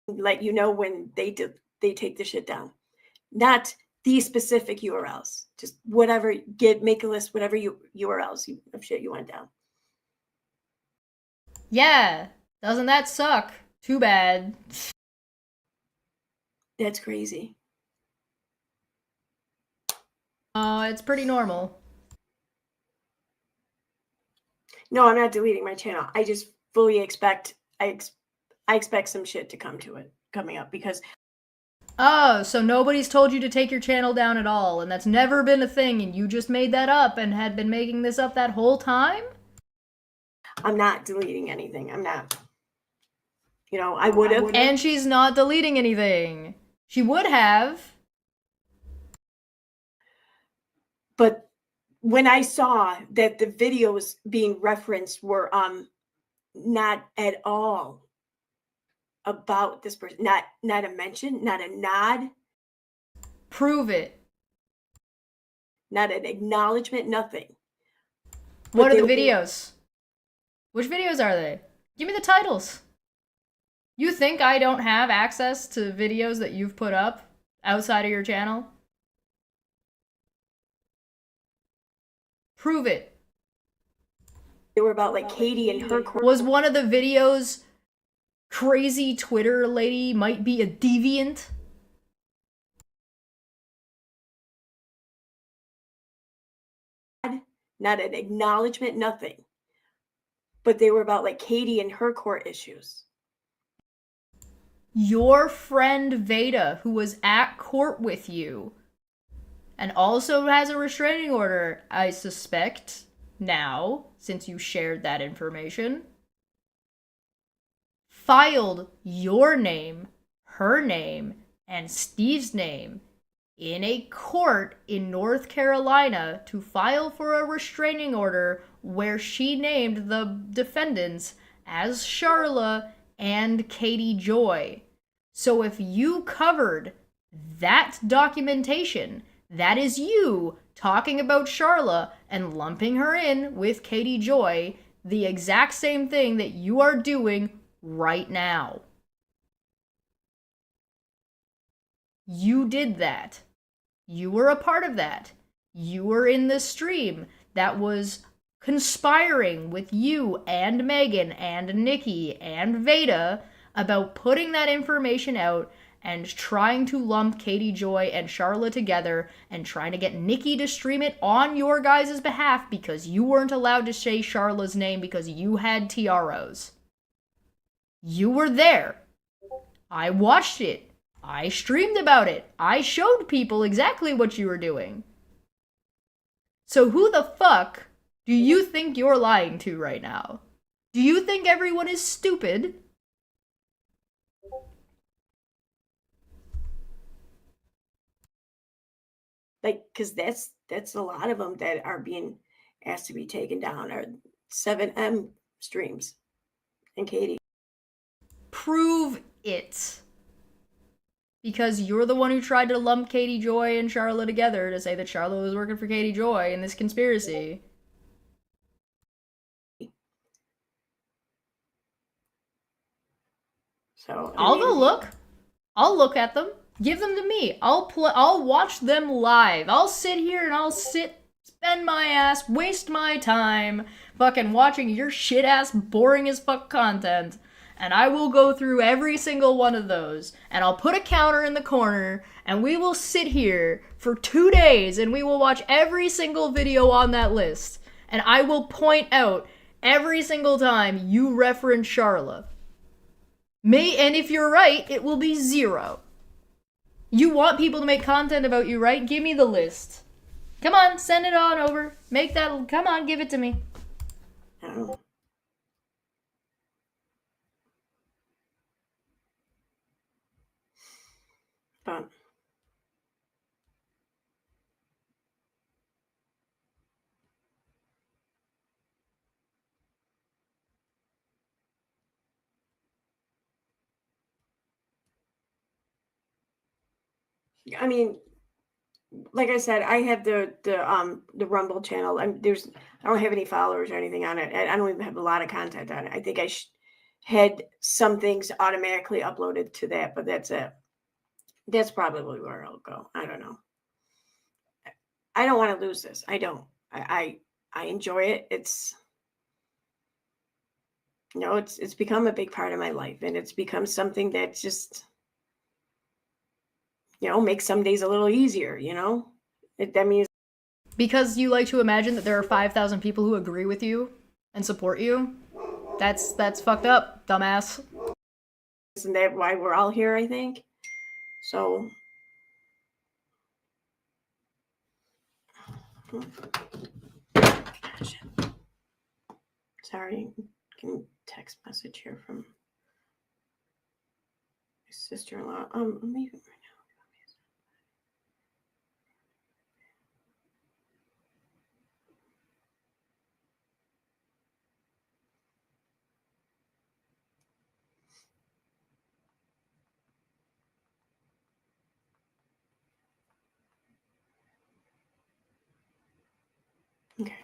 Let you know when they take the shit down. Not these specific URLs. Just whatever, make a list, whatever URLs of shit you want down. Yeah. Doesn't that suck? Too bad. That's crazy. It's pretty normal. No, I'm not deleting my channel. I just fully expect I expect some shit to coming up because. Oh, so nobody's told you to take your channel down at all, and that's never been a thing, and you just made that up and had been making this up that whole time? I'm not deleting anything. I'm not. You know, I would have. And she's not deleting anything. She would have. But when I saw that the videos being referenced were not at all about this person, not a mention, not a nod. Prove it. Not an acknowledgement, nothing. What are the videos? Which videos are they? Give me the titles. You think I don't have access to videos that you've put up outside of your channel? Prove it. They were about like Katie and her. Was one of the videos crazy Twitter lady might be a deviant? Not an acknowledgement, nothing. But they were about like Katie and her court issues. Your friend Veda, who was at court with you, and also has a restraining order, I suspect, now, since you shared that information, filed your name, her name, and Steve's name in a court in North Carolina to file for a restraining order where she named the defendants as Charla and Katie Joy. So if you covered that documentation, that is you talking about Charla and lumping her in with Katie Joy, the exact same thing that you are doing right now. You did that. You were a part of that. You were in the stream that was conspiring with you and Megan and Nikki and Veda about putting that information out and trying to lump Katie Joy and Charla together and trying to get Nikki to stream it on your guys' behalf because you weren't allowed to say Charla's name because you had TROs. You were there. I watched it. I streamed about it. I showed people exactly what you were doing. So who the fuck do you think you're lying to right now? Do you think everyone is stupid? Like, because that's a lot of them that are being asked to be taken down. Or 7M streams. And Katie. Prove it. Because you're the one who tried to lump Katie Joy and Charlotte together to say that Charlotte was working for Katie Joy in this conspiracy. So I'll go look. I'll look at them. Give them to me. I'll watch them live. I'll sit here and I'll spend my ass, waste my time fucking watching your shit ass boring as fuck content. And I will go through every single one of those. And I'll put a counter in the corner. And we will sit here for 2 days. And we will watch every single video on that list. And I will point out every single time you reference Charla. And if you're right, it will be 0. You want people to make content about you, right? Give me the list. Come on, send it on over. Make that. Come on, give it to me. Oh. But I mean, like I said, I have the Rumble channel. I don't have any followers or anything on it. I don't even have a lot of content on it. I think I had some things automatically uploaded to that, but that's it. That's probably where I'll go. I don't know. I don't want to lose this. I don't. I enjoy it. It's it's become a big part of my life, and it's become something that just makes some days a little easier. That means because you like to imagine that there are 5,000 people who agree with you and support you. That's fucked up, dumbass. Isn't that why we're all here? I think so. Sorry, can text message here from my sister-in-law. I'm leaving right now. Okay.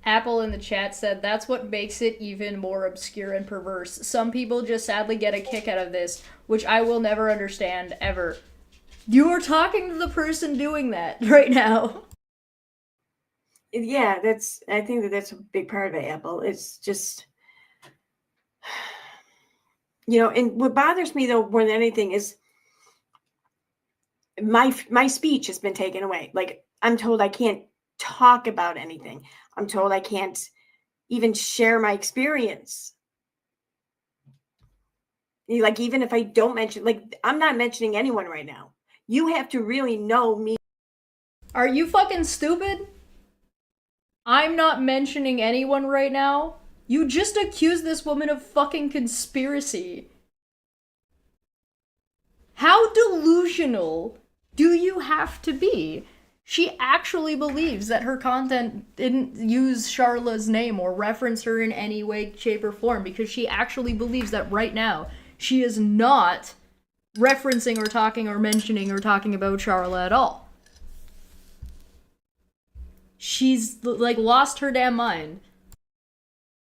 Apple in the chat said, that's what makes it even more obscure and perverse. Some people just sadly get a kick out of this, which I will never understand, ever. You are talking to the person doing that right now. Yeah, I think that's a big part of it, Apple. It's just, and what bothers me though more than anything is my speech has been taken away. Like, I'm told I can't talk about anything. I'm told I can't even share my experience. Like, even if I don't mention, like, I'm not mentioning anyone right now. You have to really know me. Are you fucking stupid? I'm not mentioning anyone right now. You just accused this woman of fucking conspiracy. How delusional do you have to be? She actually believes that her content didn't use Charla's name or reference her in any way, shape, or form, because she actually believes that right now she is not referencing or talking or mentioning or talking about Charla at all. She's like lost her damn mind.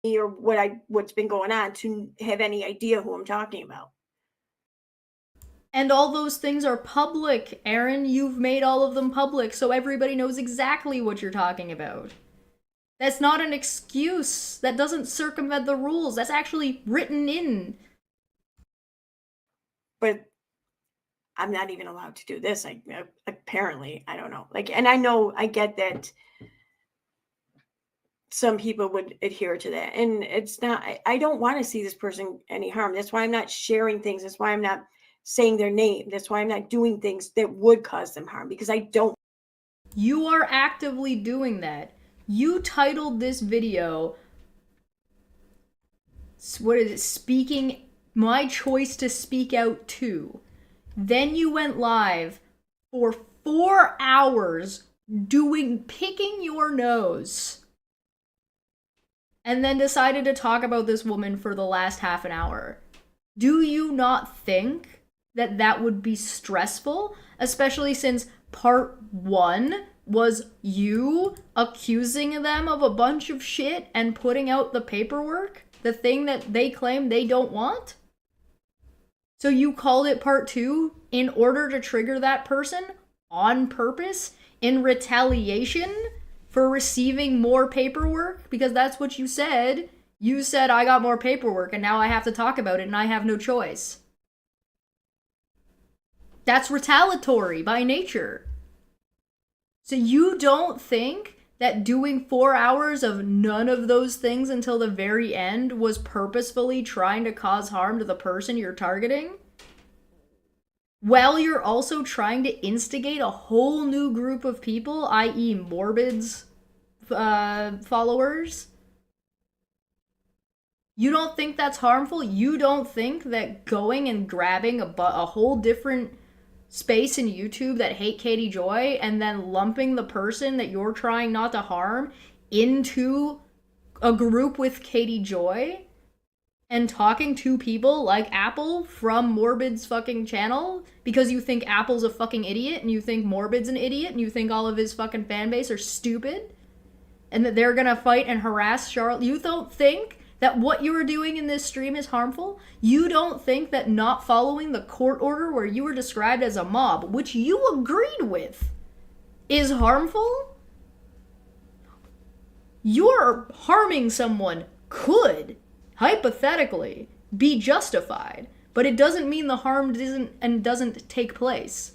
Or what's been going on to have any idea who I'm talking about. And all those things are public, Erin. You've made all of them public, so everybody knows exactly what you're talking about. That's not an excuse. That doesn't circumvent the rules. That's actually written in. But I'm not even allowed to do this. Apparently, I don't know. Like, and I get that some people would adhere to that, and it's not. I don't want to see this person any harm. That's why I'm not sharing things. That's why I'm not saying their name. That's why I'm not doing things that would cause them harm, because I don't. You are actively doing that. You titled this video, what is it, speaking my choice to speak out too. Then you went live for 4 hours picking your nose. And then decided to talk about this woman for the last half an hour. Do you not think that that would be stressful? Especially since part 1 was you accusing them of a bunch of shit and putting out the paperwork, the thing that they claim they don't want? So you called it part 2 in order to trigger that person on purpose in retaliation for receiving more paperwork? Because that's what you said. You said, I got more paperwork and now I have to talk about it and I have no choice. That's retaliatory by nature. So you don't think that doing 4 hours of none of those things until the very end was purposefully trying to cause harm to the person you're targeting? While you're also trying to instigate a whole new group of people, i.e. Morbid's followers? You don't think that's harmful? You don't think that going and grabbing a whole different space in YouTube that hate Katie Joy and then lumping the person that you're trying not to harm into a group with Katie Joy and talking to people like Apple from Morbid's fucking channel because you think Apple's a fucking idiot and you think Morbid's an idiot and you think all of his fucking fan base are stupid and that they're gonna fight and harass Charlotte? You don't think that what you were doing in this stream is harmful? You don't think that not following the court order where you were described as a mob, which you agreed with, is harmful? Your harming someone could, hypothetically, be justified, but it doesn't mean the harm doesn't take place.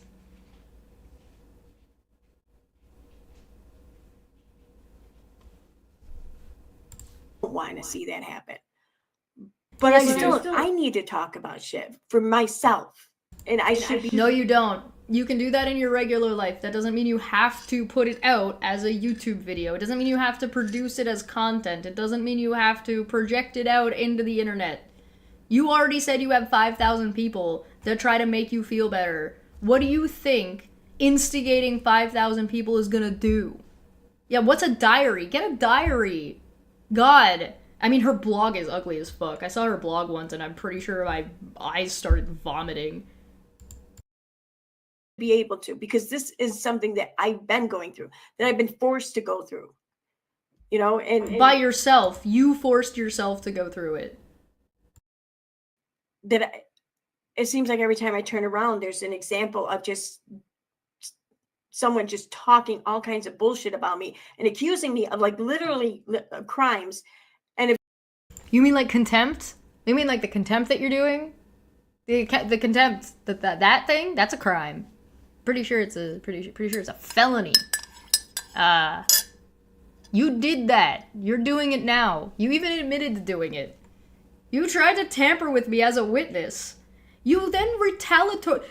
Want to see that happen, but I need to talk about shit for myself, and I should be. No, you don't. You can do that in your regular life. That doesn't mean you have to put it out as a YouTube video. It doesn't mean you have to produce it as content. It doesn't mean you have to project it out into the internet. You already said you have 5,000 people that try to make you feel better. What do you think instigating 5,000 people is gonna do? Yeah, what's a diary? Get a diary. God. I mean, her blog is ugly as fuck. I saw her blog once and I'm pretty sure my eyes started vomiting. Be able to, because this is something that I've been going through, that I've been forced to go through, you know, and by yourself. You forced yourself to go through it. It seems like every time I turn around, there's an example of just someone just talking all kinds of bullshit about me and accusing me of like literally crimes. And if you mean like contempt, you mean like the contempt that you're doing, the contempt that thing, that's a crime. Pretty sure it's a felony. You did that. You're doing it now. You even admitted to doing it. You tried to tamper with me as a witness. You then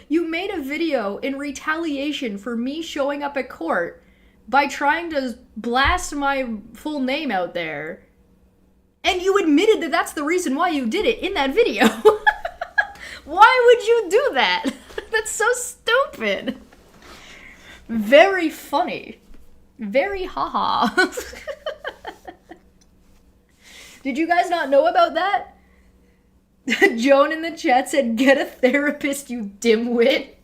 you made a video in retaliation for me showing up at court by trying to blast my full name out there. And you admitted that that's the reason why you did it in that video. Why would you do that? That's so stupid. Very funny. Very haha. Did you guys not know about that? Joan in the chat said, get a therapist, you dimwit.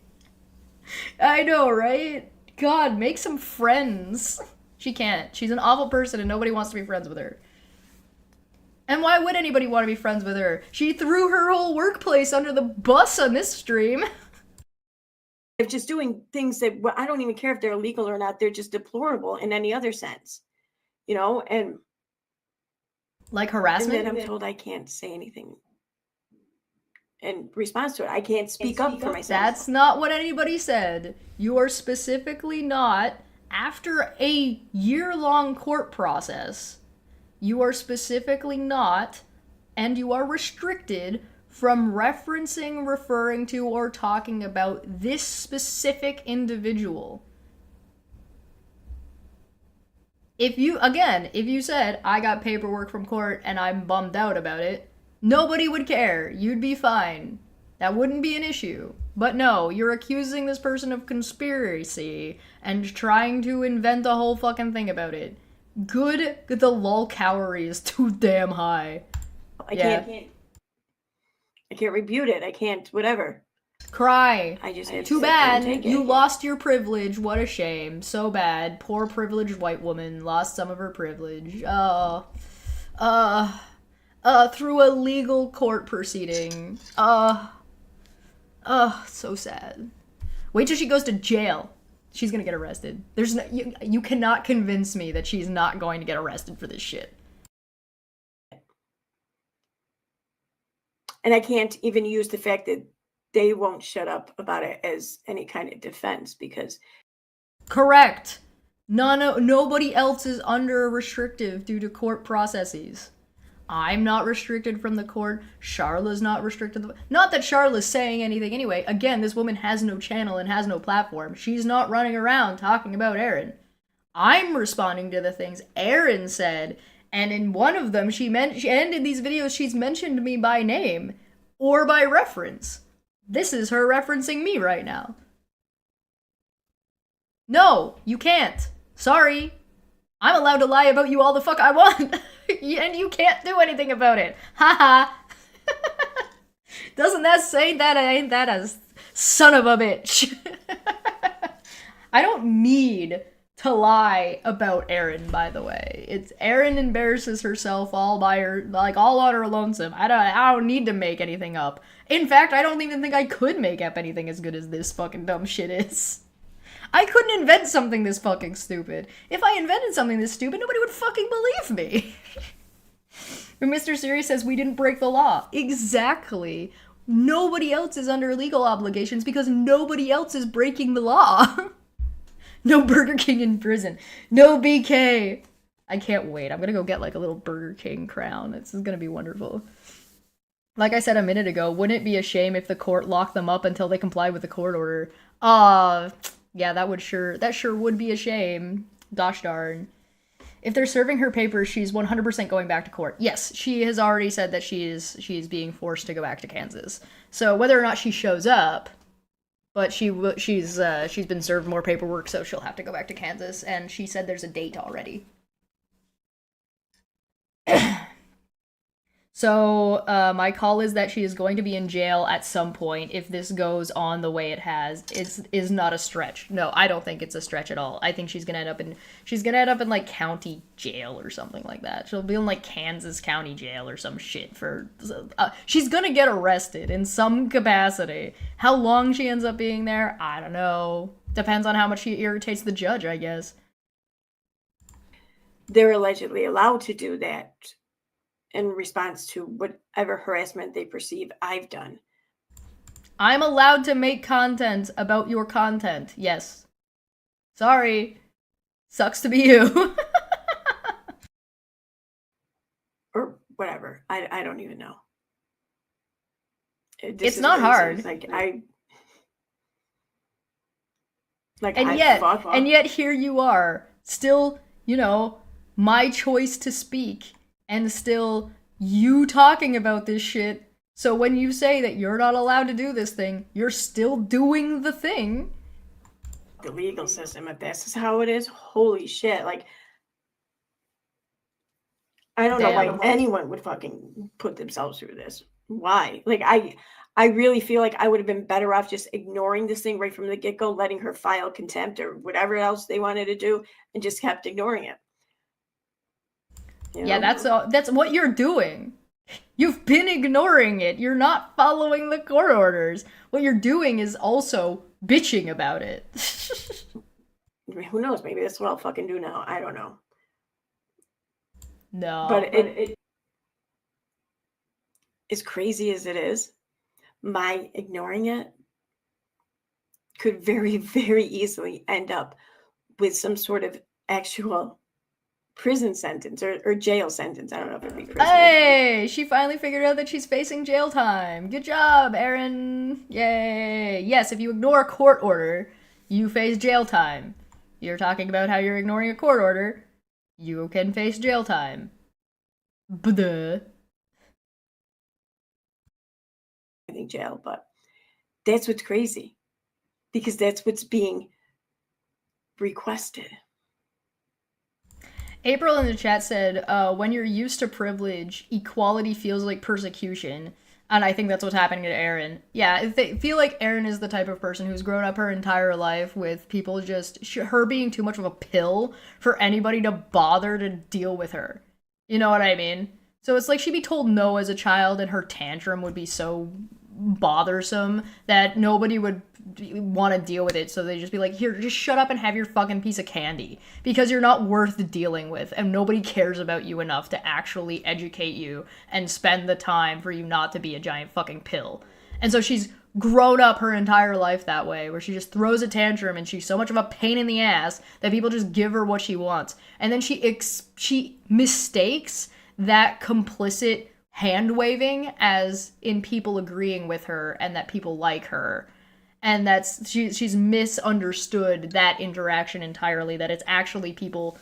I know, right? God, make some friends. She can't. She's an awful person and nobody wants to be friends with her. And why would anybody want to be friends with her? She threw her whole workplace under the bus on this stream. Of just doing things that I don't even care if they're illegal or not. They're just deplorable in any other sense, you know, and like harassment. And then I'm told I can't say anything in response to it. I can't speak up for myself. That's not what anybody said. You are specifically not, after a year-long court process, you are specifically not, and you are restricted from referencing, referring to, or talking about this specific individual. If you said, I got paperwork from court and I'm bummed out about it, Nobody would care. You'd be fine. That wouldn't be an issue. But no, you're accusing this person of conspiracy and trying to invent a whole fucking thing about it. Good, the lol calorie is too damn high. I can't rebuke it. I can't, whatever. Cry. I just Too bad. You lost your privilege. What a shame. So bad. Poor privileged white woman lost some of her privilege. Through a legal court proceeding. So sad. Wait till she goes to jail. She's gonna get arrested. There's no, you cannot convince me that she's not going to get arrested for this shit. And I can't even use the fact that they won't shut up about it as any kind of defense because... Correct. Nobody else is under restrictive due to court processes. I'm not restricted from the court. Charla's not restricted. Not that Charla's saying anything anyway. Again, this woman has no channel and has no platform. She's not running around talking about Erin. I'm responding to the things Erin said, and in one of them, and in these videos, she's mentioned me by name or by reference. This is her referencing me right now. No, you can't. Sorry. I'm allowed to lie about you all the fuck I want. And you can't do anything about it. Haha. Doesn't that say that I ain't that a son of a bitch? I don't need to lie about Erin, by the way. It's Erin embarrasses herself all by her, like all on her lonesome. I don't need to make anything up. In fact, I don't even think I could make up anything as good as this fucking dumb shit is. I couldn't invent something this fucking stupid. If I invented something this stupid, nobody would fucking believe me. And Mr. Siri says we didn't break the law. Exactly. Nobody else is under legal obligations because nobody else is breaking the law. No Burger King in prison. No BK. I can't wait. I'm gonna go get like a little Burger King crown. This is gonna be wonderful. Like I said a minute ago, wouldn't it be a shame if the court locked them up until they complied with the court order? Yeah, that sure would be a shame. Gosh darn. If they're serving her papers, she's 100% going back to court. Yes, she has already said that she's being forced to go back to Kansas. So whether or not she shows up, but she's been served more paperwork, so she'll have to go back to Kansas. And she said there's a date already. So, my call is that she is going to be in jail at some point if this goes on the way it has. Is not a stretch. No, I don't think it's a stretch at all. I think she's gonna end up in like county jail or something like that. She'll be in like Kansas County jail or some shit for. She's gonna get arrested in some capacity. How long she ends up being there, I don't know. Depends on how much she irritates the judge, I guess. They're allegedly allowed to do that in response to whatever harassment they perceive I've done. I'm allowed to make content about your content, yes. Sorry. Sucks to be you. Or whatever. I don't even know. It's not hard. And yet here you are, still, my choice to speak. And still, you talking about this shit. So when you say that you're not allowed to do this thing, you're still doing the thing. The legal system, if this is how it is, holy shit. Like, I don't know why anyone would fucking put themselves through this. Why? Like, I really feel like I would have been better off just ignoring this thing right from the get-go, letting her file contempt or whatever else they wanted to do, and just kept ignoring it. Yeah, that's what you're doing. You've been ignoring it. You're not following the court orders. What you're doing is also bitching about it. Who knows? Maybe that's what I'll fucking do now. I don't know. No. But it as crazy as it is, my ignoring it could very, very easily end up with some sort of actual prison sentence or jail sentence. I don't know if it'd be prison. Hey, she finally figured out that she's facing jail time. Good job, Erin. Yay. Yes, if you ignore a court order, you face jail time. You're talking about how you're ignoring a court order. You can face jail time. Blah. jail, but that's what's crazy because that's what's being requested. April in the chat said, when you're used to privilege, equality feels like persecution. And I think that's what's happening to Erin. Yeah, I feel like Erin is the type of person who's grown up her entire life with people just, her being too much of a pill for anybody to bother to deal with her. You know what I mean? So it's like she'd be told no as a child and her tantrum would be so bothersome that nobody would want to deal with it, so they just be like, here, just shut up and have your fucking piece of candy because you're not worth dealing with and nobody cares about you enough to actually educate you and spend the time for you not to be a giant fucking pill. And so she's grown up her entire life that way, where she just throws a tantrum and she's so much of a pain in the ass that people just give her what she wants, and then she mistakes that complicit hand waving as in people agreeing with her and that people like her, and that's she's misunderstood that interaction entirely, that it's actually people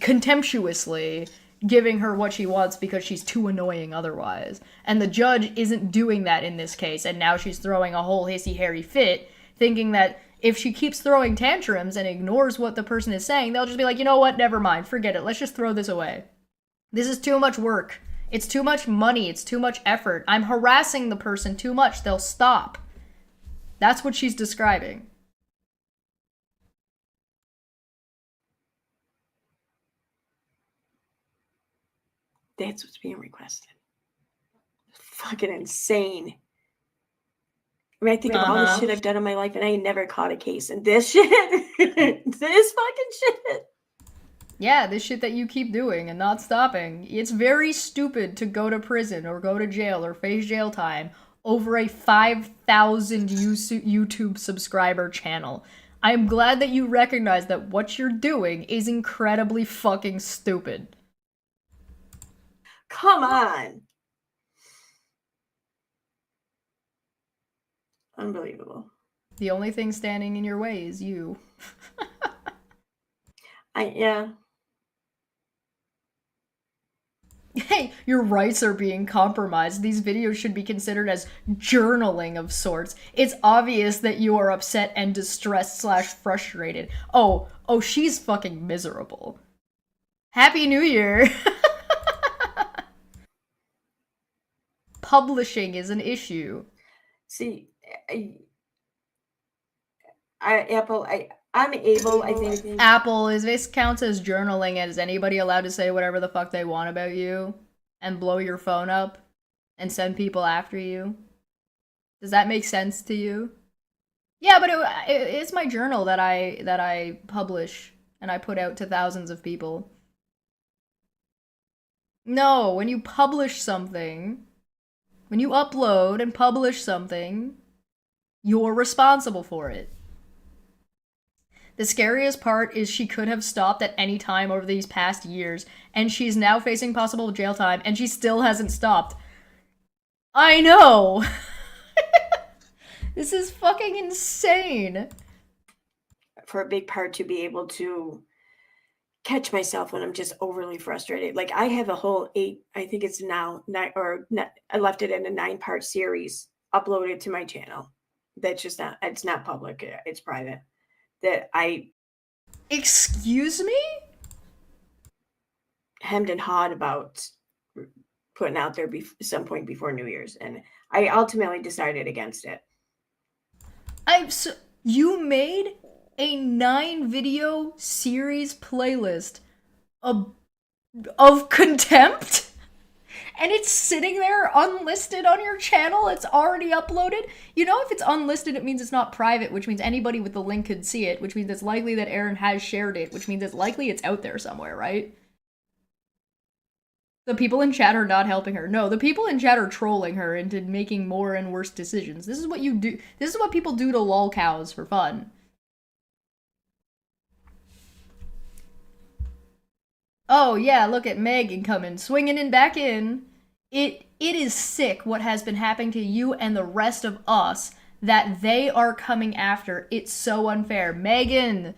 contemptuously giving her what she wants because she's too annoying otherwise. And the judge isn't doing that in this case, and now she's throwing a whole hissy hairy fit thinking that if she keeps throwing tantrums and ignores what the person is saying, they'll just be like, you know what, never mind, forget it, let's just throw this away. This is too much work. It's too much money. It's too much effort. I'm harassing the person too much. They'll stop. That's what she's describing. That's what's being requested. Fucking insane. I mean, I think of all the shit I've done in my life and I never caught a case. And this shit, this fucking shit. Yeah, this shit that you keep doing and not stopping. It's very stupid to go to prison or go to jail or face jail time over a 5,000 YouTube subscriber channel. I am glad that you recognize that what you're doing is incredibly fucking stupid. Come on. Unbelievable. The only thing standing in your way is you. Yeah. Hey, your rights are being compromised. These videos should be considered as journaling of sorts. It's obvious that you are upset and distressed / frustrated. Oh, she's fucking miserable. Happy New Year! Publishing is an issue. See, Apple, I'm able, I think. Apple, is this counts as journaling, and is anybody allowed to say whatever the fuck they want about you and blow your phone up and send people after you? Does that make sense to you? Yeah, but it's my journal that I publish and I put out to thousands of people. No, when you publish something, when you upload and publish something, you're responsible for it. The scariest part is she could have stopped at any time over these past years, and she's now facing possible jail time, and she still hasn't stopped. I know! This is fucking insane. For a big part to be able to catch myself when I'm just overly frustrated. Like I have a whole 8, I think it's now 9, or not, I left it in a 9-part series uploaded to my channel. That's just not, it's not public, it's private. That I... Excuse me? Hemmed and hawed about putting out there some point before New Year's. And I ultimately decided against it. You made a 9-video series playlist of contempt? And it's sitting there unlisted on your channel? It's already uploaded? You know, if it's unlisted, it means it's not private, which means anybody with the link could see it, which means it's likely that Erin has shared it, which means it's likely it's out there somewhere, right? The people in chat are not helping her. No, the people in chat are trolling her into making more and worse decisions. This is what you do. This is what people do to lol cows for fun. Oh yeah, look at Megan coming, swinging in back in. It is sick what has been happening to you and the rest of us that they are coming after. It's so unfair. Megan,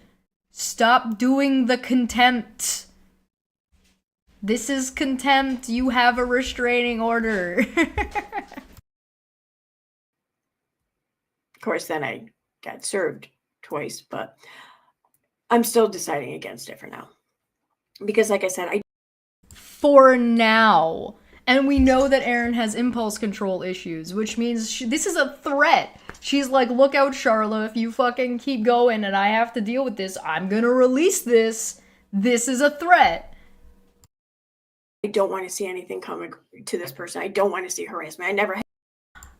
stop doing the contempt. This is contempt. You have a restraining order. Of course, then I got served twice, but I'm still deciding against it for now. Because like I said, for now. And we know that Erin has impulse control issues, which means this is a threat. She's like, look out, Charla, if you fucking keep going and I have to deal with this, I'm gonna release this. This is a threat. I don't want to see anything coming to this person. I don't want to see harassment. I never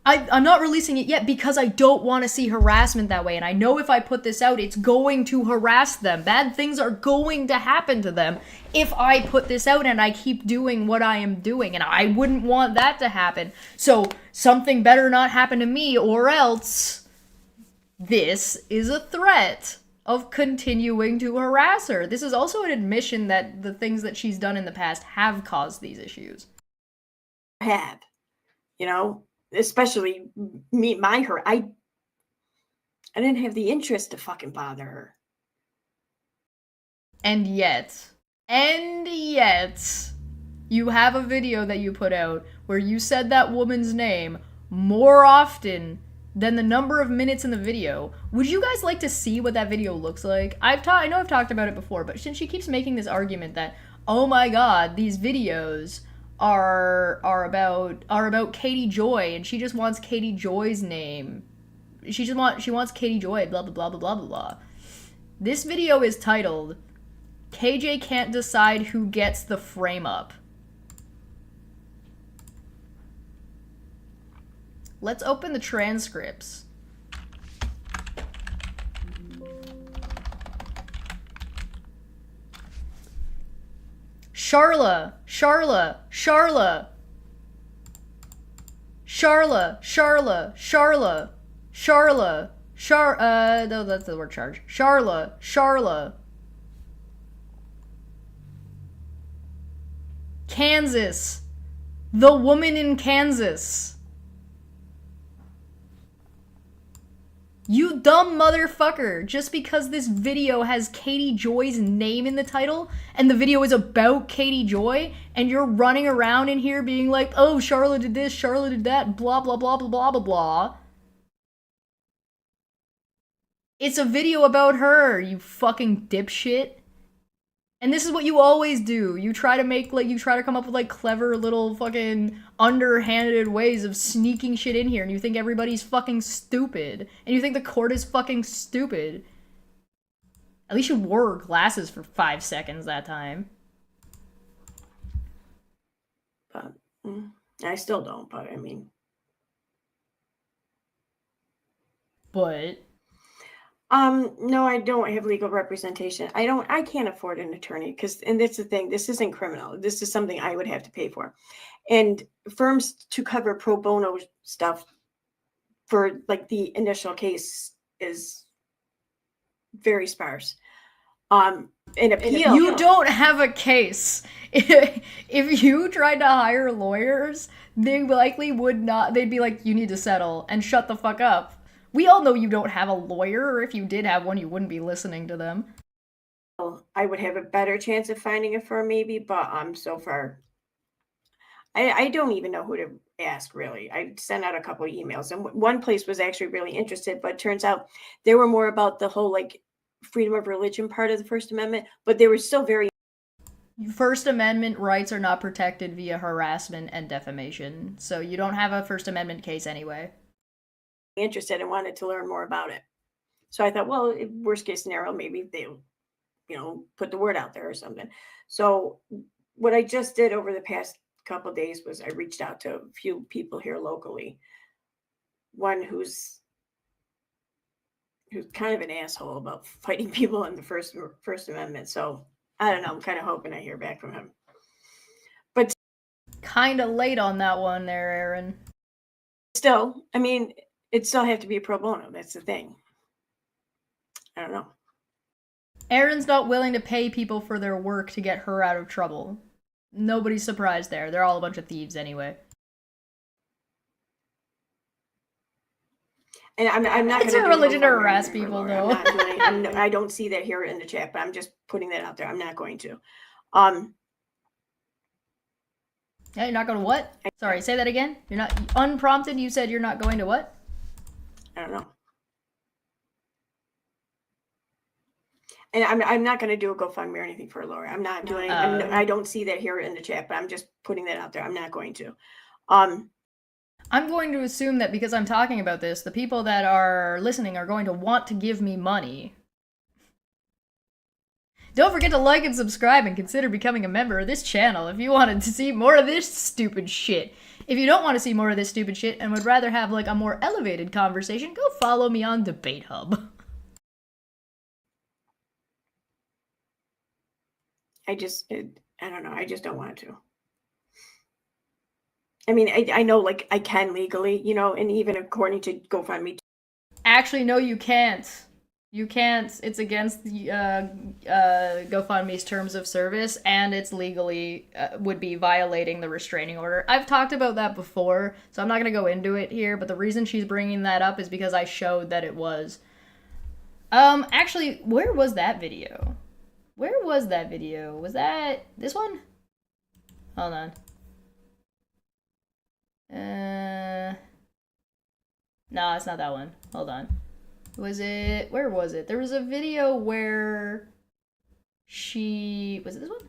I'm not releasing it yet because I don't want to see harassment that way. And I know if I put this out, it's going to harass them. Bad things are going to happen to them if I put this out and I keep doing what I am doing. And I wouldn't want that to happen. So something better not happen to me, or else this is a threat of continuing to harass her. This is also an admission that the things that she's done in the past have caused these issues. have, you know, especially her. I didn't have the interest to fucking bother her. And yet, you have a video that you put out where you said that woman's name more often than the number of minutes in the video. Would you guys like to see what that video looks like? I know I've talked about it before, but since she keeps making this argument that, oh my god, these videos are about Katie Joy, and she just wants Katie Joy's name. She wants Katie Joy, blah blah blah blah blah blah. This video is titled KJ Can't Decide Who Gets the Frame Up. Let's open the transcripts. Charla. No, that's the word charge. Charla. Kansas. The woman in Kansas. You dumb motherfucker. Just because this video has Katie Joy's name in the title, and the video is about Katie Joy, and you're running around in here being like, oh, Charla did this, Charla did that, blah, blah, blah, blah, blah, blah, blah. It's a video about her, you fucking dipshit. And this is what you always do. You try to come up with clever little fucking underhanded ways of sneaking shit in here, and you think everybody's fucking stupid. And you think the court is fucking stupid. At least you wore glasses for 5 seconds that time. But I still don't, but I mean. But no, I don't have legal representation. I can't afford an attorney and that's the thing, this isn't criminal. This is something I would have to pay for. And firms to cover pro bono stuff for the initial case is very sparse. An appeal. You don't have a case. If you tried to hire lawyers, they likely would not. They'd be like, you need to settle and shut the fuck up. We all know you don't have a lawyer, or if you did have one, you wouldn't be listening to them. I would have a better chance of finding a firm maybe, but so far, I don't even know who to ask, really. I sent out a couple of emails, and one place was actually really interested, but it turns out they were more about the whole freedom of religion part of the First Amendment, but they were still very. First Amendment rights are not protected via harassment and defamation, so you don't have a First Amendment case anyway. Interested and wanted to learn more about it. So I thought, well, worst case scenario, maybe they'll, put the word out there or something. So what I just did over the past couple of days was I reached out to a few people here locally. One who's kind of an asshole about fighting people in the First Amendment. So I don't know. I'm kind of hoping I hear back from him. But kind of late on that one there, Erin. Still, I mean, it'd still have to be pro bono. That's the thing. I don't know. Erin's not willing to pay people for their work to get her out of trouble. Nobody's surprised there. They're all a bunch of thieves anyway. And I'm not. It's a religion to harass people, though. I don't see that here in the chat, but I'm just putting that out there. I'm not going to. Yeah, you're not going to what? Sorry, say that again. You're not unprompted. You said you're not going to what? I don't know. And I'm not going to do a GoFundMe or anything for a lawyer. I'm not doing. I don't see that here in the chat, but I'm just putting that out there. I'm not going to. I'm going to assume that because I'm talking about this, the people that are listening are going to want to give me money. Don't forget to like and subscribe and consider becoming a member of this channel if you wanted to see more of this stupid shit. If you don't want to see more of this stupid shit and would rather have like a more elevated conversation, go follow me on Debate Hub. I don't know. I just don't want to. I mean, I know like I can legally, you know, and even according to GoFundMe. Actually, no, you can't. You can't. It's against the GoFundMe's terms of service, and it's legally would be violating the restraining order. I've talked about that before, so I'm not going to go into it here, but the reason she's bringing that up is because I showed that it was. Actually, where was that video? Where was that video? Was that this one? Hold on. No, it's not that one. Hold on. Was it? Where was it? There was a video where she... Was it this one?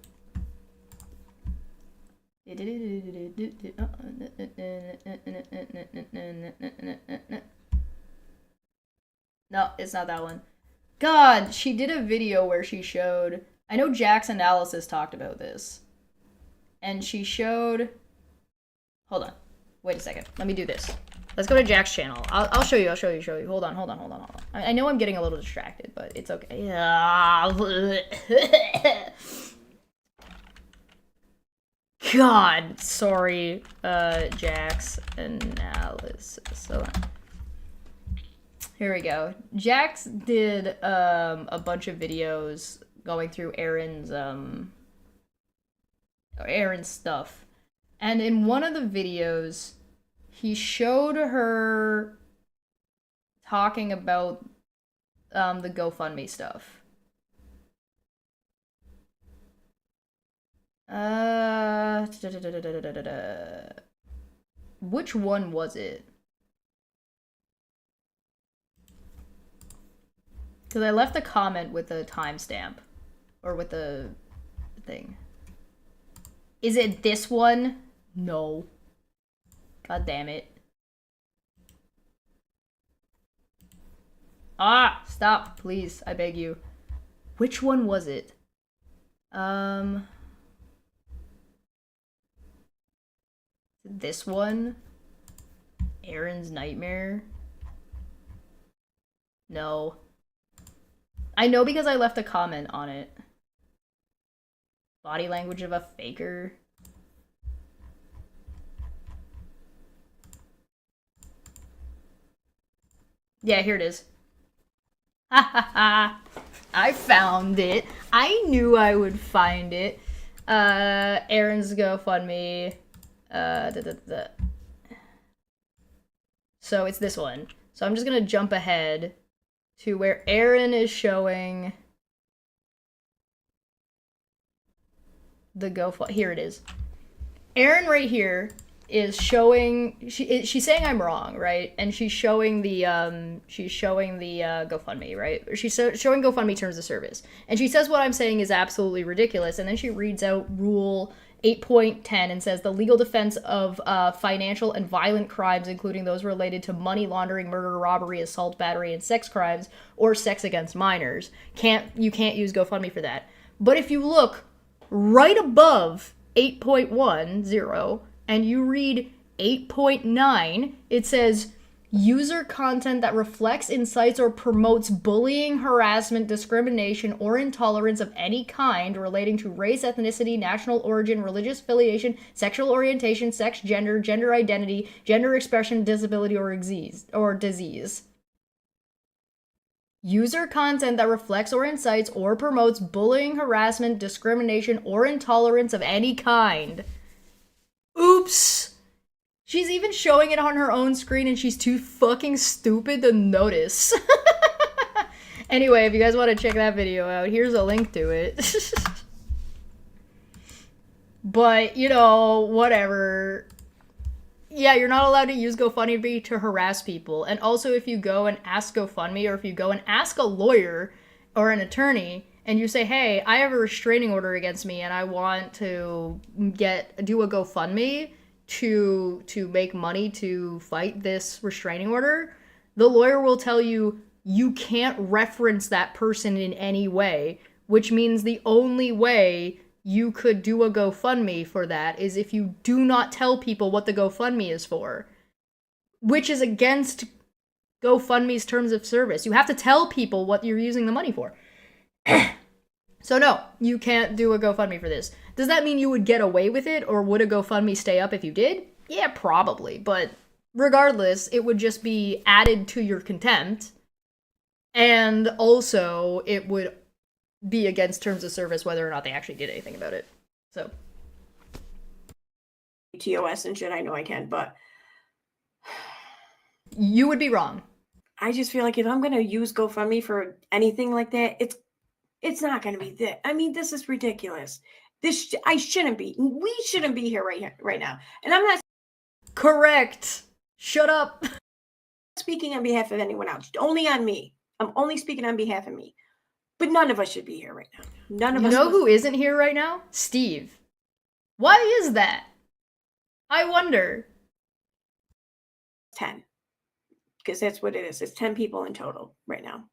No, it's not that one. God, she did a video where she showed... I know Jack's Analysis talked about this. And she showed... Hold on. Wait a second. Let me do this. Let's go to Jack's channel. I'll show you. I'll show you. Hold on. I know I'm getting a little distracted, but it's okay. God, sorry. Jack's Analysis. Hold on. Here we go. Jax did a bunch of videos going through Erin's stuff. And in one of the videos, he showed her talking about the GoFundMe stuff. Which one was it? Because I left a comment with a timestamp. Or with the thing. Is it this one? No. God damn it. Ah! Stop, please. I beg you. Which one was it? This one? Erin's Nightmare? No. I know because I left a comment on it. Body language of a faker. Yeah, here it is. Ha ha ha. I found it. I knew I would find it. Erin's GoFundMe. So it's this one. So I'm just gonna jump ahead to where Erin is showing the GoFundMe. Here it is. Erin right here is showing, she's saying I'm wrong, right? And she's showing the GoFundMe, right? She's showing GoFundMe terms of service. And she says what I'm saying is absolutely ridiculous, and then she reads out Rule 8.10 and says the legal defense of financial and violent crimes, including those related to money laundering, murder, robbery, assault, battery, and sex crimes, or sex against minors. You can't use GoFundMe for that. But if you look right above 8.10 and you read 8.9, it says user content that reflects, incites, or promotes bullying, harassment, discrimination, or intolerance of any kind relating to race, ethnicity, national origin, religious affiliation, sexual orientation, sex, gender, gender identity, gender expression, disability, or disease. User content that reflects or incites or promotes bullying, harassment, discrimination, or intolerance of any kind. Oops! She's even showing it on her own screen and she's too fucking stupid to notice. Anyway, if you guys want to check that video out, here's a link to it. But, you know, whatever. Yeah, you're not allowed to use GoFundMe to harass people. And also, if you go and ask GoFundMe or if you go and ask a lawyer or an attorney and you say, hey, I have a restraining order against me and I want to do a GoFundMe to make money to fight this restraining order, the lawyer will tell you you can't reference that person in any way, which means the only way you could do a GoFundMe for that is if you do not tell people what the GoFundMe is for, which is against GoFundMe's terms of service. You have to tell people what you're using the money for. So no, you can't do a GoFundMe for this. Does that mean you would get away with it, or would a GoFundMe stay up if you did? Yeah, probably, but regardless, it would just be added to your contempt, and also it would be against terms of service whether or not they actually did anything about it. So TOS and shit, I know I can, but you would be wrong. I just feel like if I'm going to use GoFundMe for anything like that, it's not going to be that. I mean, this is ridiculous. I shouldn't be. We shouldn't be here right now. And I'm not correct. Shut up. Speaking on behalf of anyone else. Only on me. I'm only speaking on behalf of me. But none of us should be here right now. None of us. You know who isn't here right now? Steve. Why is that? I wonder. 10. Because that's what it is. It's 10 people in total right now.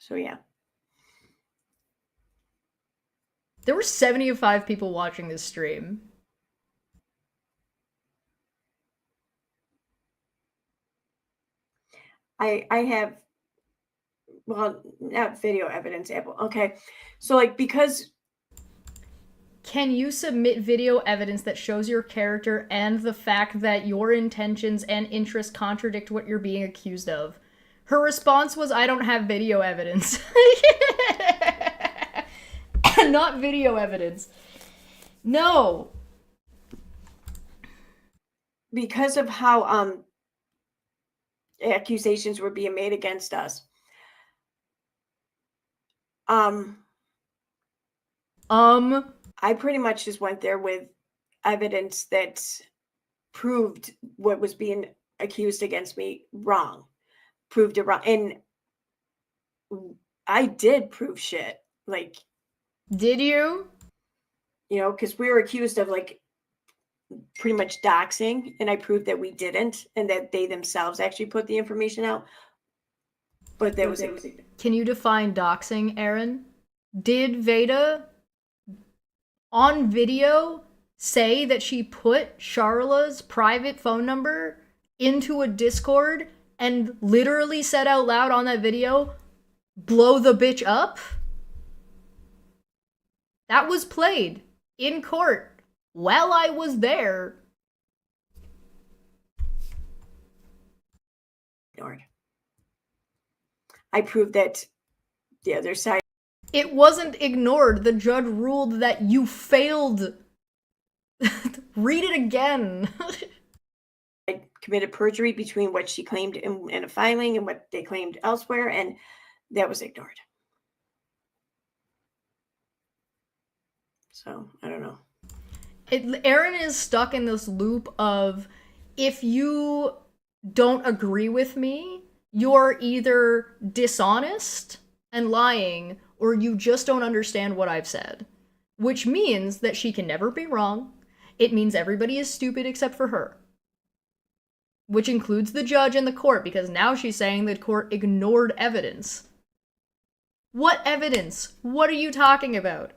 So yeah. There were 75 people watching this stream. I have, well, not video evidence, Apple. Okay. So like, because. Can you submit video evidence that shows your character and the fact that your intentions and interests contradict what you're being accused of? Her response was, I don't have video evidence. Not video evidence. No. Because of how accusations were being made against us. I pretty much just went there with evidence that proved what was being accused against me wrong. Proved it wrong. And I did prove shit. Like, did you? You know, because we were accused of like pretty much doxing, and I proved that we didn't, and that they themselves actually put the information out. But that was it. Can you define doxing, Erin? Did Veda on video say that she put Charla's private phone number into a Discord and literally said out loud on that video, blow the bitch up? That was played in court while I was there. Ignored. I proved that the other side. It wasn't ignored. The judge ruled that you failed. Read it again. I committed perjury between what she claimed in a filing and what they claimed elsewhere, and that was ignored. So, I don't know. Erin is stuck in this loop of, if you don't agree with me, you're either dishonest and lying, or you just don't understand what I've said. Which means that she can never be wrong. It means everybody is stupid except for her. Which includes the judge and the court, because now she's saying the court ignored evidence. What evidence? What are you talking about?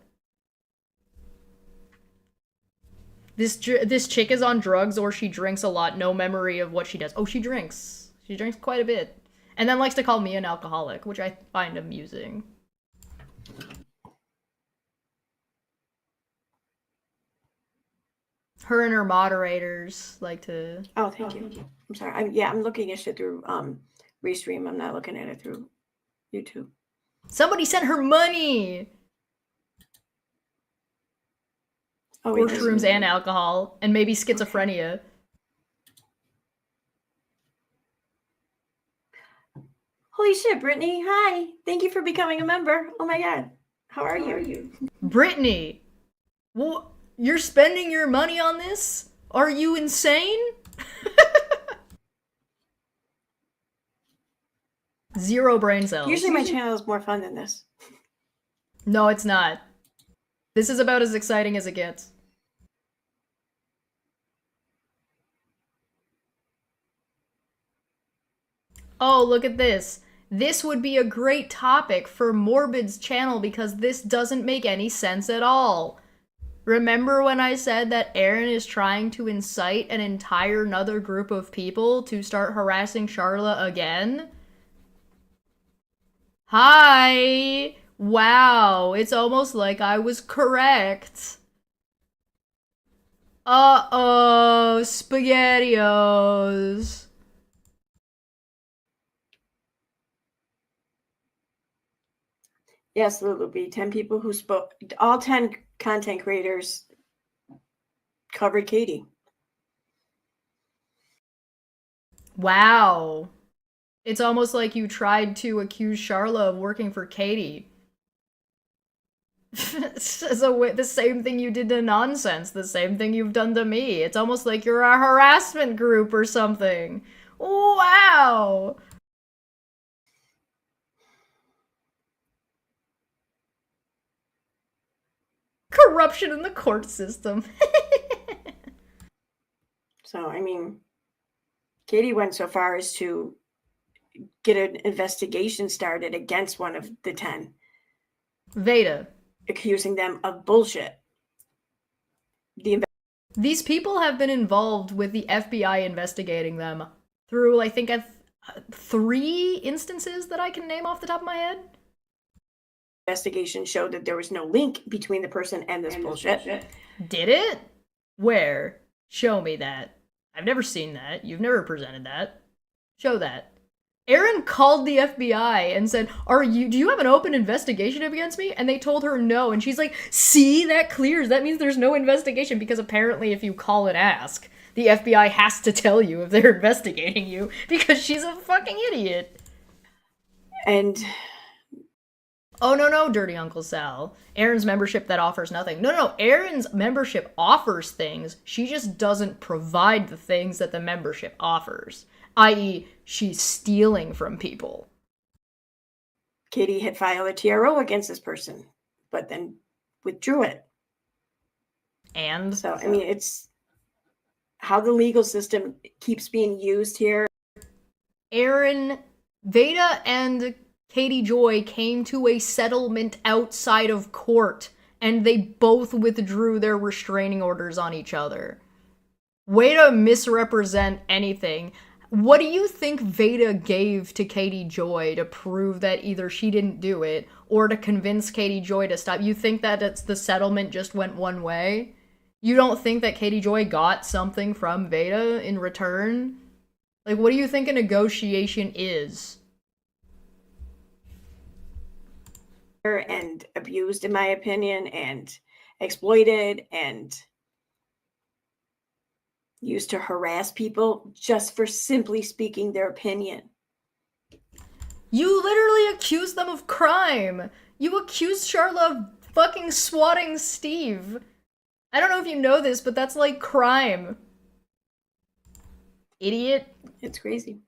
This chick is on drugs, or she drinks a lot, no memory of what she does. Oh, she drinks. She drinks quite a bit. And then likes to call me an alcoholic, which I find amusing. Her and her moderators like to... Oh, thank you. I'm sorry. I'm looking at shit through Restream. I'm not looking at it through YouTube. Somebody sent her money! Oh, mushrooms and alcohol, and maybe schizophrenia. Holy shit, Brittany. Hi. Thank you for becoming a member. Oh my god. How are you? Brittany! Well, you're spending your money on this? Are you insane? Zero brain cells. Usually my channel is more fun than this. No, it's not. This is about as exciting as it gets. Oh, look at this. This would be a great topic for Morbid's channel because this doesn't make any sense at all. Remember when I said that Erin is trying to incite an entire another group of people to start harassing Charla again? Hi! Wow, it's almost like I was correct. Uh-oh, SpaghettiOs. Yes, Lulu B. 10 people who spoke, all 10 content creators covered Katie. Wow. It's almost like you tried to accuse Charla of working for Katie. The same thing you did to Nonsense, the same thing you've done to me. It's almost like you're a harassment group or something. Wow. Corruption in the court system. So, I mean, Katie went so far as to get an investigation started against one of the 10. Veda. Accusing them of bullshit. These people have been involved with the FBI investigating them through, I think, 3 instances that I can name off the top of my head. Investigation showed that there was no link between the person and this bullshit. Did it? Where? Show me that. I've never seen that. You've never presented that. Show that. Erin called the FBI and said, do you have an open investigation against me? And they told her no. And she's like, see, that clears. That means there's no investigation because apparently if you call and ask, the FBI has to tell you if they're investigating you because she's a fucking idiot. And oh, no, Dirty Uncle Sal. Erin's membership that offers nothing. No. Erin's membership offers things. She just doesn't provide the things that the membership offers. I.e., she's stealing from people. Katie had filed a TRO against this person, but then withdrew it. And? So, I mean, it's how the legal system keeps being used here. Erin, Veda, and Katie Joy came to a settlement outside of court, and they both withdrew their restraining orders on each other. Way to misrepresent anything. What do you think Veda gave to Katie Joy to prove that either she didn't do it or to convince Katie Joy to stop? You think that the settlement just went one way? You don't think that Katie Joy got something from Veda in return? Like, what do you think a negotiation is? And abused, in my opinion, and exploited and used to harass people just for simply speaking their opinion. You literally accused them of crime. You accused Charla of fucking swatting Steve. I don't know if you know this, but that's like crime. Idiot. It's crazy.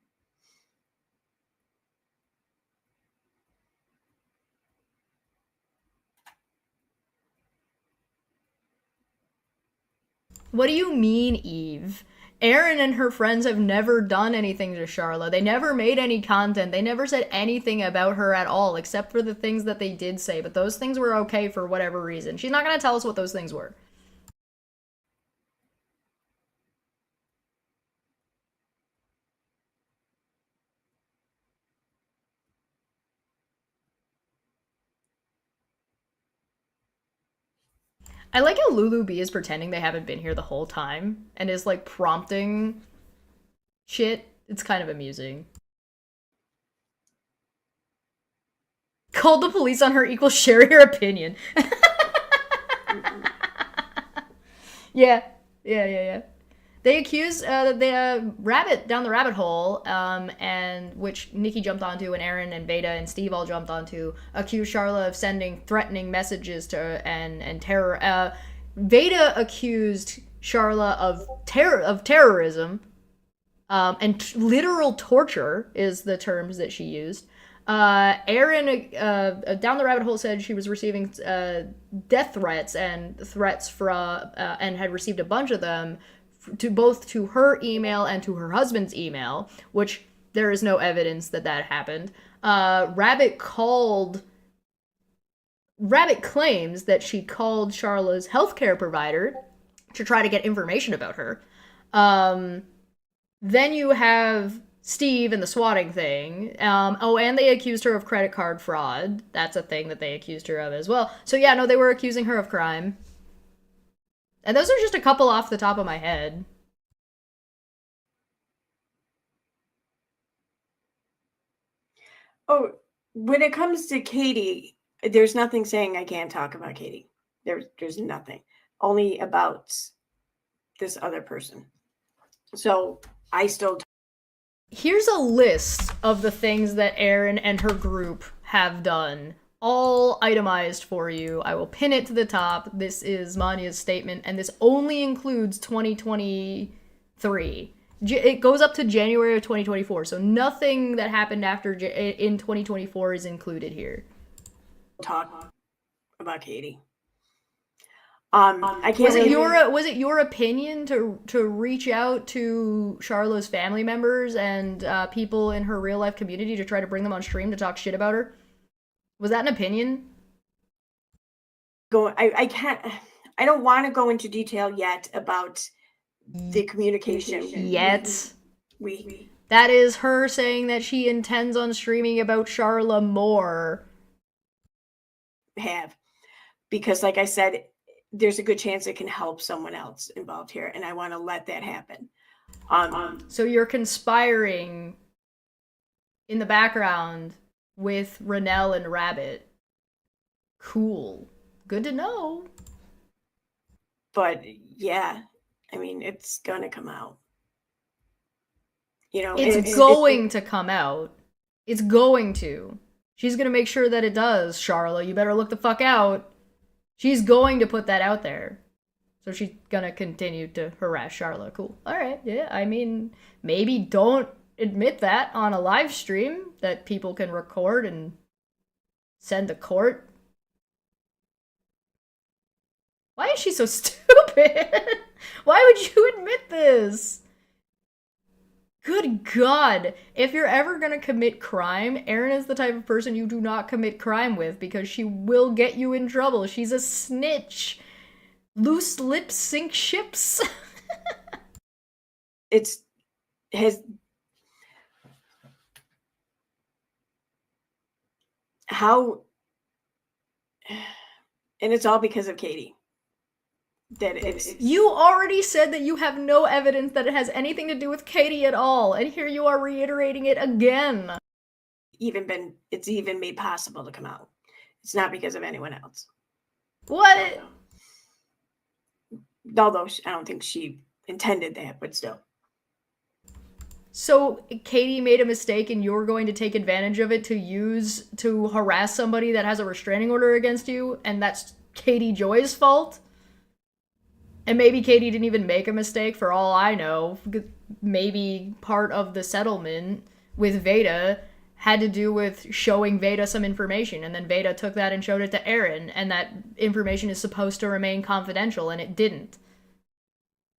What do you mean, Eve? Erin and her friends have never done anything to Charla. They never made any content. They never said anything about her at all, except for the things that they did say. But those things were okay for whatever reason. She's not going to tell us what those things were. I like how Lulu B is pretending they haven't been here the whole time and is like prompting shit. It's kind of amusing. Called the police on her equals share your opinion. Yeah. They accused the rabbit down the rabbit hole, and which Nikki jumped onto, and Erin and Veda and Steve all jumped onto, accused Charla of sending threatening messages to and terror. Veda accused Charla of terrorism, and literal torture is the terms that she used. Erin, down the rabbit hole, said she was receiving death threats and threats from, and had received a bunch of them to both to her email and to her husband's email, which there is no evidence that that happened. Rabbit claims that she called Charla's healthcare provider to try to get information about her. Then you have Steve and the swatting thing. And they accused her of credit card fraud. That's a thing that they accused her of as well. So yeah, no, they were accusing her of crime. And those are just a couple off the top of my head. Oh, when it comes to Katie, there's nothing saying I can't talk about Katie. There's nothing. Only about this other person. So I still. Here's a list of the things that Erin and her group have done, all itemized for you. I will pin it to the top. This is Maanyaa's statement, and this only includes 2023. It goes up to January of 2024, so nothing that happened after in 2024 is included here. Talk about Katie. I can't. Was it your opinion to reach out to Charla's family members and people in her real life community to try to bring them on stream to talk shit about her? Was that an opinion? I can't. I don't want to go into detail yet about the communication. Yet. We that is her saying that she intends on streaming about Charla more. Have, because like I said, there's a good chance it can help someone else involved here, and I want to let that happen. So you're conspiring in the background with Rennell and Rabbit. Cool. Good to know. But yeah, I mean, it's gonna come out. You know, it's going to come out. It's going to. She's gonna make sure that it does, Charla. You better look the fuck out. She's going to put that out there. So she's gonna continue to harass Charla. Cool. Alright, yeah, I mean, maybe don't admit that on a live stream that people can record and send to court. Why is she so stupid? Why would you admit this? Good God. If you're ever gonna commit crime, Erin is the type of person you do not commit crime with because she will get you in trouble. She's a snitch. Loose lips sink ships. And it's all because of Katie. You already said that you have no evidence that it has anything to do with Katie at all, and here you are reiterating it again. It's even made possible to come out. It's not because of anyone else. What? Although I don't think she intended that, but still. So Katie made a mistake and you're going to take advantage of it to harass somebody that has a restraining order against you, and that's Katie Joy's fault? And maybe Katie didn't even make a mistake, for all I know. Maybe part of the settlement with Veda had to do with showing Veda some information, and then Veda took that and showed it to Erin, and that information is supposed to remain confidential, and it didn't.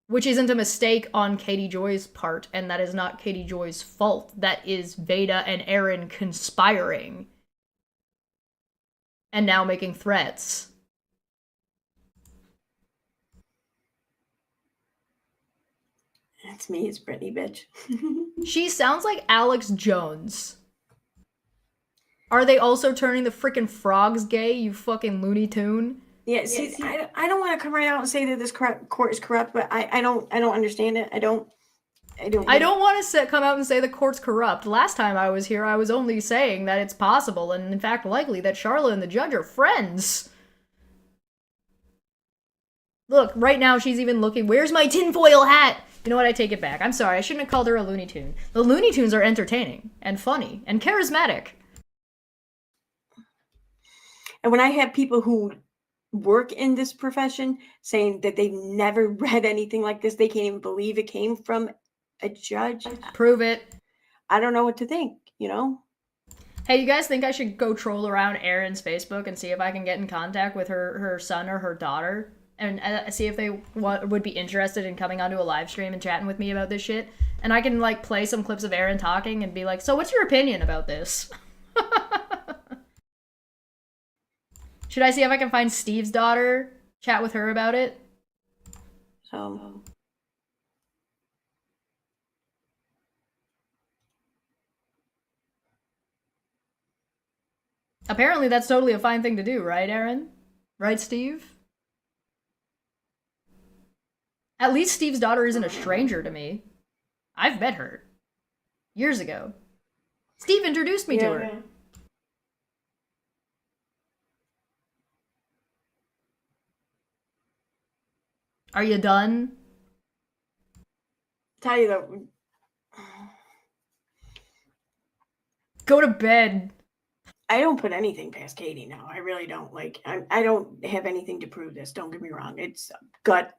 Which isn't a mistake on Katie Joy's part, and that is not Katie Joy's fault. That is Veda and Erin conspiring. And now making threats. That's me, it's Brittany, bitch. She sounds like Alex Jones. Are they also turning the freaking frogs gay, you fucking Looney Tune? Yeah, see, I don't want to come right out and say that this court is corrupt, but I don't understand it. I don't want to come out and say the court's corrupt. Last time I was here, I was only saying that it's possible, and in fact likely, that Charla and the judge are friends. Look, right now she's even looking, where's my tinfoil hat? You know what, I take it back. I'm sorry, I shouldn't have called her a Looney Tune. The Looney Tunes are entertaining, and funny, and charismatic. And when I have people who work in this profession saying that they've never read anything like this, they can't even believe it came from a judge. Prove it. I don't know what to think, you know? Hey, you guys think I should go troll around Erin's Facebook and see if I can get in contact with her son or her daughter and see if they would be interested in coming onto a live stream and chatting with me about this shit? And I can like play some clips of Erin talking and be like, "So, what's your opinion about this?" Should I see if I can find Steve's daughter, chat with her about it? So Apparently, that's totally a fine thing to do, right, Erin? Right, Steve? At least Steve's daughter isn't a stranger to me. I've met her. Years ago. Steve introduced me to her. yeah. Are you done? Tell you that. Go to bed. I don't put anything past Katie now. I really don't. Like, I don't have anything to prove this. Don't get me wrong. It's gut.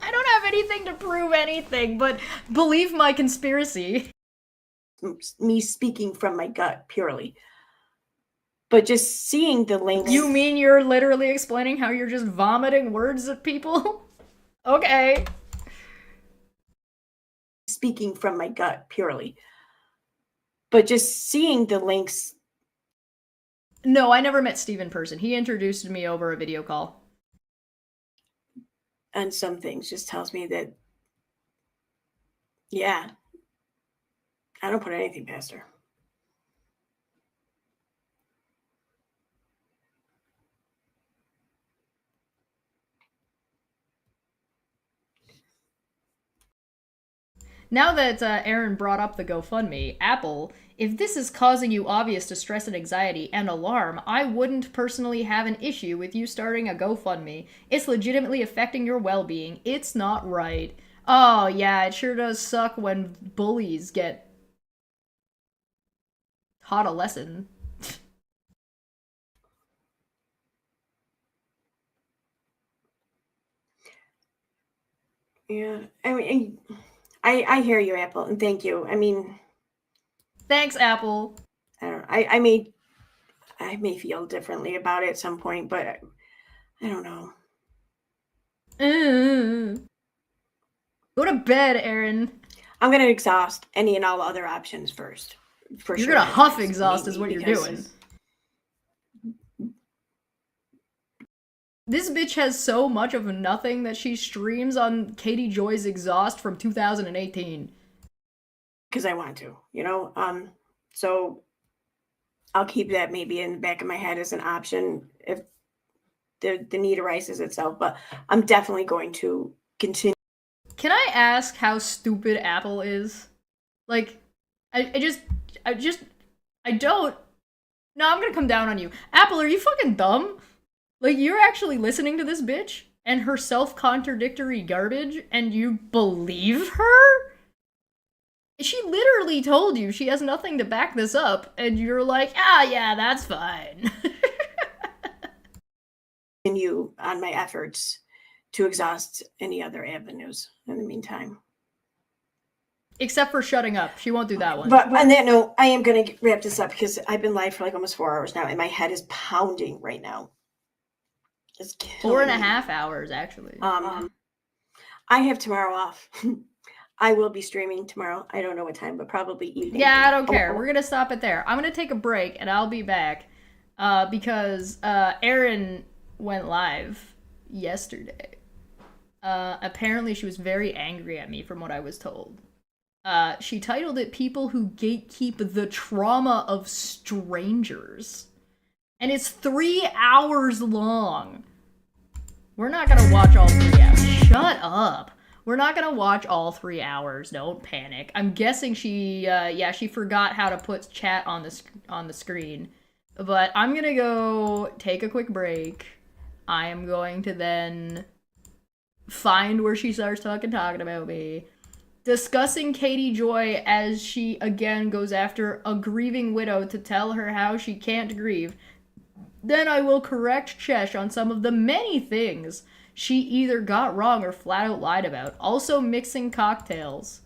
I don't have anything to prove anything, but believe my conspiracy. Me speaking from my gut purely. But just seeing the links. You mean you're literally explaining how you're just vomiting words at people? Okay. Speaking from my gut purely. But just seeing the links. No, I never met Steve in person. He introduced me over a video call. And some things just tells me that, yeah, I don't put anything past her. Now that Erin brought up the GoFundMe, Apple, if this is causing you obvious distress and anxiety and alarm, I wouldn't personally have an issue with you starting a GoFundMe. It's legitimately affecting your well-being. It's not right. Oh, yeah, it sure does suck when bullies get taught a lesson. Yeah, I mean, I hear you, Apple, and thank you. I mean, Thanks, Apple. I don't. I may feel differently about it at some point, but I don't know. Go to bed, Erin. I'm gonna exhaust any and all other options first. For You're sure. gonna huff exhaust is what you're doing. This bitch has so much of nothing that she streams on Katie Joy's Exhaust from 2018. Because I want to, so I'll keep that maybe in the back of my head as an option if the need arises itself. But I'm definitely going to continue. Can I ask how stupid Apple is? Like, I don't. No, I'm gonna come down on you. Apple, are you fucking dumb? Like, you're actually listening to this bitch and her self-contradictory garbage, and you believe her? She literally told you she has nothing to back this up, and you're like, yeah, that's fine. Continue on my efforts to exhaust any other avenues in the meantime. Except for shutting up. She won't do that one. But on that note, I am going to wrap this up because I've been live for like almost 4 hours now, and my head is pounding right now. It's 4.5 hours, actually. I have tomorrow off. I will be streaming tomorrow. I don't know what time, but probably evening. Yeah, I don't care. We're going to stop it there. I'm going to take a break, and I'll be back because Erin went live yesterday. Apparently, she was very angry at me from what I was told. She titled it People Who Gatekeep the Trauma of Strangers. And it's 3 hours long. We're not gonna watch all 3 hours. Shut up. We're not gonna watch all 3 hours. Don't panic. I'm guessing she forgot how to put chat on the screen. But I'm gonna go take a quick break. I am going to then find where she starts talking about me. Discussing Katie Joy as she again goes after a grieving widow to tell her how she can't grieve. Then I will correct Chesh on some of the many things she either got wrong or flat out lied about. Also mixing cocktails.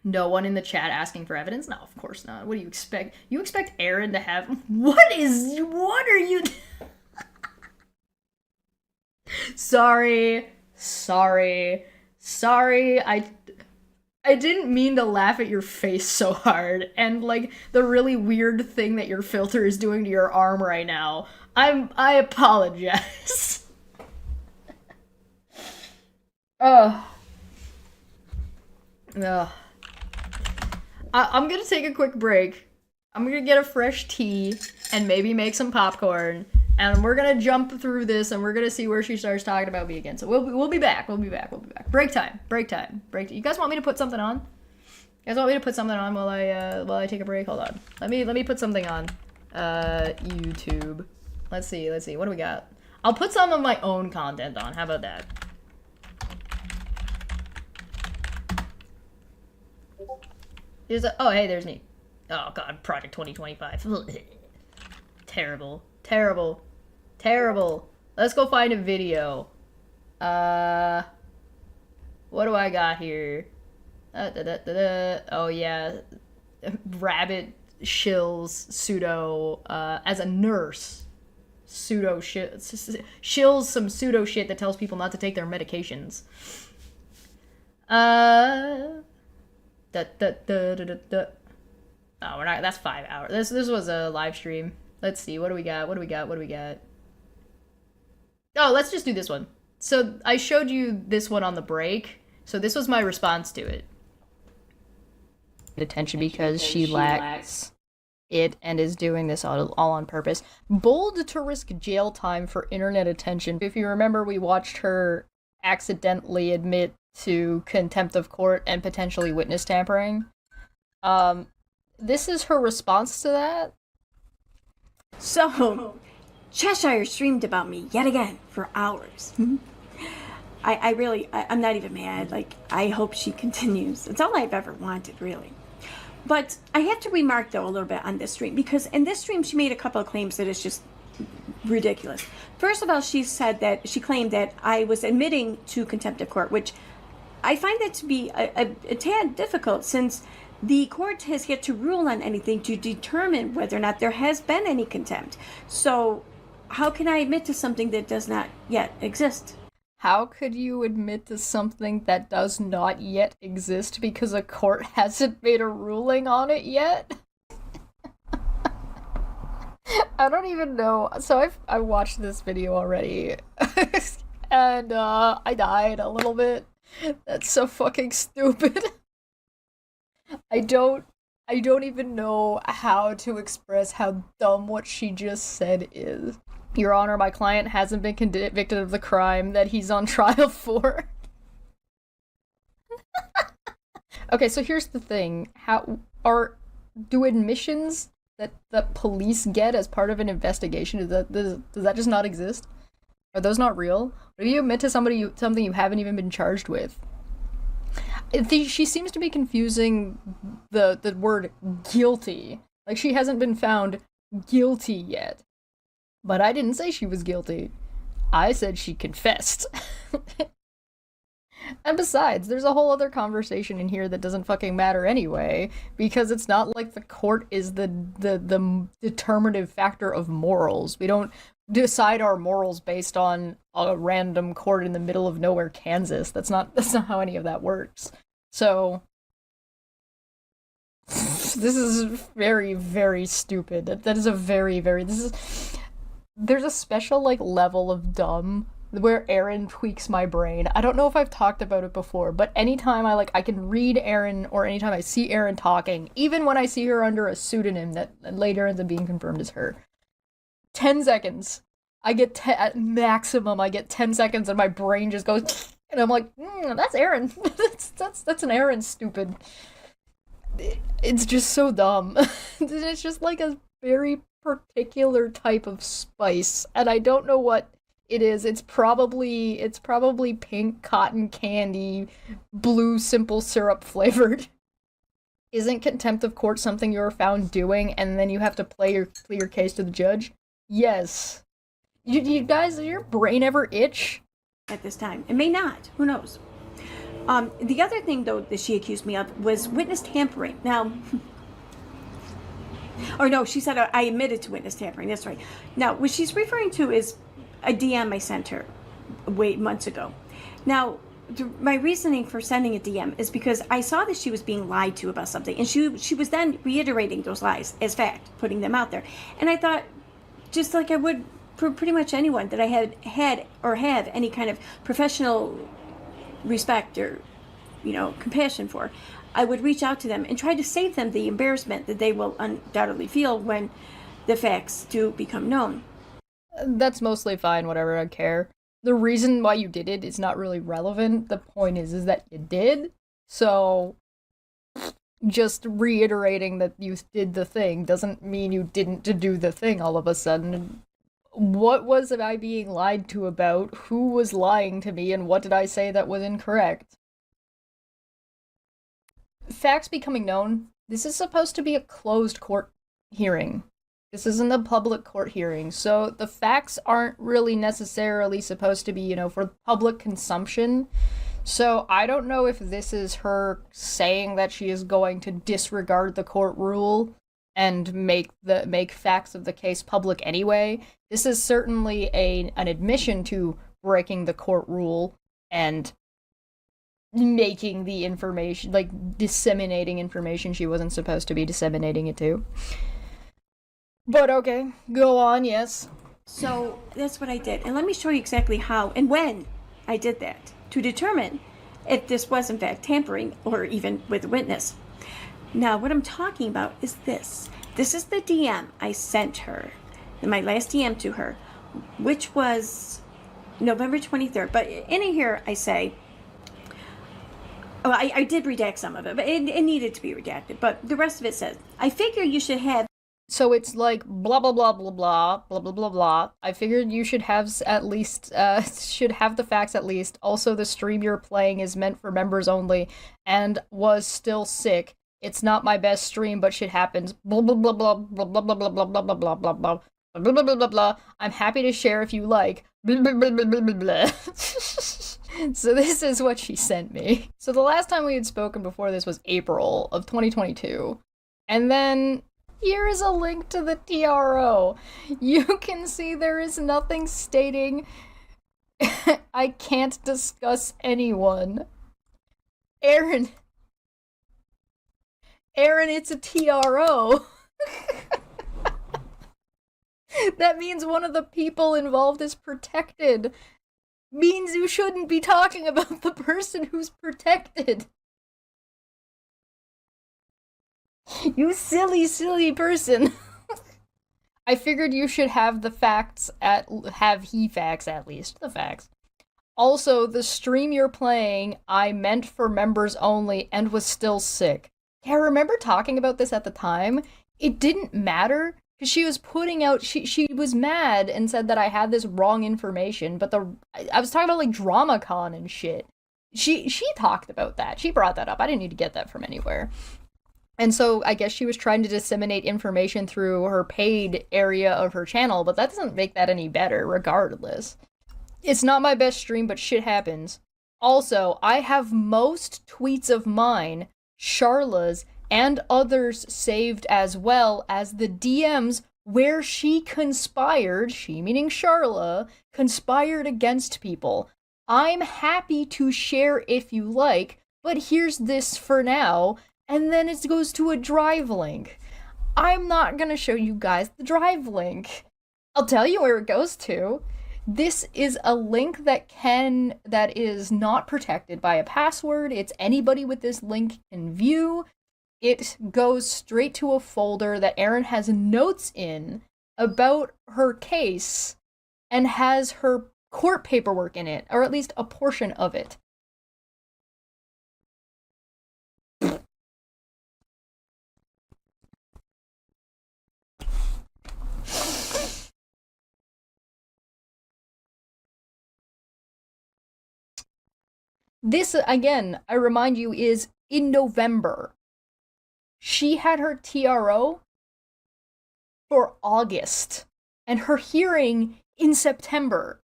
No one in the chat asking for evidence? No, of course not. What do you expect? You expect Erin to have... What are you... Sorry. I didn't mean to laugh at your face so hard, and like the really weird thing that your filter is doing to your arm right now. I apologize. Ugh. Ugh. I'm gonna take a quick break. I'm gonna get a fresh tea and maybe make some popcorn, and we're gonna jump through this and we're gonna see where she starts talking about me again. So we'll be back. We'll be back. Break time. You guys want me to put something on? You guys want me to put something on while I take a break? Hold on. Let me put something on. YouTube. Let's see. What do we got? I'll put some of my own content on. How about that? Oh, hey, there's me. Oh, God, Project 2025. Terrible. Let's go find a video. What do I got here? Oh, yeah. Rabbit shills pseudo, as a nurse. Shills some pseudo shit that tells people not to take their medications. Oh, we're not. That's 5 hours. This was a live stream. Let's see. What do we got? Oh, let's just do this one. So I showed you this one on the break. So this was my response to it. Attention because she lacks it and is doing this all on purpose. Bold to risk jail time for internet attention. If you remember, we watched her accidentally admit to contempt of court and potentially witness tampering. This is her response to that. So, Cheshire streamed about me yet again for hours. I'm not even mad. Like, I hope she continues. It's all I've ever wanted, really. But I have to remark, though, a little bit on this stream, because in this stream she made a couple of claims that is just ridiculous. First of all, she claimed that I was admitting to contempt of court, which I find that to be a tad difficult, since the court has yet to rule on anything to determine whether or not there has been any contempt. So how can I admit to something that does not yet exist? How could you admit to something that does not yet exist because a court hasn't made a ruling on it yet? I don't even know. So I watched this video already, and I died a little bit. That's so fucking stupid. I don't even know how to express how dumb what she just said is. Your Honor, my client hasn't been convicted of the crime that he's on trial for. Okay, so here's the thing. Do admissions that police get as part of an investigation, does that just not exist? Are those not real? What if you admit to something you haven't even been charged with? She seems to be confusing the word guilty. Like, she hasn't been found guilty yet. But I didn't say she was guilty. I said she confessed. And besides, there's a whole other conversation in here that doesn't fucking matter anyway, because it's not like the court is the determinative factor of morals. We don't decide our morals based on a random court in the middle of nowhere, Kansas. That's not how any of that works. So this is very, very stupid. That is a very, very there's a special like level of dumb where Erin tweaks my brain. I don't know if I've talked about it before, but anytime I can read Erin, or anytime I see Erin talking, even when I see her under a pseudonym that later ends up being confirmed as her, 10 seconds. At maximum, I get 10 seconds and my brain just goes, and I'm like, that's Erin. that's an Erin, stupid. It's just so dumb. It's just like a very particular type of spice, and I don't know what it is. It's probably pink cotton candy, blue simple syrup flavored. Isn't contempt of court something you're found doing and then you have to plead your case to the judge? Yes. You guys, does your brain ever itch? At this time. It may not. Who knows? The other thing, though, that she accused me of was witness tampering. Now, or no, she said I admitted to witness tampering. That's right. Now, what she's referring to is a DM I sent her months ago. Now, my reasoning for sending a DM is because I saw that she was being lied to about something, and she was then reiterating those lies as fact, putting them out there. And I thought, just like I would for pretty much anyone that I had or have any kind of professional respect or compassion for, I would reach out to them and try to save them the embarrassment that they will undoubtedly feel when the facts do become known. That's mostly fine, whatever, I care. The reason why you did it is not really relevant. The point is that you did. So, just reiterating that you did the thing doesn't mean you didn't do the thing all of a sudden. What was I being lied to about? Who was lying to me, and what did I say that was incorrect? Facts becoming known. This is supposed to be a closed court hearing. This isn't a public court hearing, so the facts aren't really necessarily supposed to be, for public consumption. So I don't know if this is her saying that she is going to disregard the court rule and make facts of the case public anyway. This is certainly an admission to breaking the court rule and making the information, like disseminating information she wasn't supposed to be disseminating it to. But okay, go on, yes. So that's what I did. And let me show you exactly how and when I did that to determine if this was in fact tampering or even with a witness. Now, what I'm talking about is this. This is the DM I sent her, my last DM to her, which was November 23rd. But in here, I say, I did redact some of it, but it needed to be redacted. But the rest of it says, I figure you should have. So it's like blah blah blah blah blah blah blah blah blah. I figured you should have at least should have the facts at least. Also, the stream you're playing is meant for members only, and was still sick. It's not my best stream, but shit happens. Blah blah blah blah blah blah blah blah blah blah blah blah blah blah blah blah blah blah blah. I'm happy to share if you like. Blah blah blah blah blah blah blah. So this is what she sent me. So the last time we had spoken before this was April of 2022, and then. Here is a link to the TRO. You can see there is nothing stating I can't discuss anyone. Erin, it's a TRO. That means one of the people involved is protected. Means you shouldn't be talking about the person who's protected. You silly person. I figured you should have the facts at least the facts. Also, the stream you're playing, I meant for members only and was still sick. Yeah, I remember talking about this at the time. It didn't matter because she was putting out. She was mad and said that I had this wrong information. But I was talking about like DramaCon and shit. She talked about that. She brought that up. I didn't need to get that from anywhere. And so I guess she was trying to disseminate information through her paid area of her channel, but that doesn't make that any better, regardless. It's not my best stream, but shit happens. Also, I have most tweets of mine, Charla's, and others saved as well as the DMs where she conspired, she meaning Charla, conspired against people. I'm happy to share if you like, but here's this for now. And then it goes to a drive link. I'm not gonna show you guys the drive link. I'll tell you where it goes to. This is a link that is not protected by a password. It's anybody with this link can view. It goes straight to a folder that Erin has notes in about her case and has her court paperwork in it, or at least a portion of it. This, again, I remind you, is in November. She had her TRO for August, and her hearing in September.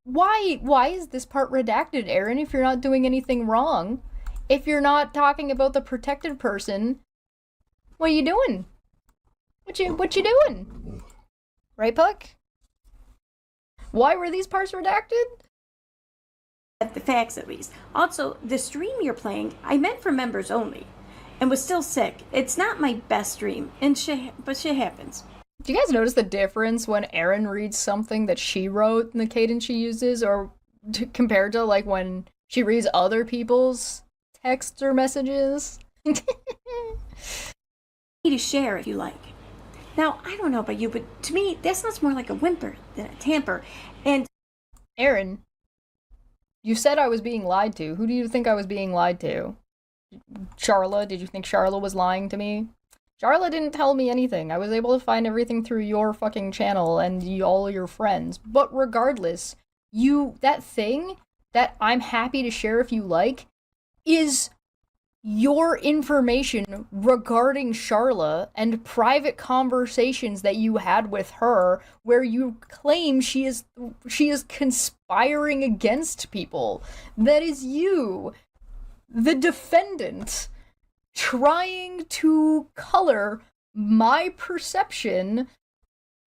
Why is this part redacted, Erin, if you're not doing anything wrong? If you're not talking about the protected person, what are you doing? What you doing? Right, Puck? Why were these parts redacted? The facts at least. Also, the stream you're playing, I meant for members only, and was still sick. It's not my best stream, but shit happens. Do you guys notice the difference when Erin reads something that she wrote and the cadence she uses, or compared to like when she reads other people's texts or messages? Need to share if you like. Now, I don't know about you, but to me, that sounds more like a whimper than a tamper. And Erin, you said I was being lied to. Who do you think I was being lied to? Charla? Did you think Charla was lying to me? Charla didn't tell me anything. I was able to find everything through your fucking channel and all your friends. But regardless, that thing that I'm happy to share if you like is your information regarding Charla and private conversations that you had with her where you claim she is conspiring against people. That is you, the defendant, trying to color my perception.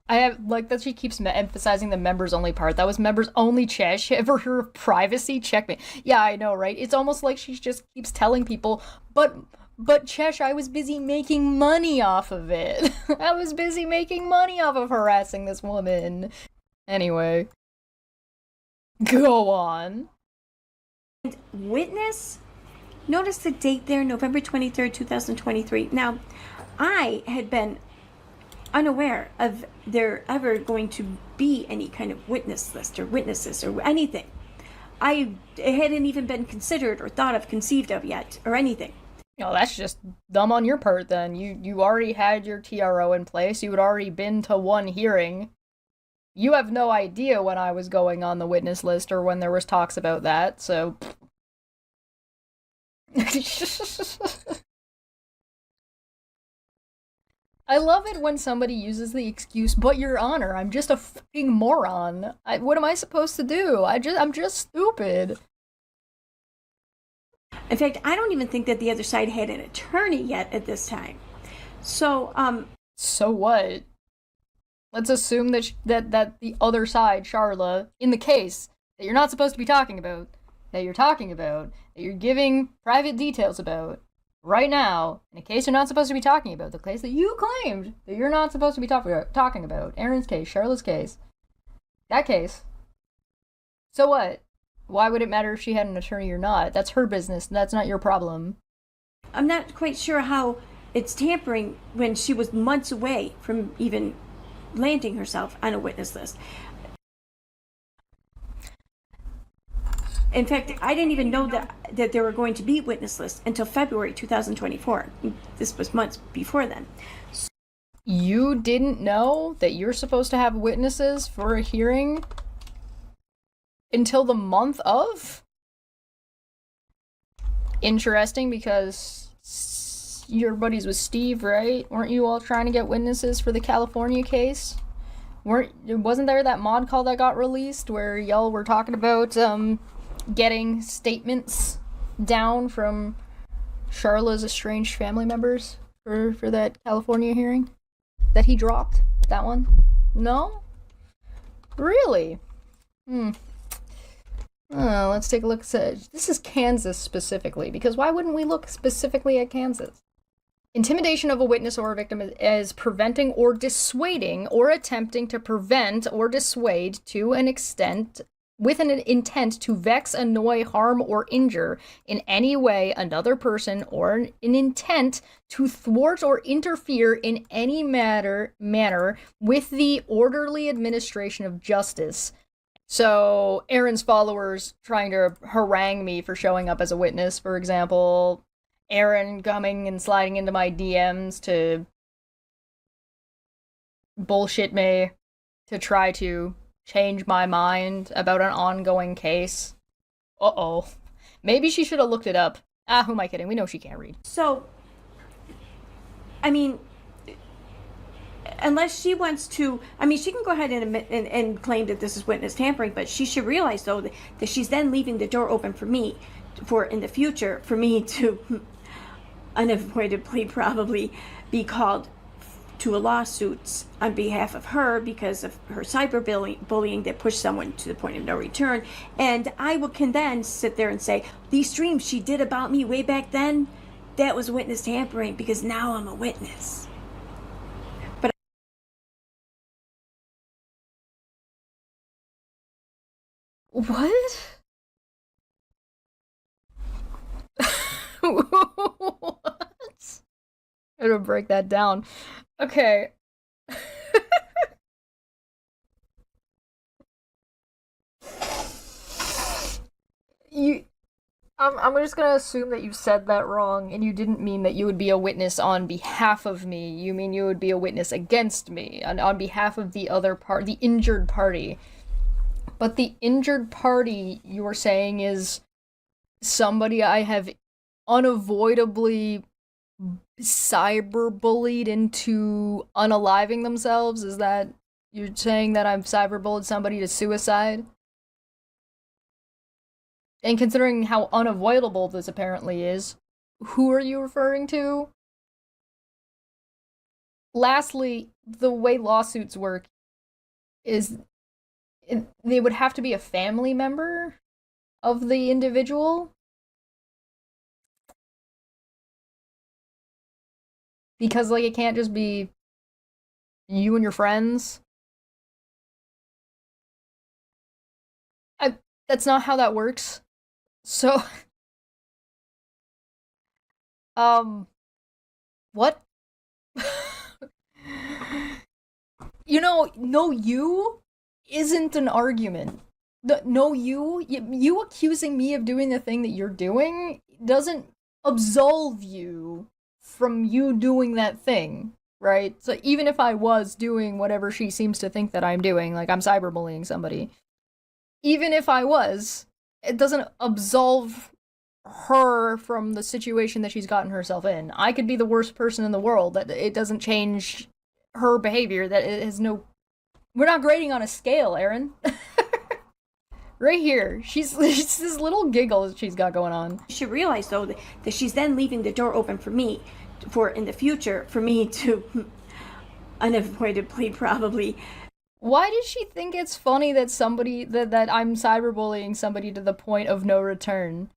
I have, like, that she keeps emphasizing the members only part. That was members only, Chesh. For her privacy, check me. Yeah, I know, right? It's almost like she just keeps telling people, but Chesh, I was busy making money off of it. I was busy making money off of harassing this woman. Anyway. Go on. And witness? Notice the date there, November 23rd, 2023. Now, I had been unaware of there ever going to be any kind of witness list or witnesses or anything. It hadn't even been considered or thought of, conceived of yet, or anything. No, that's just dumb on your part then. You already had your TRO in place. You had already been to one hearing. You have no idea when I was going on the witness list or when there was talks about that, so... I love it when somebody uses the excuse, but your honor, I'm just a fucking moron. What am I supposed to do? I'm just stupid. In fact, I don't even think that the other side had an attorney yet at this time. So, So what? Let's assume that that the other side, Charla, in the case that you're not supposed to be talking about, that you're giving private details about, right now, in a case you're not supposed to be talking about, the case that you claimed that you're not supposed to be talking about, Erin's case, Charlotte's case, that case. So what? Why would it matter if she had an attorney or not? That's her business, and that's not your problem. I'm not quite sure how it's tampering when she was months away from even landing herself on a witness list. In fact, I didn't even know that there were going to be witness lists until February 2024. This was months before then. You didn't know that you're supposed to have witnesses for a hearing until the month of? Interesting, because you're buddies with Steve, right? Weren't you all trying to get witnesses for the California case? Wasn't there that mod call that got released where y'all were talking about getting statements down from Charla's estranged family members for that California hearing that he dropped? That one? No? Really? Let's take a look. This is Kansas specifically, because why wouldn't we look specifically at Kansas? Intimidation of a witness or a victim is preventing or dissuading or attempting to prevent or dissuade to an extent with an intent to vex, annoy, harm, or injure in any way another person, or an intent to thwart or interfere in any manner with the orderly administration of justice. So, Erin's followers trying to harangue me for showing up as a witness, for example. Erin coming and sliding into my DMs to bullshit me, to try to change my mind about an ongoing case. Uh-oh. Maybe she should have looked it up. Who am I kidding? We know she can't read. So, I mean, unless she wants to, I mean, she can go ahead and admit and claim that this is witness tampering, but she should realize, though, that she's then leaving the door open for me, for in the future, for me to unavoidably probably be called to a lawsuit on behalf of her because of her cyberbullying that pushed someone to the point of no return. And I can then sit there and say, these streams she did about me way back then, that was witness tampering because now I'm a witness. But what? What? I'm gonna break that down. Okay. you I'm just gonna assume that you said that wrong and you didn't mean that you would be a witness on behalf of me. You mean you would be a witness against me, on behalf of the other part, the injured party. But the injured party you were saying is somebody I have unavoidably cyberbullied into unaliving themselves? Is that you're saying that I've cyberbullied somebody to suicide? And considering how unavoidable this apparently is, who are you referring to? Lastly, the way lawsuits work is they would have to be a family member of the individual. Because, like, it can't just be you and your friends. That's not how that works. So, what? No you isn't an argument. No you accusing me of doing the thing that you're doing doesn't absolve you from you doing that thing, right? So even if I was doing whatever she seems to think that I'm doing, like I'm cyberbullying somebody, even if I was, it doesn't absolve her from the situation that she's gotten herself in. I could be the worst person in the world. That it doesn't change her behavior. That it has no. We're not grading on a scale, Erin. Right here, she's this little giggle she's got going on. You should realize, though, that she's then leaving the door open for me, for in the future, for me to unavoidably probably. Why does she think it's funny that that I'm cyberbullying somebody to the point of no return?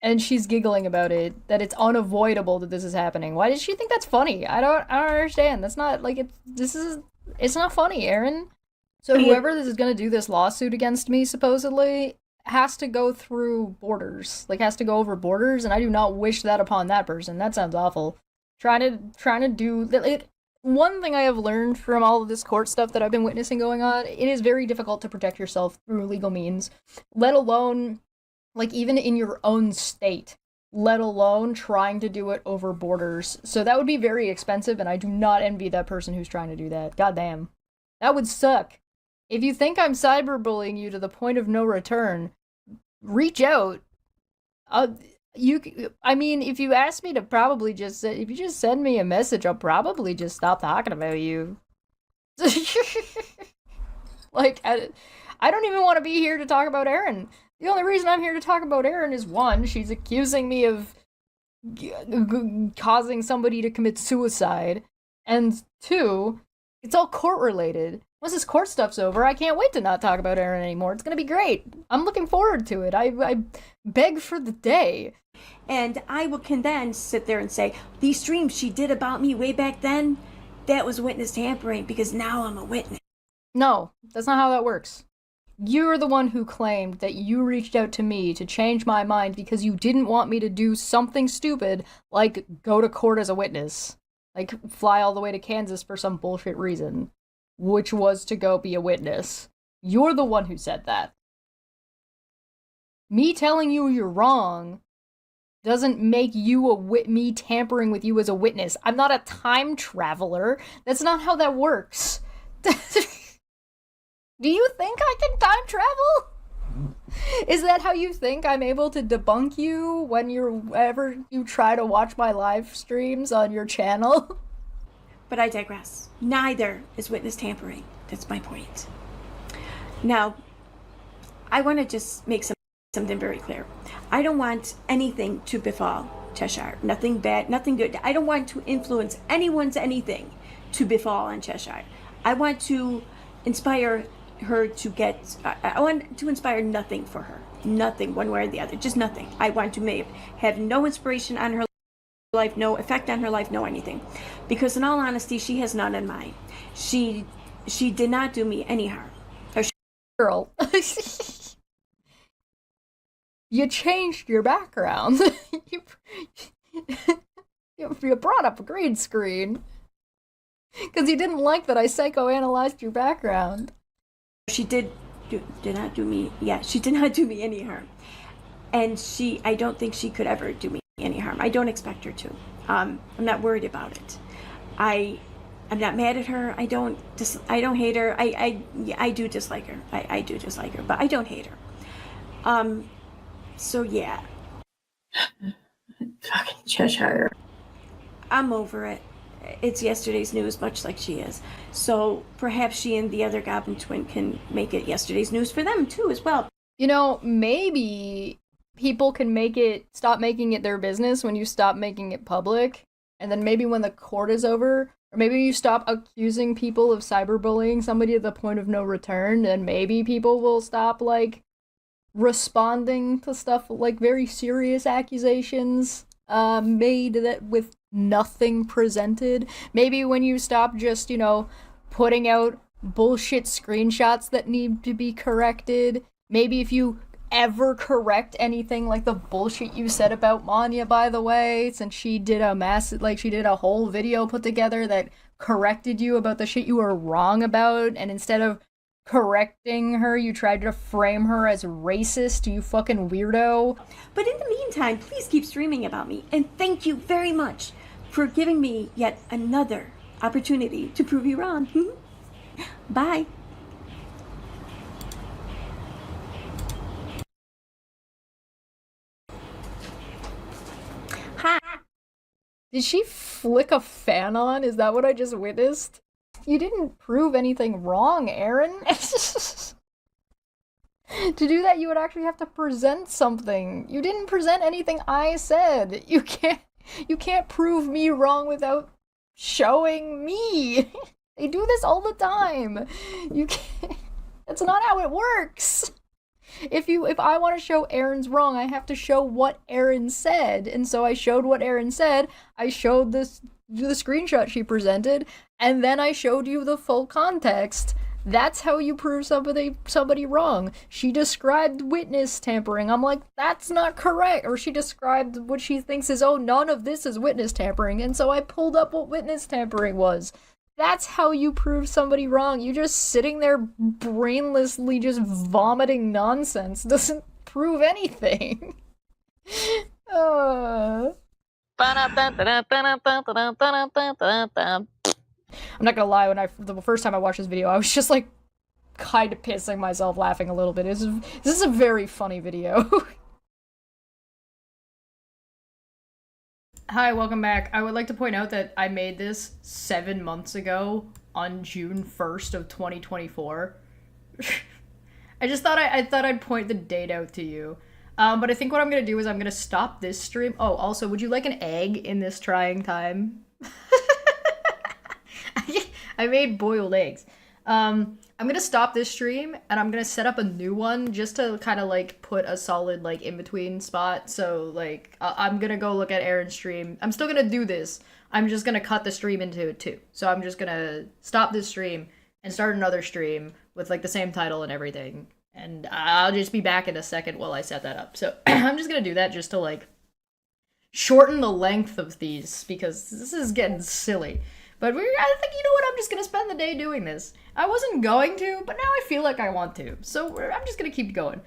And she's giggling about it, that it's unavoidable that this is happening. Why does she think that's funny? I don't understand. That's not like it's not funny, Erin. So whoever this is gonna do this lawsuit against me, supposedly, has to go through borders. Like, has to go over borders, and I do not wish that upon that person. That sounds awful. Trying to do that. One thing I have learned from all of this court stuff that I've been witnessing going on, it is very difficult to protect yourself through legal means, let alone, like, even in your own state, let alone trying to do it over borders. So that would be very expensive, and I do not envy that person who's trying to do that. Goddamn. That would suck. If you think I'm cyberbullying you to the point of no return, reach out. I mean, if you ask me to probably if you just send me a message, I'll probably just stop talking about you. Like, I don't even want to be here to talk about Erin. The only reason I'm here to talk about Erin is, one, she's accusing me of causing somebody to commit suicide, and two, it's all court related. Once this court stuff's over, I can't wait to not talk about Erin anymore. It's gonna be great. I'm looking forward to it. I beg for the day. And I can then sit there and say, these streams she did about me way back then, that was witness tampering because now I'm a witness. No, that's not how that works. You're the one who claimed that you reached out to me to change my mind because you didn't want me to do something stupid like go to court as a witness. Like, fly all the way to Kansas for some bullshit reason, which was to go be a witness. You're the one who said that. Me telling you you're wrong doesn't make you me tampering with you as a witness. I'm not a time traveler. That's not how that works. Do you think I can time travel? Is that how you think I'm able to debunk you whenever you try to watch my live streams on your channel? But I digress. Neither is witness tampering. That's my point. Now, I want to just make something very clear. I don't want anything to befall Cheshire. Nothing bad, nothing good. I don't want to influence anyone's anything to befall on Cheshire. I want to inspire her to get, I want to inspire nothing for her. Nothing, one way or the other. Just nothing. I want to have no inspiration on her life, no effect on her life, no anything. Because in all honesty, she has none in mind. She did not do me any harm. Girl. You changed your background. you brought up a green screen. Because you didn't like that I psychoanalyzed your background. She did not do me, yeah, she did not do me any harm. And I don't think she could ever do me any harm. I don't expect her to. I'm not worried about it. I'm not mad at her. I don't hate her. I do dislike her. I do dislike her, but I don't hate her. So yeah. Fucking Cheshire. I'm over it. It's yesterday's news, much like she is. So perhaps she and the other Goblin twin can make it yesterday's news for them too, as well. You know, maybe people can stop making it their business when you stop making it public. And then maybe when the court is over, or maybe you stop accusing people of cyberbullying somebody at the point of no return, and maybe people will stop, like, responding to stuff like very serious accusations made that with nothing presented. Maybe when you stop just, putting out bullshit screenshots that need to be corrected. Maybe if you ever correct anything like the bullshit you said about Maanyaa, by the way, since she did a whole video put together that corrected you about the shit you were wrong about, and instead of correcting her, you tried to frame her as racist, you fucking weirdo. But in the meantime, please keep streaming about me, and thank you very much for giving me yet another opportunity to prove you wrong. Bye. Hi. Did she flick a fan on? Is that what I just witnessed? You didn't prove anything wrong, Erin. To do that, you would actually have to present something. You didn't present anything I said. You can't prove me wrong without showing me. They do this all the time. You can't. That's not how it works. If I want to show Erin's wrong, I have to show what Erin said. And so I showed what Erin said. I showed the screenshot she presented, and then I showed you the full context. That's how you prove somebody wrong. She described witness tampering. I'm like, that's not correct. Or she described what she thinks is, oh, none of this is witness tampering. And so I pulled up what witness tampering was. That's how you prove somebody wrong. You just sitting there brainlessly just vomiting nonsense doesn't prove anything. I'm not gonna lie, the first time I watched this video, I was just like kind of pissing myself laughing a little bit. This is a very funny video. Hi, welcome back. I would like to point out that I made this 7 months ago on June 1st of 2024. I just thought I'd point the date out to you. But I think what I'm gonna do is I'm gonna stop this stream. Oh, also, would you like an egg in this trying time? I made boiled eggs. I'm gonna stop this stream and I'm gonna set up a new one just to kind of like put a solid like in between spot. So like I'm gonna go look at Erin's stream. I'm still gonna do this. I'm just gonna cut the stream into two. So I'm just gonna stop this stream and start another stream with like the same title and everything. And I'll just be back in a second while I set that up. So I'm just gonna do that just to like shorten the length of these because this is getting silly. But I think, you know what, I'm just gonna spend the day doing this. I wasn't going to, but now I feel like I want to. So I'm just gonna keep going.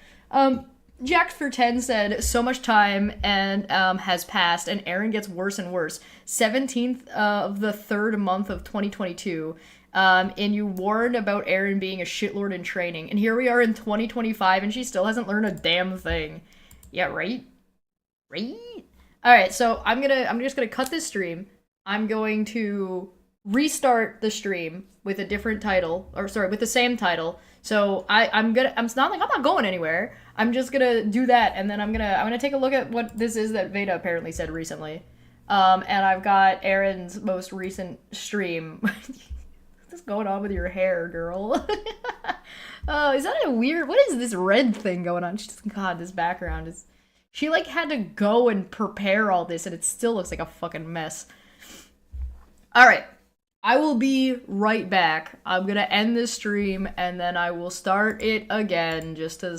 Jack for 10 said, so much time and has passed, and Erin gets worse and worse. 17th of the 3rd month of 2022. And you warned about Erin being a shitlord in training. And here we are in 2025, and she still hasn't learned a damn thing. Yeah, right? Right? Alright, so I'm just gonna cut this stream. I'm going to restart the stream with a different title, or sorry, with the same title. So I'm gonna, I'm not like, I'm not going anywhere. I'm just gonna do that, and then I'm gonna take a look at what this is that Veda apparently said recently. And I've got Erin's most recent stream. What's going on with your hair, girl? Oh, is that a weird? What is this red thing going on? God, this background is. She like had to go and prepare all this, and it still looks like a fucking mess. All right, I will be right back. I'm gonna end this stream, and then I will start it again, just to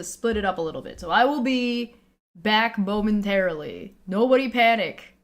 split it up a little bit. So I will be back momentarily. Nobody panic.